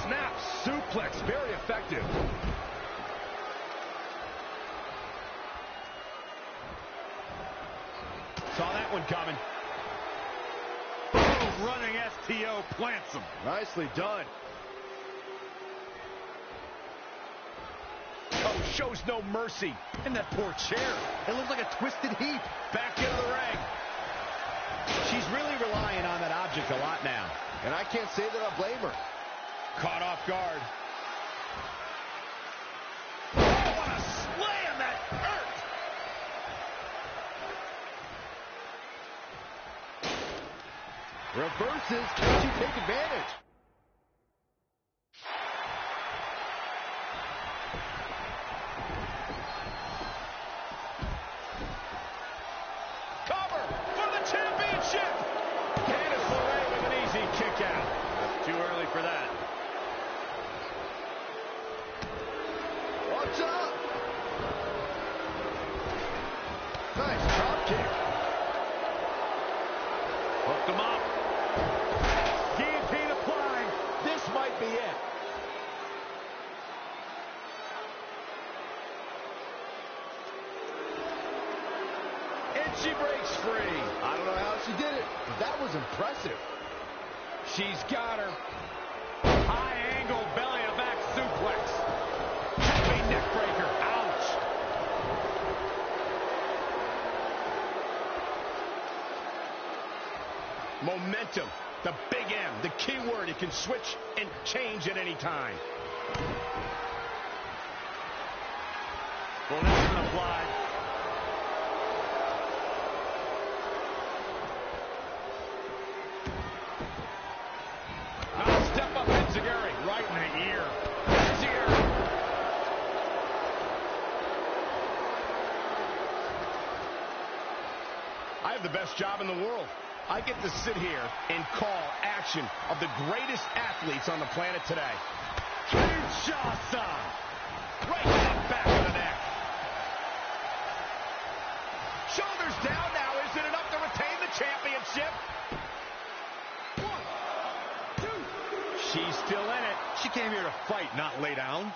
Snap suplex, very effective. Saw that one coming. Boom, running STO plants him. Nicely done. Oh, shows no mercy. And that poor chair. It looks like a twisted heap. Back into the ring. She's really relying on that object a lot now. And I can't say that I blame her. Caught off guard. Oh, what a slam that hurt. Reverses. Can she take advantage? Cover for the championship. Candice LeRae with an easy kick out. That's too early for that. Watch out. Nice drop kick. Hooked him up. Guillotine applied. This might be it. And she breaks free. I don't know how she did it, but that was impressive. She's got her. High angle belly to back suplex. Jumping neck breaker. Ouch. Momentum. The big M. The key word. It can switch and change at any time. Well, this is applied. Step up Enziguri. Right in the ear. Enziguri. I have the best job in the world. I get to sit here and call action of the greatest athletes on the planet today. Kinshasa. Right to the back of the neck. Shoulders down now. Is it enough to retain the championship? 1, 2. She's still in it. She came here to fight, not lay down.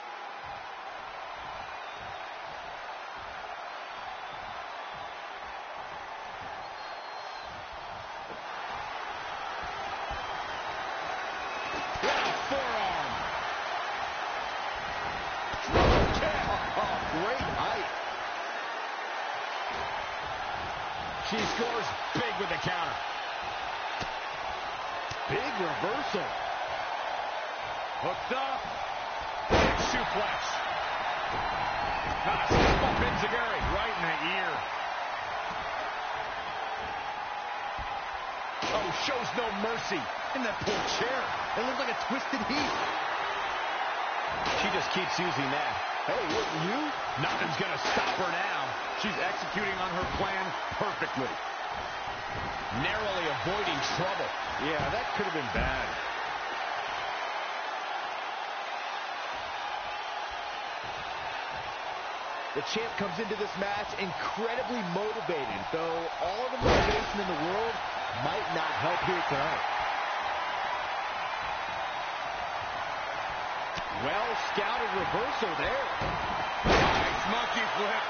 She scores big with the counter. Big reversal. Hooked up. Big suplex. Step up Enziguri. Right in the ear. Oh, shows no mercy. And that poor chair. It looks like a twisted heap. She just keeps using that. Hey, wouldn't you? Nothing's going to stop her now. She's executing on her plan perfectly. Narrowly avoiding trouble. Yeah, that could have been bad. The champ comes into this match incredibly motivated, though all of the motivation in the world might not help here tonight. Well-scouted reversal there. Nice monkey flip.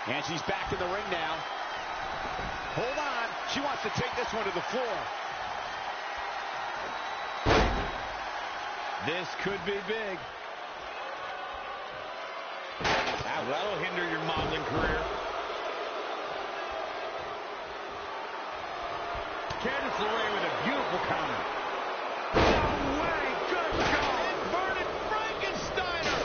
And she's back in the ring now. Hold on. She wants to take this one to the floor. This could be big. That'll hinder your modeling career. Candice LeRae with a beautiful counter. No way! Good God! Inverted Frankensteiner!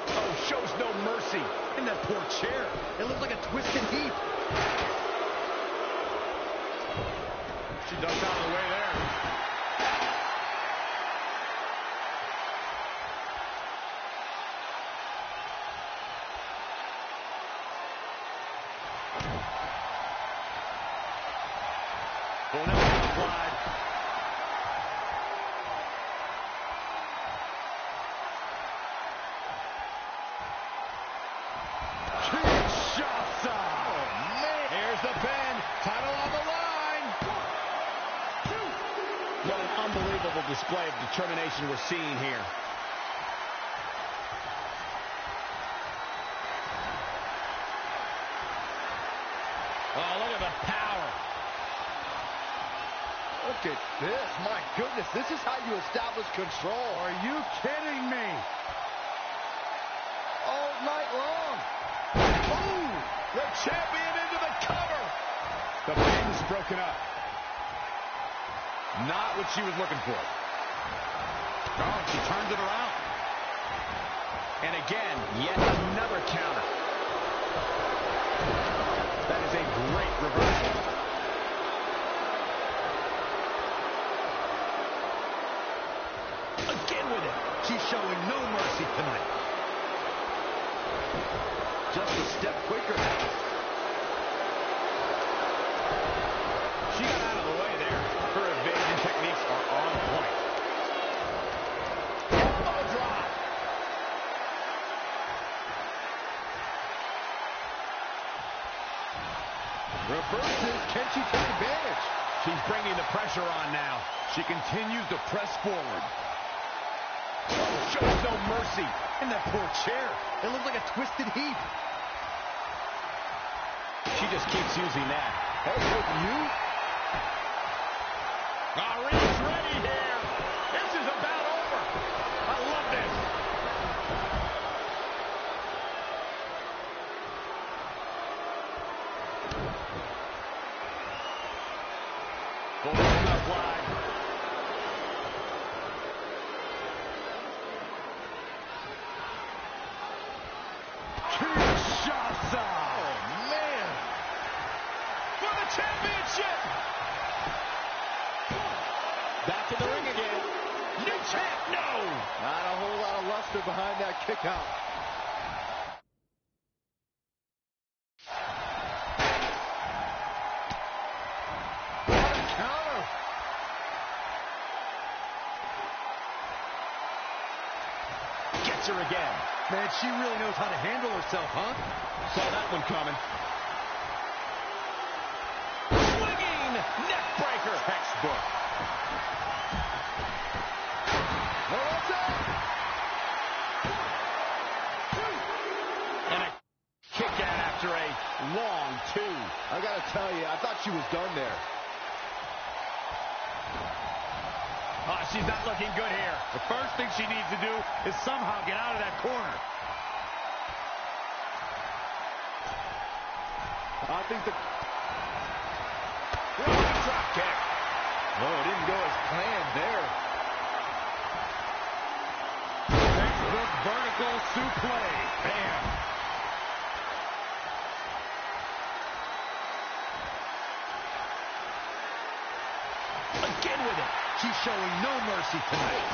Oh, shows no mercy. In that poor chair. It looks like a twisted heap. She ducks out of the way there. Going up to the slide. Kinshasa. Oh, man. Here's the pin. Title on the line. 1, 2. What an unbelievable display of determination we're seeing here. Oh, look at the power. Look at this. My goodness, this is how you establish control. Are you kidding me? All night long. Ooh, the champion into the cover. The pin's broken up. Not what she was looking for. Oh, she turns it around. And again, yet another counter. That is a great reversal. Again with it. She's showing no mercy tonight. Just a step quicker. She got out of the way there. Her evasion techniques are on point. Elbow drop. Reverses. Can she take advantage? She's bringing the pressure on now. She continues to press forward. Oh, shows no mercy. In that poor chair. It looks like a twisted heap. She just keeps using that. Hey, wouldn't you? Reed's ready here. This is about over. I love this. Going up wide. Kinshasa. Oh, man. For the championship. Back in the ring again. New champ, no. Not a whole lot of luster behind that kick out. What a counter. Gets her again. Man, she really knows how to handle herself, huh? Saw that one coming. Swinging neck breaker. Textbook. No, that's it. And a kick out after a long two. I gotta tell you, I thought she was done there. Oh, she's not looking good here. The first thing she needs to do is somehow get out of that corner. I think the... Drop kick. Oh, it didn't go as planned there. Textbook vertical suplex. Bam. Again with it. She's showing no mercy tonight.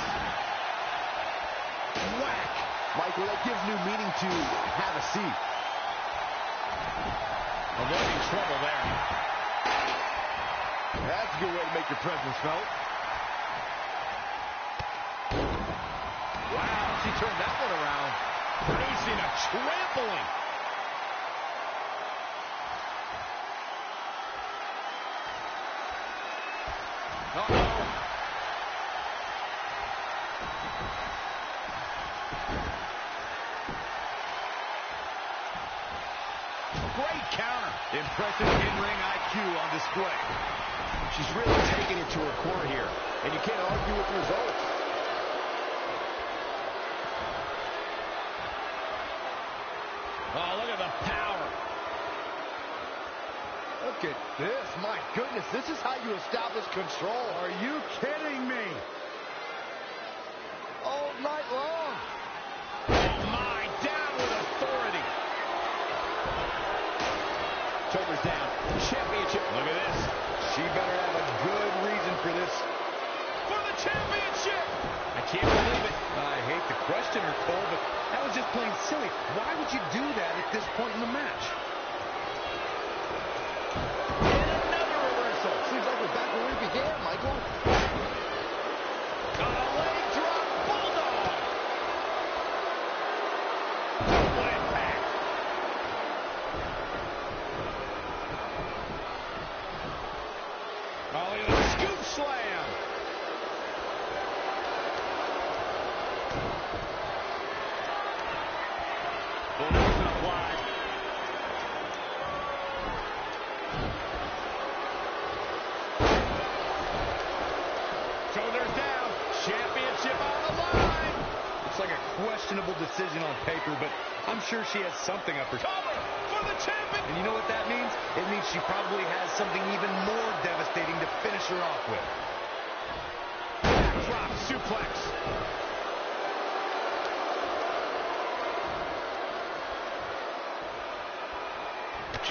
Whack. Michael, that gives new meaning to have a seat. Avoiding trouble there. That's a good way to make your presence felt. Wow, she turned that one around. producing a trampling. Uh-oh. Great counter. Impressive in-ring IQ on display. She's really taking it to her core here, and you can't argue with the results. Oh, look at the power. Look at this. My goodness, this is how you establish control. Are you kidding me? All night long. Oh, my. Down with authority. Shoulders down. Championship. Look at this. She better have a good reason for this. For the championship. I can't believe it. I hate to question her, Cole, but that was just plain silly. Why would you do that at this point in the match? And another reversal. Seems like we're back where we began, Michael. Got a leg drop. Bulldog. Double impact. Oh, look at the scoop slam. Bulldogs applied. Shoulders down. Championship on the line. Looks like a questionable decision on paper, but I'm sure she has something up her. Cover for the champion. And you know what that means? It means she probably has something even more devastating to finish her off with. Drop suplex.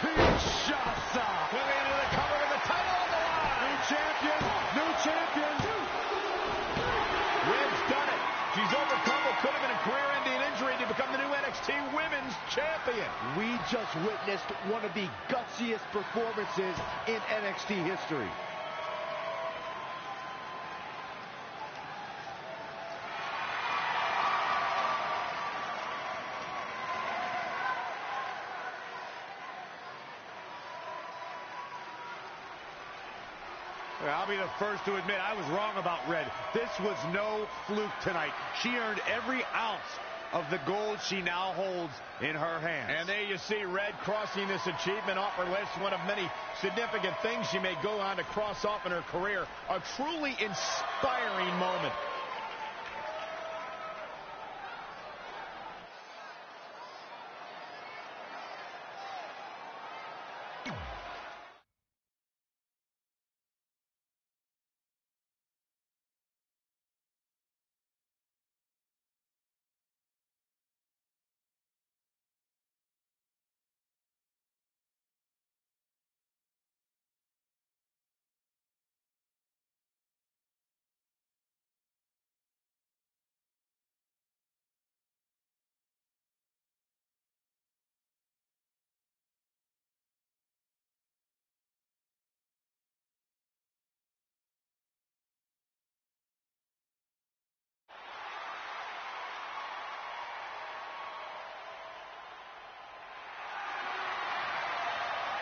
Kinshasa. Moving into the cover with the title on the line. New champion. New champion. Rib's done it. She's overcome what could have been a career-ending injury to become the new NXT Women's Champion. We just witnessed one of the gutsiest performances in NXT history. I'll be the first to admit I was wrong about Red. This was no fluke tonight. She earned every ounce of the gold she now holds in her hands. And there you see Red crossing this achievement off her list, one of many significant things she may go on to cross off in her career. A truly inspiring moment.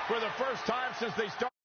For the first time since they started